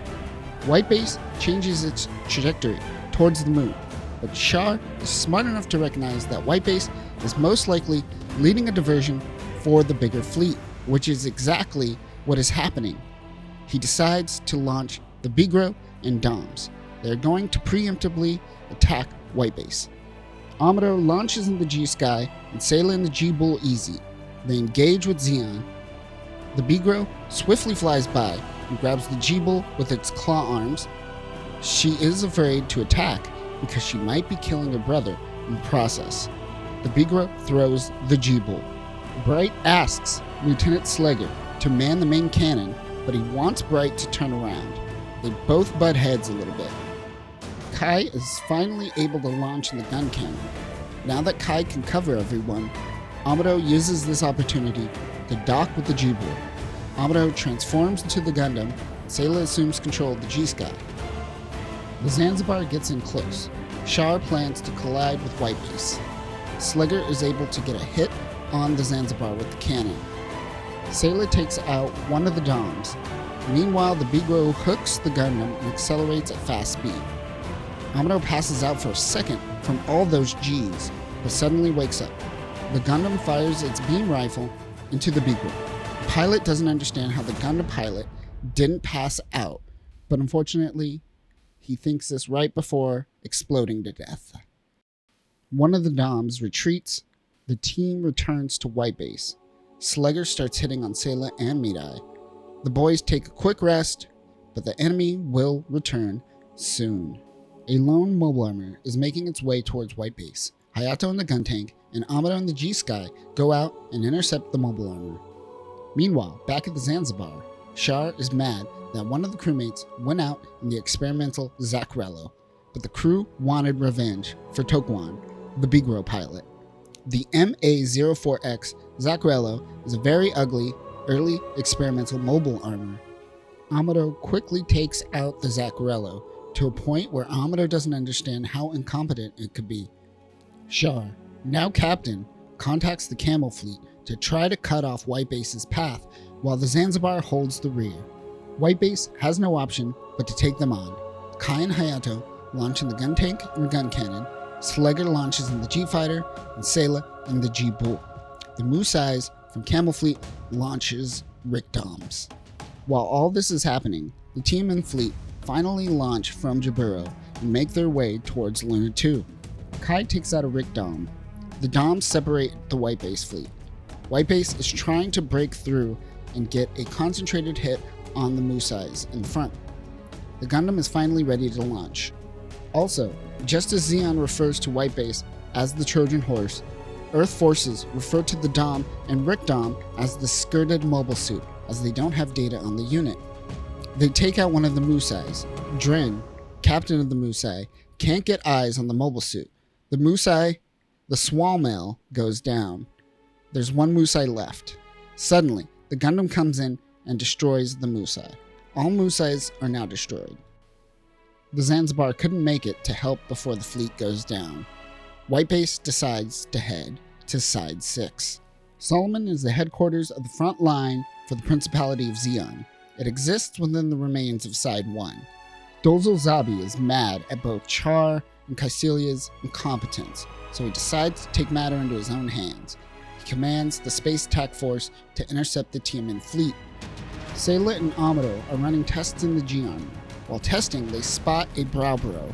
White Base changes its trajectory towards the moon, but Char is smart enough to recognize that White Base is most likely leading a diversion for the bigger fleet, which is exactly what is happening. He decides to launch the Bigro and Doms. They're going to preemptively attack White Base. Amuro launches in the G-Sky and Sayla in the G-Bull Easy. They engage with Zeon. The Bigro swiftly flies by and grabs the G-Bull with its claw arms. She is afraid to attack because she might be killing her brother in the process. The Bigro throws the G-Bull. Bright asks Lieutenant Slugger to man the main cannon, but he wants Bright to turn around. They both butt heads a little bit. Kai is finally able to launch the gun cannon. Now that Kai can cover everyone, Amuro uses this opportunity to dock with the G-Bull. Amuro transforms into the Gundam. Sayla assumes control of the G-Sky. The Zanzibar gets in close. Char plans to collide with White Base. Slugger is able to get a hit on the Zanzibar with the cannon. Sayla takes out one of the Doms. Meanwhile, the Bigro hooks the Gundam and accelerates at fast speed. Amuro passes out for a second from all those Gs, but suddenly wakes up. The Gundam fires its beam rifle into the Bigro. The pilot doesn't understand how the Gundam pilot didn't pass out, but unfortunately, he thinks this right before exploding to death. One of the Doms retreats. The team returns to White Base. Slugger starts hitting on Sayla and Mirai. The boys take a quick rest, but the enemy will return soon. A lone mobile armor is making its way towards White Base. Hayato in the gun tank and Amuro in the G-Sky go out and intercept the mobile armor. Meanwhile, back at the Zanzibar, Char is mad that one of the crewmates went out in the experimental Zaccarello, but the crew wanted revenge for Tokuan, the Bigro pilot. The MA-04X Zaccarello is a very ugly, early experimental mobile armor. Amuro quickly takes out the Zaccarello to a point where Amuro doesn't understand how incompetent it could be. Char, now captain, contacts the Camel fleet to try to cut off White Base's path while the Zanzibar holds the rear. White Base has no option but to take them on. Kai and Hayato launch in the gun tank and gun cannon. Slugger launches in the G-Fighter, and Sayla in the G-Bull. The Musais from Camel Fleet launches Rick Doms. While all this is happening, the team and fleet finally launch from Jaburo and make their way towards Luna 2. Kai takes out a Rick Dom. The Doms separate the White Base fleet. White Base is trying to break through and get a concentrated hit on the Musais in the front. The Gundam is finally ready to launch. Also, just as Zeon refers to White Base as the Trojan Horse, Earth forces refer to the Dom and Rick Dom as the skirted mobile suit, as they don't have data on the unit. They take out one of the Musais. Dren, captain of the Musai, can't get eyes on the mobile suit. The Musai, the Swalmail, goes down. There's one Musai left. Suddenly, the Gundam comes in and destroys the Musai. All Musais are now destroyed. The Zanzibar couldn't make it to help before the fleet goes down. White Base decides to head to Side 6. Solomon is the headquarters of the front line for the Principality of Zeon. It exists within the remains of Side 1. Dozo Zabi is mad at both Char and Kaecilia's incompetence, so he decides to take matter into his own hands. He commands the Space Attack Force to intercept the TMN fleet. Sayla and Amuro are running tests in the G-Armor. While testing, they spot a Browbro.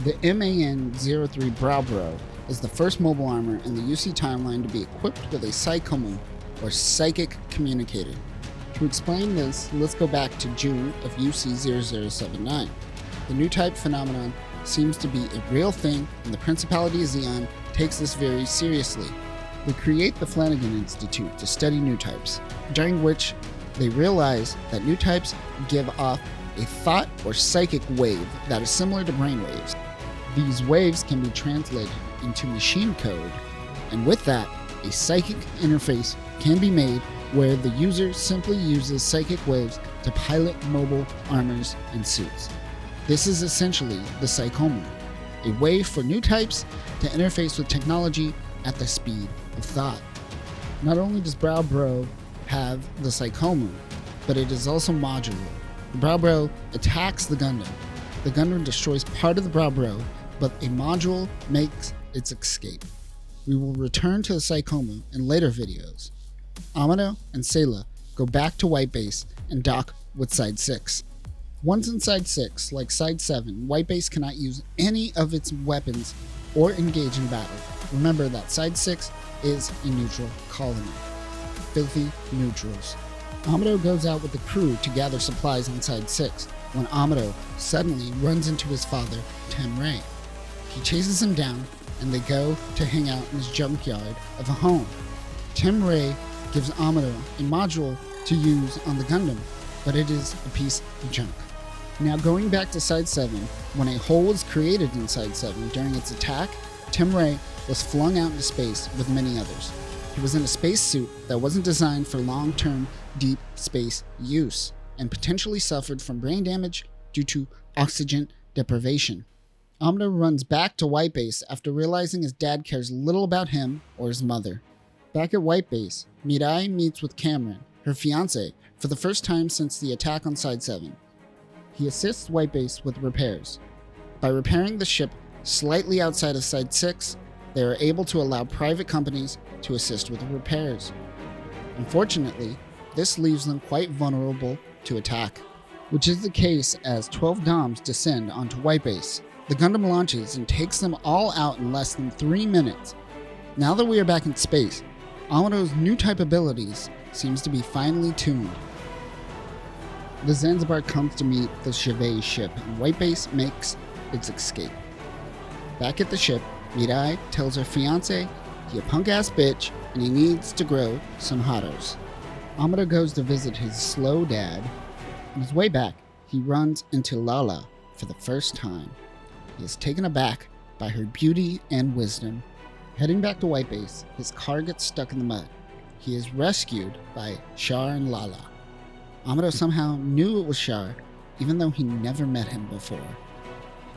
The MAN-03 Browbro is the first mobile armor in the UC timeline to be equipped with a Psychomu, or Psychic Communicator. To explain this, let's go back to June of UC 0079. The new type phenomenon seems to be a real thing, and the Principality of Xeon takes this very seriously. They create the Flanagan Institute to study new types, during which they realize that new types give off a thought or psychic wave that is similar to brainwaves. These waves can be translated into machine code, and with that, a psychic interface can be made where the user simply uses psychic waves to pilot mobile armors and suits. This is essentially the Psychomer, a way for new types to interface with technology at the speed of thought. Not only does Brow Bro have the Psychomer, but it is also modular. The Brow Bro attacks the Gundam. The Gundam destroys part of the Brow Bro, but a module makes its escape. We will return to the Psychomer in later videos. Amuro and Sayla go back to White Base and dock with Side 6. Once in Side 6, like Side 7, White Base cannot use any of its weapons or engage in battle. Remember that Side 6 is a neutral colony. Filthy neutrals. Amuro goes out with the crew to gather supplies on Side 6 when Amuro suddenly runs into his father, Tim Ray. He chases him down and they go to hang out in his junkyard of a home. Tim Ray gives Amuro a module to use on the Gundam, but it is a piece of junk. Now going back to Side 7, when a hole was created in Side 7 during its attack, Tim Ray was flung out into space with many others. He was in a space suit that wasn't designed for long-term deep space use and potentially suffered from brain damage due to oxygen deprivation. Amuro runs back to White Base after realizing his dad cares little about him or his mother. Back at White Base, Mirai meets with Cameron, her fiancé, for the first time since the attack on Side 7. He assists White Base with repairs. By repairing the ship slightly outside of Side 6, they are able to allow private companies to assist with the repairs. Unfortunately, this leaves them quite vulnerable to attack, which is the case as 12 DOMs descend onto White Base. The Gundam launches and takes them all out in less than 3 minutes. Now that we are back in space, Amuro's new type abilities seems to be finely tuned. The Zanzibar comes to meet the Chevet ship, and White Base makes its escape. Back at the ship, Mirai tells her fiancé he a punk-ass bitch and he needs to grow some hotos. Amuro goes to visit his slow dad. On his way back, he runs into Lala for the first time. He is taken aback by her beauty and wisdom. Heading back to White Base, his car gets stuck in the mud. He is rescued by Char and Lala. Amuro somehow knew it was Char, even though he never met him before.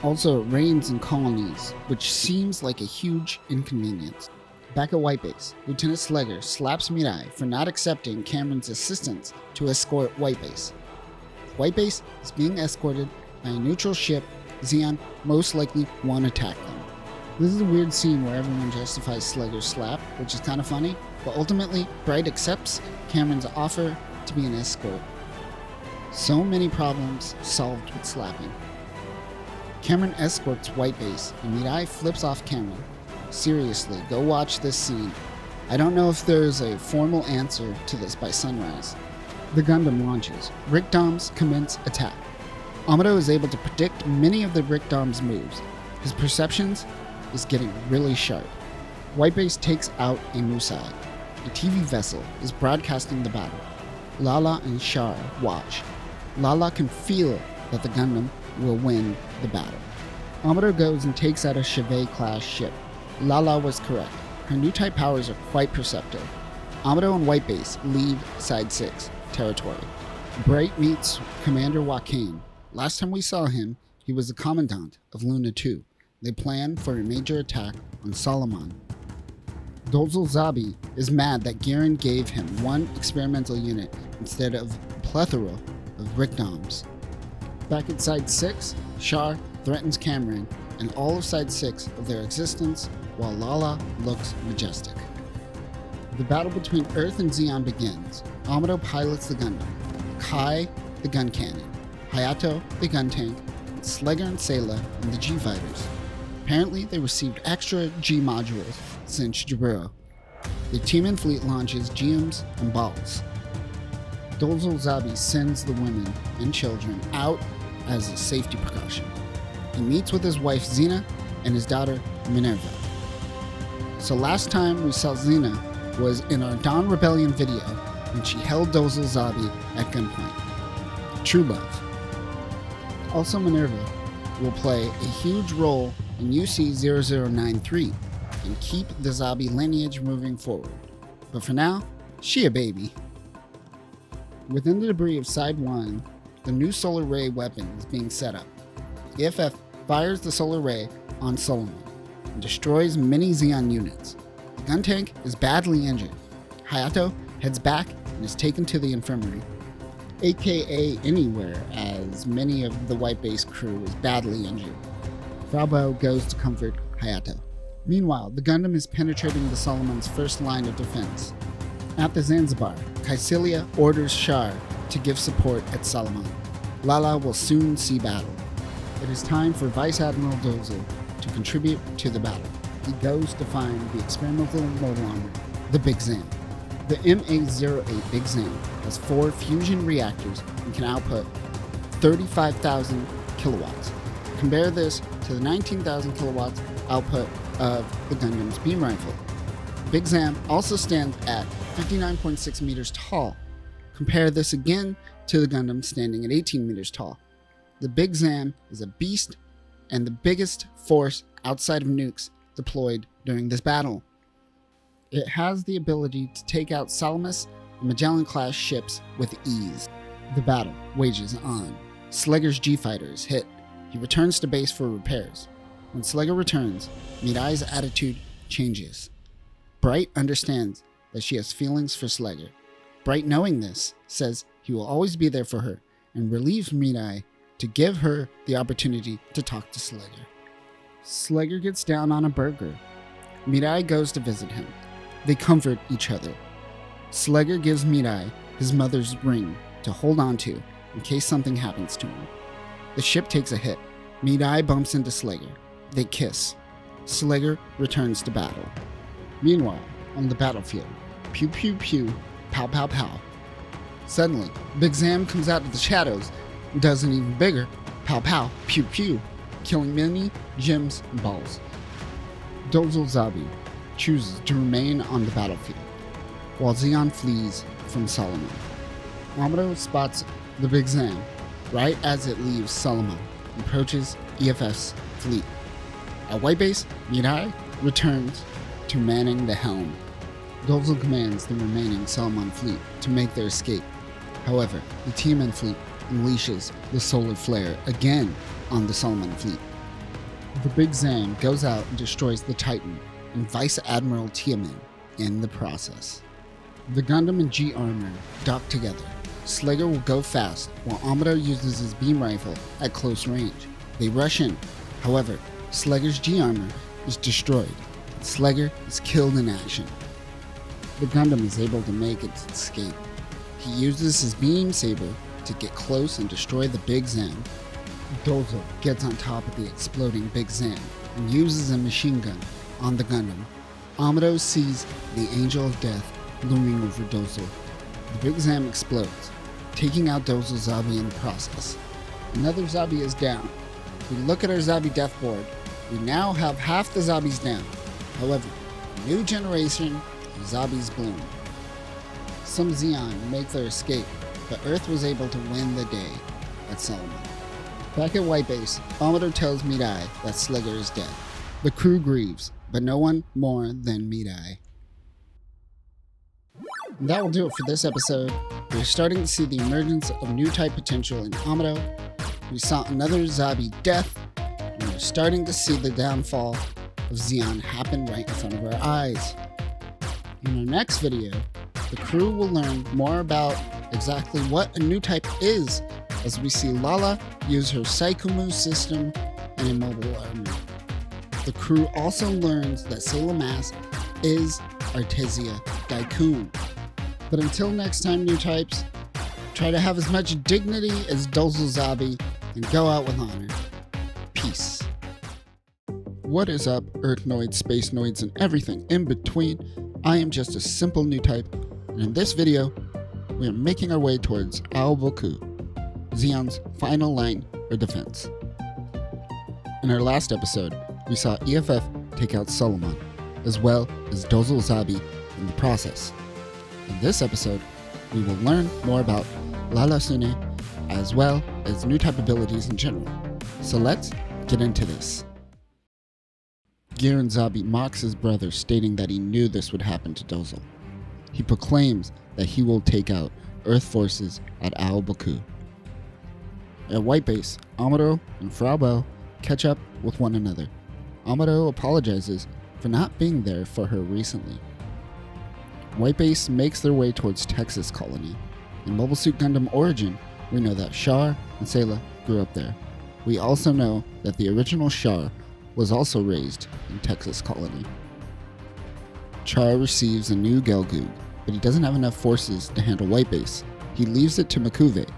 Also, it rains in colonies, which seems like a huge inconvenience. Back at White Base, Lieutenant Slegger slaps Mirai for not accepting Cameron's assistance to escort White Base. If White Base is being escorted by a neutral ship, Xeon most likely won't attack them. This is a weird scene where everyone justifies Slegger's slap, which is kind of funny, but ultimately, Bright accepts Cameron's offer to be an escort. So many problems solved with slapping. Cameron escorts White Base, and Mirai flips off Cameron. Seriously, go watch this scene. I don't know if there's a formal answer to this by sunrise. The Gundam launches. Rick Dom's commence attack. Amuro is able to predict many of the Rick Dom's moves. His perceptions is getting really sharp. White Base takes out a Musad. A TV vessel is broadcasting the battle. Lala and Char watch. Lala can feel that the Gundam will win the battle. Amuro goes and takes out a Chevet-class ship. Lala was correct. Her new type powers are quite perceptive. Amuro and White Base leave Side 6 territory. Bright meets Commander Joaquin. Last time we saw him, he was the commandant of Luna 2. They plan for a major attack on Solomon. Dozel Zabi is mad that Garen gave him one experimental unit instead of a plethora of Rick Doms. Back at Side 6, Char threatens Cameron and all of Side 6 of their existence while Lala looks majestic. The battle between Earth and Xeon begins. Amuro pilots the Gundam, Kai the gun cannon, Hayato the gun tank, and Slegger and Sayla and the G-Fighters. Apparently they received extra G modules since Jaburo. The team and fleet launches GMs and balls. Dozel Zabi sends the women and children out as a safety precaution. he meets with his wife Xena and his daughter Minerva. So last time we saw Xena was in our Dawn Rebellion video when she held Dozel Zabi at gunpoint. True love. Also, Minerva will play a huge role in UC-0093 and keep the Zabi lineage moving forward. But for now, she a baby. Within the debris of Side 1, the new solar ray weapon is being set up. The EFF fires the solar ray on Solomon and destroys many Zeon units. The gun tank is badly injured. Hayato heads back and is taken to the infirmary, aka anywhere, as many of the White Base crew is badly injured. Frau Bao goes to comfort Hayato. Meanwhile, the Gundam is penetrating the Solomon's first line of defense. At the Zanzibar, Caecilia orders Char to give support at Solomon. Lala will soon see battle. It is time for Vice Admiral Dozel to contribute to the battle. He goes to find the experimental mobile armor, the Big Zam. The MA-08 Big Zam has 4 fusion reactors and can output 35,000 kilowatts. Compare this to the 19,000 kilowatts output of the Gundam's beam rifle. Big Zam also stands at 59.6 meters tall. Compare this again to the Gundam standing at 18 meters tall. The Big Zam is a beast and the biggest force outside of nukes deployed during this battle. It has the ability to take out Salamis and Magellan-class ships with ease. The battle wages on. Slegger's G-Fighter is hit. He returns to base for repairs. When Slegger returns, Mirai's attitude changes. Bright understands that she has feelings for Slegger. Bright, knowing this, says he will always be there for her and relieves Mirai to give her the opportunity to talk to Slegger. Slegger gets down on a burger. Mirai goes to visit him. They comfort each other. Slegger gives Mirai his mother's ring to hold on to in case something happens to him. The ship takes a hit. Mirai bumps into Slegger. They kiss. Slegger returns to battle. Meanwhile, on the battlefield, pew pew pew, pow pow pow. Suddenly, Big Zam comes out of the shadows and does an even bigger pow pow pew pew, killing many gems and balls. Dozel Zabi chooses to remain on the battlefield, while Zeon flees from Solomon. Amuro spots the Big Zam right as it leaves Solomon and approaches EFF's fleet. At White Base, Mirai returns to manning the helm. Dozel commands the remaining Solomon fleet to make their escape. However, the Tiamen fleet unleashes the solar flare again on the Solomon fleet. The Big Zam goes out and destroys the Titan and Vice Admiral Tiamen in the process. The Gundam and G-Armor dock together. Slegger will go fast while Amuro uses his beam rifle at close range. They rush in. However, Slegger's G-Armor is destroyed. Slegger is killed in action. The Gundam is able to make its escape. He uses his beam saber to get close and destroy the Big Zam. Dozel gets on top of the exploding Big Zam and uses a machine gun on the Gundam. Amuro sees the Angel of Death looming over Dozel. The Big Zam explodes, taking out Dozel Zabi in the process. Another Zabi is down. If we look at our Zabi death board, we now have half the Zabis down. However, a new generation of Zabis bloom. Some Zeon make their escape, but Earth was able to win the day at Solomon. Back at White Base, Amuro tells Mirai that Slegger is dead. The crew grieves, but no one more than Mirai. And that will do it for this episode. We're starting to see the emergence of new type potential in Amuro. We saw another Zabi death, and we're starting to see the downfall of Zeon happen right in front of our eyes. In our next video, the crew will learn more about exactly what a new type is, as we see Lala use her Saikumu system and immobile armor. The crew also learns that Sailor Mask is Artesia Daikun. But until next time, new types, try to have as much dignity as Dozel Zabi and go out with honor. Peace. What is up, Earthnoids, Spacenoids, and everything in between? I am just a simple new type, and in this video, we are making our way towards Aoboku, Zeon's final line of defense. In our last episode, we saw EFF take out Solomon, as well as Dozel Zabi in the process. In this episode, we will learn more about Lala Sune, as well as new type abilities in general. So let's get into this. Giran Zabi mocks his brother, stating that he knew this would happen to Dozel. He proclaims that he will take out Earth forces at Al Baku. At White Base, Amuro and Frau Bell catch up with one another. Amuro apologizes for not being there for her recently. White Base makes their way towards Texas Colony. In Mobile Suit Gundam Origin, we know that Char and Sayla grew up there. We also know that the original Char was also raised in Texas Colony. Char receives a new Gelgoog, but he doesn't have enough forces to handle White Base. He leaves it to Makuve.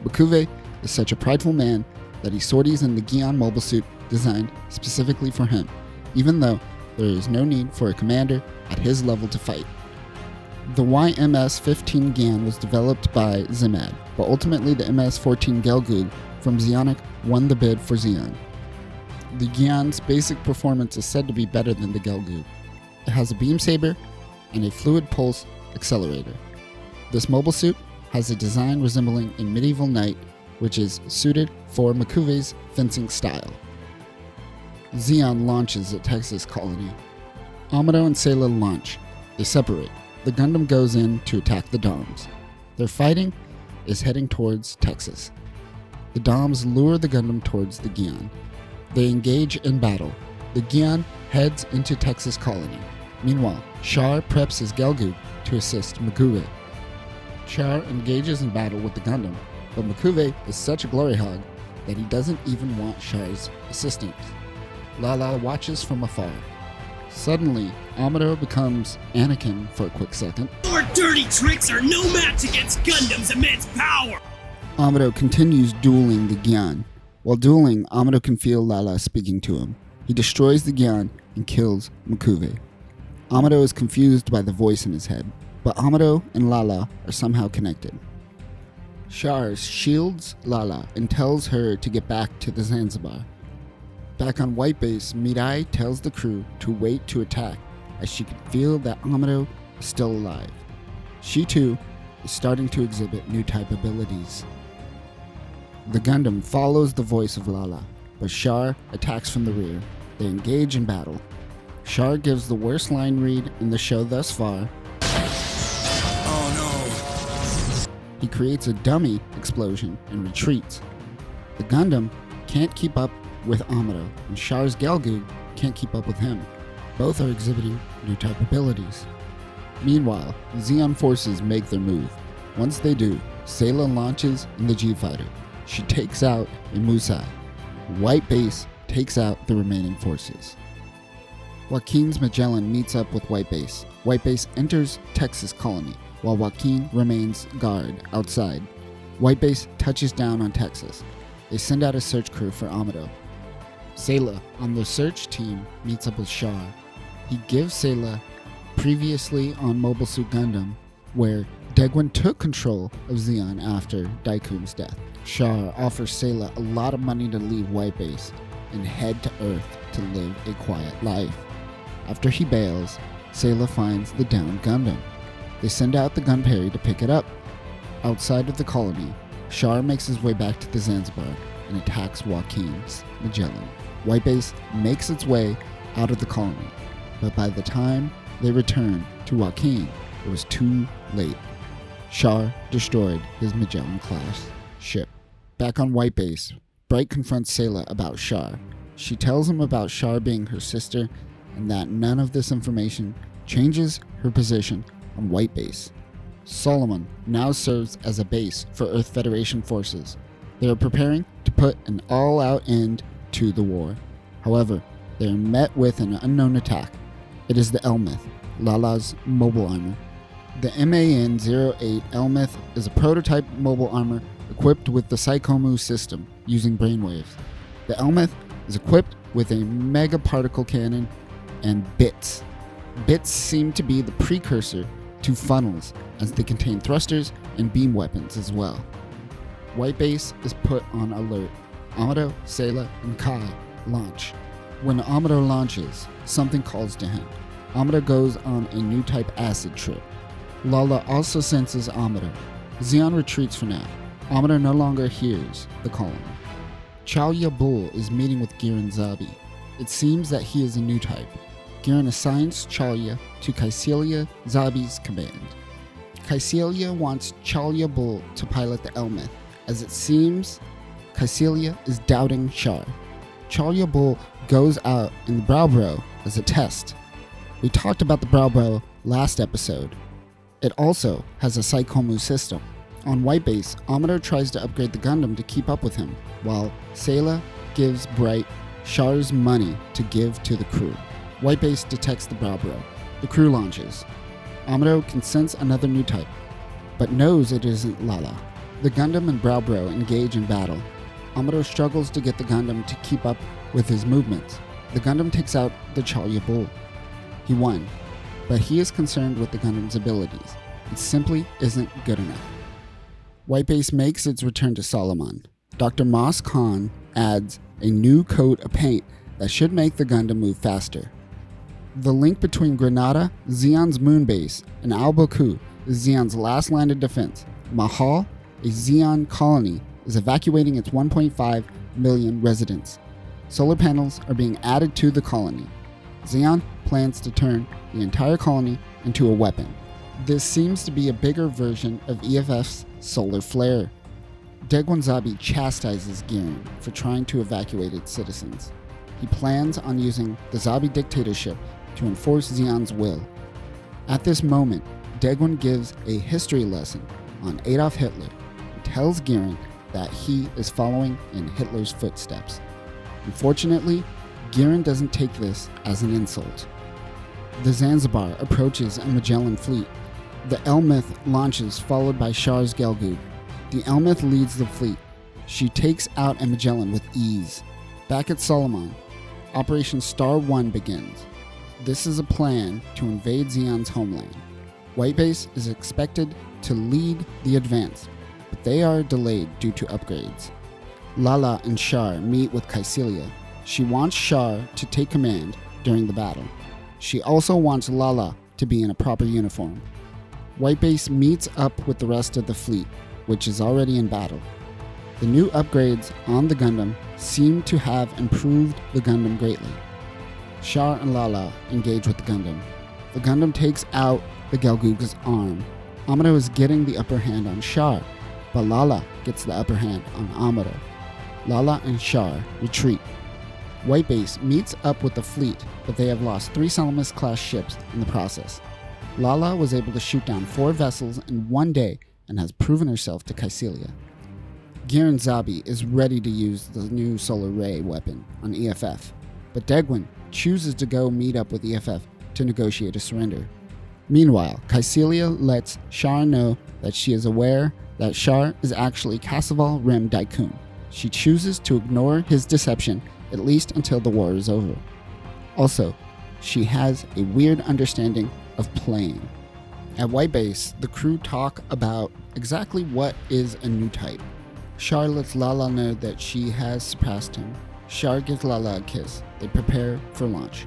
Makuve is such a prideful man that he sorties in the Gion mobile suit designed specifically for him, even though there is no need for a commander at his level to fight. The YMS-15 Gion was developed by Zimad, but ultimately the MS-14 Gelgoog from Zeonic won the bid for Zeon. The Gion's basic performance is said to be better than the Gelgoog. It has a beam saber and a fluid pulse accelerator. This mobile suit has a design resembling a medieval knight, which is suited for Makuve's fencing style. Zeon launches at Texas Colony. Amuro and Sayla launch. They separate. The Gundam goes in to attack the Doms. Their fighting is heading towards Texas. The Doms lure the Gundam towards the Gion. They engage in battle. The Gion heads into Texas Colony. Meanwhile, Char preps his Gelgoog to assist Makuve. Char engages in battle with the Gundam, but Makuve is such a glory hog that he doesn't even want Char's assistance. Lala watches from afar. Suddenly, Amuro becomes Anakin for a quick second. Your dirty tricks are no match against Gundam's immense power! Amuro continues dueling the Gion. While dueling, Amuro can feel Lala speaking to him. He destroys the Gion and kills Makuve. Amuro is confused by the voice in his head, but Amuro and Lala are somehow connected. Char shields Lala and tells her to get back to the Zanzibar. Back on White Base, Mirai tells the crew to wait to attack, as she can feel that Amuro is still alive. She too is starting to exhibit new type abilities. The Gundam follows the voice of Lala, but Char attacks from the rear. They engage in battle. Char gives the worst line read in the show thus far. Oh He creates a dummy explosion and retreats. The Gundam can't keep up with Amuro, and Char's Gelgoog can't keep up with him. Both are exhibiting new type abilities. Meanwhile, the Zeon forces make their move. Once they do, Sayla launches in the G-Fighter. She takes out a Musai. White Base takes out the remaining forces. Joaquin's Magellan meets up with White Base. White Base enters Texas Colony, while Joaquin remains guard outside. White Base touches down on Texas. They send out a search crew for Amuro. Sayla, on the search team, meets up with Char. He gives Sayla previously on Mobile Suit Gundam, where Degwin took control of Zeon after Daikun's death. Char offers Sayla a lot of money to leave White Base and head to Earth to live a quiet life. After he bails, Sayla finds the downed Gundam. They send out the Gunperry to pick it up. Outside of the colony, Char makes his way back to the Zanzibar and attacks Joaquin's Magellan. White Base makes its way out of the colony, but by the time they return to Joaquin, it was too late. Char destroyed his Magellan-class ship. Back on White Base, Bright confronts Sayla about Char. She tells him about Char being her sister and that none of this information changes her position on White Base. Solomon now serves as a base for Earth Federation forces. They are preparing to put an all-out end to the war. However, they are met with an unknown attack. It is the Elmeth, Lala's mobile armor. The MAN-08 Elmeth is a prototype mobile armor equipped with the Psychomu system using brainwaves. The Elmeth is equipped with a mega particle cannon and bits. Bits seem to be the precursor to funnels, as they contain thrusters and beam weapons as well. White Base is put on alert. Amuro, Sayla, and Kai Launch. When Amuro launches, something calls to him. Amuro goes on a new type acid trip. Lala also senses Amuro. Zeon retreats for now. Amuro no longer hears the calling. Chaoya Bull is meeting with Giran Zabi. It seems that he is a new type. Giran assigns Chaoya to Kycelia Zabi's command. Kycelia wants Chaoya Bull to pilot the Elmeth, as it seems Kycelia is doubting Char. Chaoya Bull goes out in the Browbro as a test. We talked about the Browbro last episode. It also has a Psychomu system. On White Base, Amuro tries to upgrade the Gundam to keep up with him, while Sayla gives Bright Char's money to give to the crew. White Base detects the Browbro. The crew launches. Amuro can sense another new type, but knows it isn't Lala. The Gundam and Browbro engage in battle. Amuro struggles to get the Gundam to keep up with his movements. The Gundam takes out the Chaoya Bull. He won, but he is concerned with the Gundam's abilities. It simply isn't good enough. White Base makes its return to Solomon. Dr. Moss Khan adds a new coat of paint that should make the Gundam move faster. The link between Granada, Zeon's moon base, and Al Baku is Zeon's last line of defense. Mahal, a Zeon colony, is evacuating its 1.5 million residents. Solar panels are being added to the colony. Zeon plans to turn the entire colony into a weapon. This seems to be a bigger version of EFF's solar flare. Daegwon Zabi chastises Giran for trying to evacuate its citizens. He plans on using the Zabi dictatorship to enforce Zeon's will. At this moment, Daegwon gives a history lesson on Adolf Hitler and tells Giran that he is following in Hitler's footsteps. Unfortunately, Giran doesn't take this as an insult. The Zanzibar approaches a Magellan fleet. The Elmeth launches, followed by Char's Gelgoog. The Elmeth leads the fleet. She takes out a Magellan with ease. Back at Solomon, Operation Star 1 begins. This is a plan to invade Zeon's homeland. White Base is expected to lead the advance, but they are delayed due to upgrades. Lala and Char meet with Kycelia. She wants Char to take command during the battle. She also wants Lala to be in a proper uniform. White Base meets up with the rest of the fleet, which is already in battle. The new upgrades on the Gundam seem to have improved the Gundam greatly. Char and Lala engage with the Gundam. The Gundam takes out the Gelgoog's arm. Amuro is getting the upper hand on Char, but Lala gets the upper hand on Amuro. Lala and Char retreat. White Base meets up with the fleet, but they have lost 3 Salamis-class ships in the process. Lala was able to shoot down 4 vessels in one day and has proven herself to Kycelia. Giran Zabi is ready to use the new solar ray weapon on EFF, but Daegwon chooses to go meet up with EFF to negotiate a surrender. Meanwhile, Kycelia lets Char know that she is aware that Char is actually Cassaval Rim Daikun. She chooses to ignore his deception, at least until the war is over. Also, she has a weird understanding of playing. At White Base, the crew talk about exactly what is a new type. Char lets Lala know that she has surpassed him. Char gives Lala a kiss. They prepare for launch.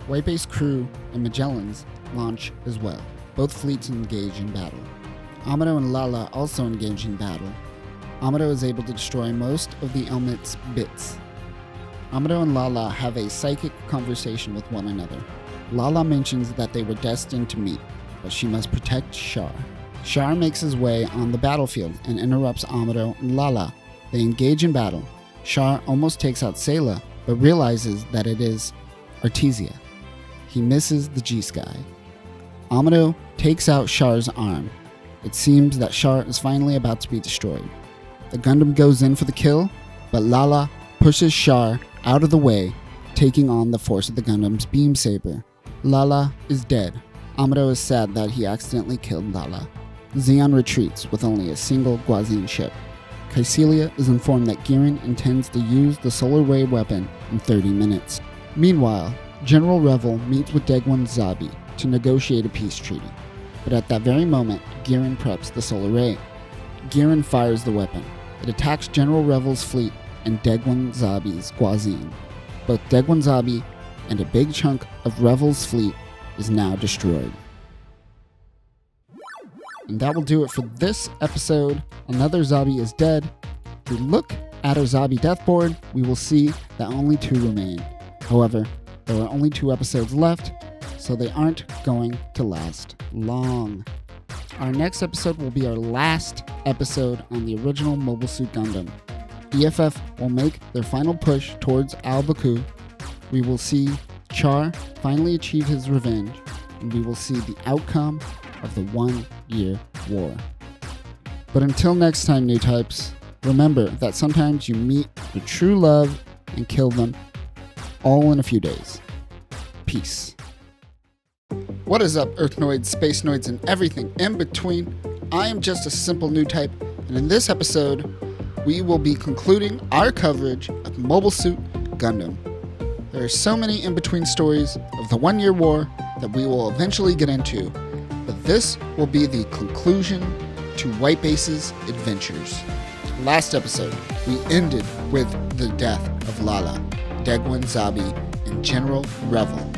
White Base crew and Magellans launch as well. Both fleets engage in battle. Amuro and Lala also engage in battle. Amuro is able to destroy most of the Elmet's bits. Amuro and Lala have a psychic conversation with one another. Lala mentions that they were destined to meet, but she must protect Char. Char makes his way on the battlefield and interrupts Amuro and Lala. They engage in battle. Char almost takes out Sayla, but realizes that it is Artesia. He misses the G-Sky. Amuro takes out Char's arm. It seems that Char is finally about to be destroyed. The Gundam goes in for the kill, but Lala pushes Char out of the way, taking on the force of the Gundam's beam saber. Lala is dead. Amuro is sad that he accidentally killed Lala. Zeon retreats with only a single Guazin ship. Kycelia is informed that Giran intends to use the solar ray weapon in 30 minutes. Meanwhile, General Revel meets with Daegwon Zabi to negotiate a peace treaty. But at that very moment, Giran preps the solar ray. Giran fires the weapon. It attacks General Revel's fleet and Daegwon Zabi's Guazin. both Degwanzabi and a big chunk of Revel's fleet is now destroyed. And that will do it for this episode. Another Zabi is dead. If we look at our Zabi death board, we will see that only 2 remain. However, there are only 2 episodes left, so they aren't going to last long. Our next episode will be our last episode on the original Mobile Suit Gundam. EFF will make their final push towards Albaku. We will see Char finally achieve his revenge, and we will see the outcome of the 1-year war. But until next time, new types, remember that sometimes you meet your true love and kill them all in a few days. Peace. What is up, Earthnoids, Spacenoids, and everything in between? I am just a simple new type, and in this episode, we will be concluding our coverage of Mobile Suit Gundam. There are so many in-between stories of the 1-year war that we will eventually get into, but this will be the conclusion to White Base's adventures. Last episode, we ended with the death of Lala, Degwanzabi, and General Revel.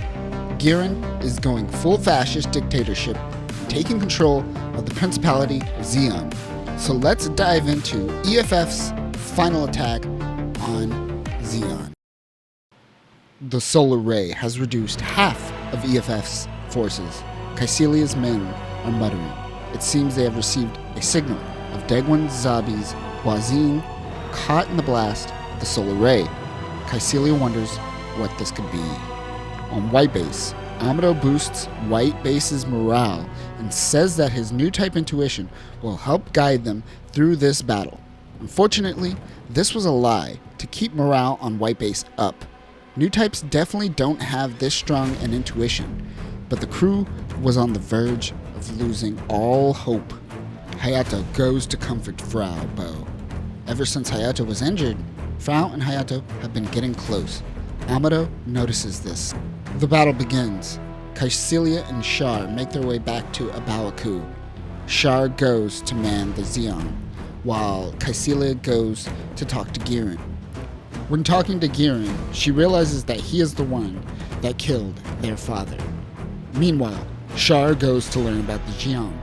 Giran is going full fascist dictatorship and taking control of the Principality of Zeon. So let's dive into EFF's final attack on Zeon. The solar ray has reduced half of EFF's forces. Caecilia's men are muttering. It seems they have received a signal of Degwanzabi's Huazin caught in the blast of the solar ray. Caecilia wonders what this could be. On White Base, Amuro boosts White Base's morale and says that his new type intuition will help guide them through this battle. Unfortunately, this was a lie to keep morale on White Base up. New types definitely don't have this strong an intuition, but the crew was on the verge of losing all hope. Hayato goes to comfort Frau Bo. Ever since Hayato was injured, Frau and Hayato have been getting close. Amuro notices this. The battle begins. Caecilia and Char make their way back to Abawaku. Char goes to man the Zeon, while Caecilia goes to talk to Giran. When talking to Giran, she realizes that he is the one that killed their father. Meanwhile, Char goes to learn about the Jiang.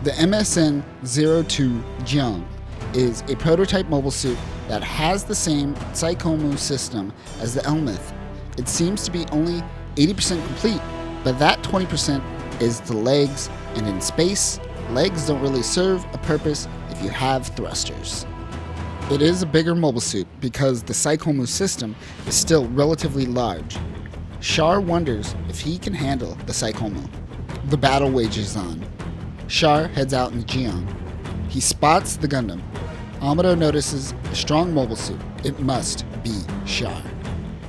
The MSN-02 Jiang is a prototype mobile suit that has the same Psychomu system as the Elmith. It seems to be only 80% complete, but that 20% is the legs, and in space, legs don't really serve a purpose if you have thrusters. It is a bigger mobile suit because the Psychomu system is still relatively large. Char wonders if he can handle the Psychomu. The battle wages on. Char heads out in the Jiang. He spots the Gundam. Amuro notices a strong mobile suit. It must be Char.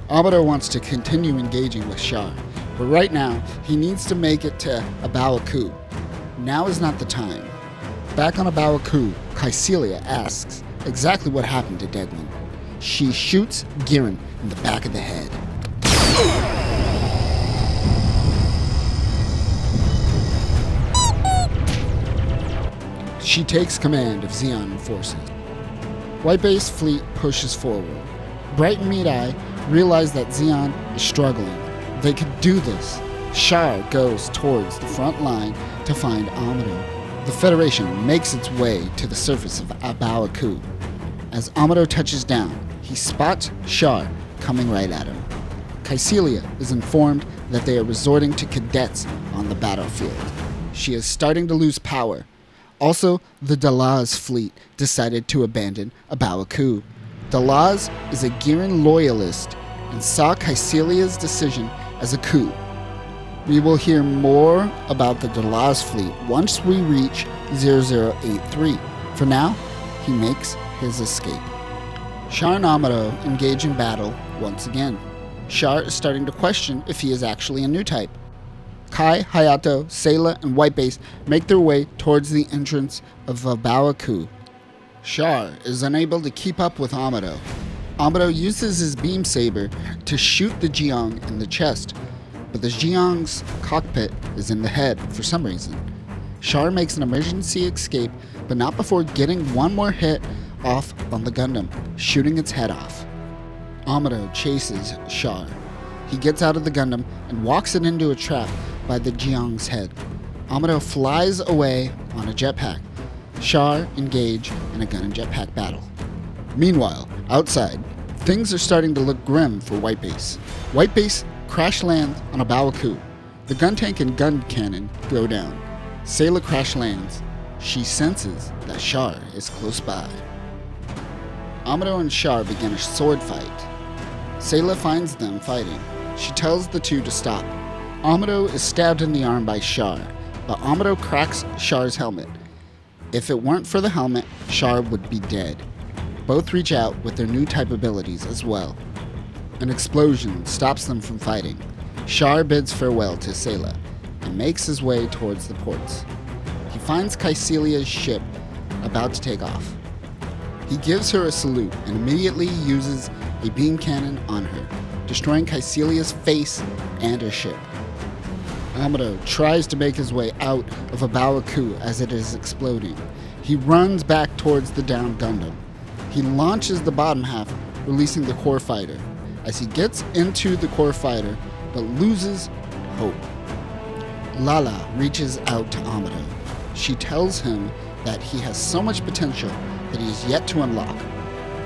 Amuro wants to continue engaging with Char, but right now he needs to make it to Abawaku. Now is not the time. Back on Abawaku, Caecilia asks exactly what happened to Degman. She shoots Giran in the back of the head. She takes command of Zeon forces. White Base fleet pushes forward. Bright and Meat-Eye realize that Zeon is struggling. They could do this. Char goes towards the front line to find Amuro. The Federation makes its way to the surface of Abawaku. As Amuro touches down, he spots Char coming right at him. Caecilia is informed that they are resorting to cadets on the battlefield. She is starting to lose power. Also, the Dalaz fleet decided to abandon Abawaku. Dalaz is a Giran loyalist and saw Caecilia's decision as a coup. We will hear more about the Dalaz fleet once we reach 0083. For now, he makes his escape. Char and Amuro engage in battle once again. Char is starting to question if he is actually a new type. Kai, Hayato, Sayla, and White Base make their way towards the entrance of Abawaku. Char is unable to keep up with Amuro. Amuro uses his beam saber to shoot the Jiang in the chest, but the Jiang's cockpit is in the head for some reason. Char makes an emergency escape, but not before getting one more hit off on the Gundam, shooting its head off. Amuro chases Char. He gets out of the Gundam and walks it into a trap by the Jiang's head. Amuro flies away on a jetpack. Char engage in a gun and jetpack battle. Meanwhile, outside, things are starting to look grim for White Base. White Base crash lands on a Baoku. The gun tank and gun cannon go down. Sayla crash lands. She senses that Char is close by. Amuro and Char begin a sword fight. Sayla finds them fighting. She tells the two to stop. Amuro is stabbed in the arm by Char, but Amuro cracks Char's helmet. If it weren't for the helmet, Char would be dead. Both reach out with their new type abilities as well. An explosion stops them from fighting. Char bids farewell to Sayla and makes his way towards the ports. He finds Caecilia's ship about to take off. He gives her a salute and immediately uses a beam cannon on her, destroying Caecilia's face and her ship. Amuro tries to make his way out of a Baoku as it is exploding. He runs back towards the downed Gundam. He launches the bottom half, releasing the core fighter, as he gets into the core fighter but loses hope. Lala reaches out to Amuro. She tells him that he has so much potential that he is yet to unlock.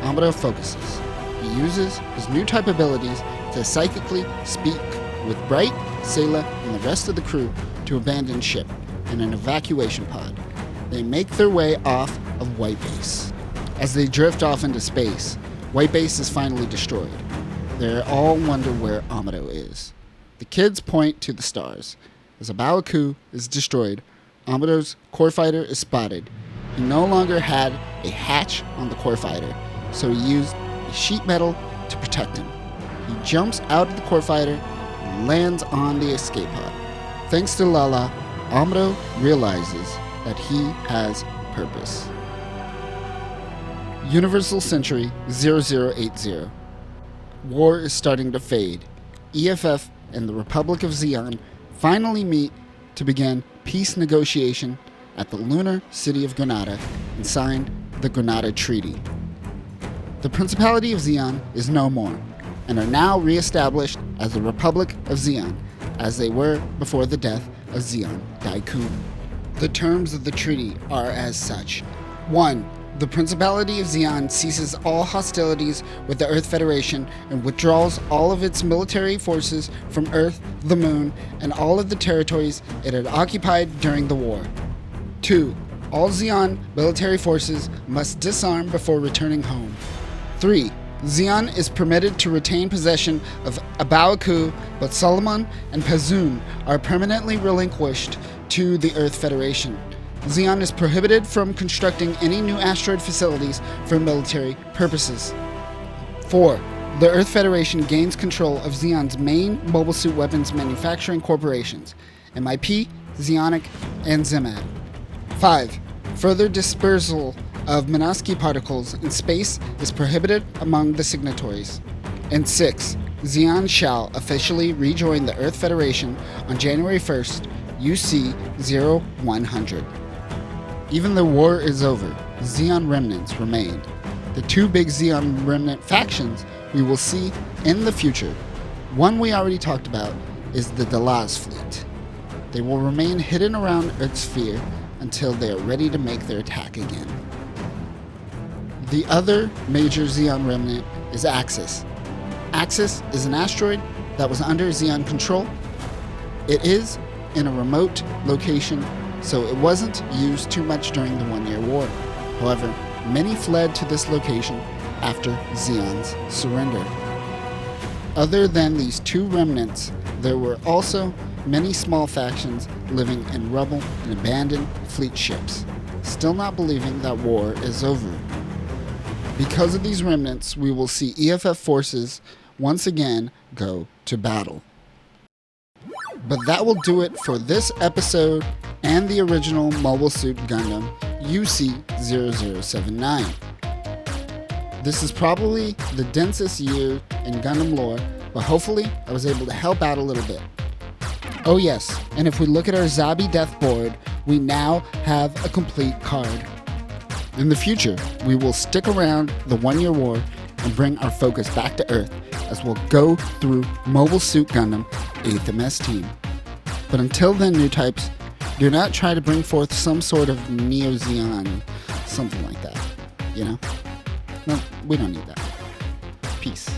Amuro focuses. He uses his new type abilities to psychically speak with Bright, Sayla, and the rest of the crew to abandon ship in an evacuation pod. They make their way off of White Base. As they drift off into space, White Base is finally destroyed. They all wonder where Amuro is. The kids point to the stars. As a Baoku is destroyed, Amuro's core fighter is spotted. He no longer had a hatch on the core fighter, so he used a sheet metal to protect him. He jumps out of the core fighter and lands on the escape pod. Thanks to Lala, Amuro realizes that he has purpose. Universal Century 0080. War is starting to fade. EFF and the Republic of Zeon finally meet to begin peace negotiation at the lunar city of Granada and signed the Granada Treaty. The Principality of Zeon is no more, and are now re-established as the Republic of Zeon, as they were before the death of Zeon Daikun. The terms of the treaty are as such. 1. The Principality of Zeon ceases all hostilities with the Earth Federation and withdraws all of its military forces from Earth, the Moon, and all of the territories it had occupied during the war. 2. All Zeon military forces must disarm before returning home. 3. Zeon is permitted to retain possession of Abaoku, but Solomon and Pazun are permanently relinquished to the Earth Federation. Zeon is prohibited from constructing any new asteroid facilities for military purposes. 4. The Earth Federation gains control of Zeon's main mobile suit weapons manufacturing corporations, MIP, Zeonic, and Zemad. 5. Further dispersal of Minovsky particles in space is prohibited among the signatories. And 6. Zeon shall officially rejoin the Earth Federation on January 1st, UC 0100. Even though war is over, Zeon remnants remain. The two big Zeon remnant factions we will see in the future. One we already talked about is the Delaz fleet. They will remain hidden around Earth's sphere until they are ready to make their attack again. The other major Zeon remnant is Axis. Axis is an asteroid that was under Zeon control. It is in a remote location, so it wasn't used too much during the 1-year war. However, many fled to this location after Zeon's surrender. Other than these two remnants, there were also many small factions living in rubble and abandoned fleet ships, still not believing that war is over. Because of these remnants, we will see EFF forces once again go to battle. But that will do it for this episode and the original Mobile Suit Gundam UC0079. This is probably the densest year in Gundam lore, but hopefully I was able to help out a little bit. Oh yes, and if we look at our Zabi death board, we now have a complete card. In the future, we will stick around the 1-year war and bring our focus back to Earth as we'll go through Mobile Suit Gundam 8th MS Team. But until then, new types, do not try to bring forth some sort of Neo-Zeon, something like that, you know? No, we don't need that. Peace.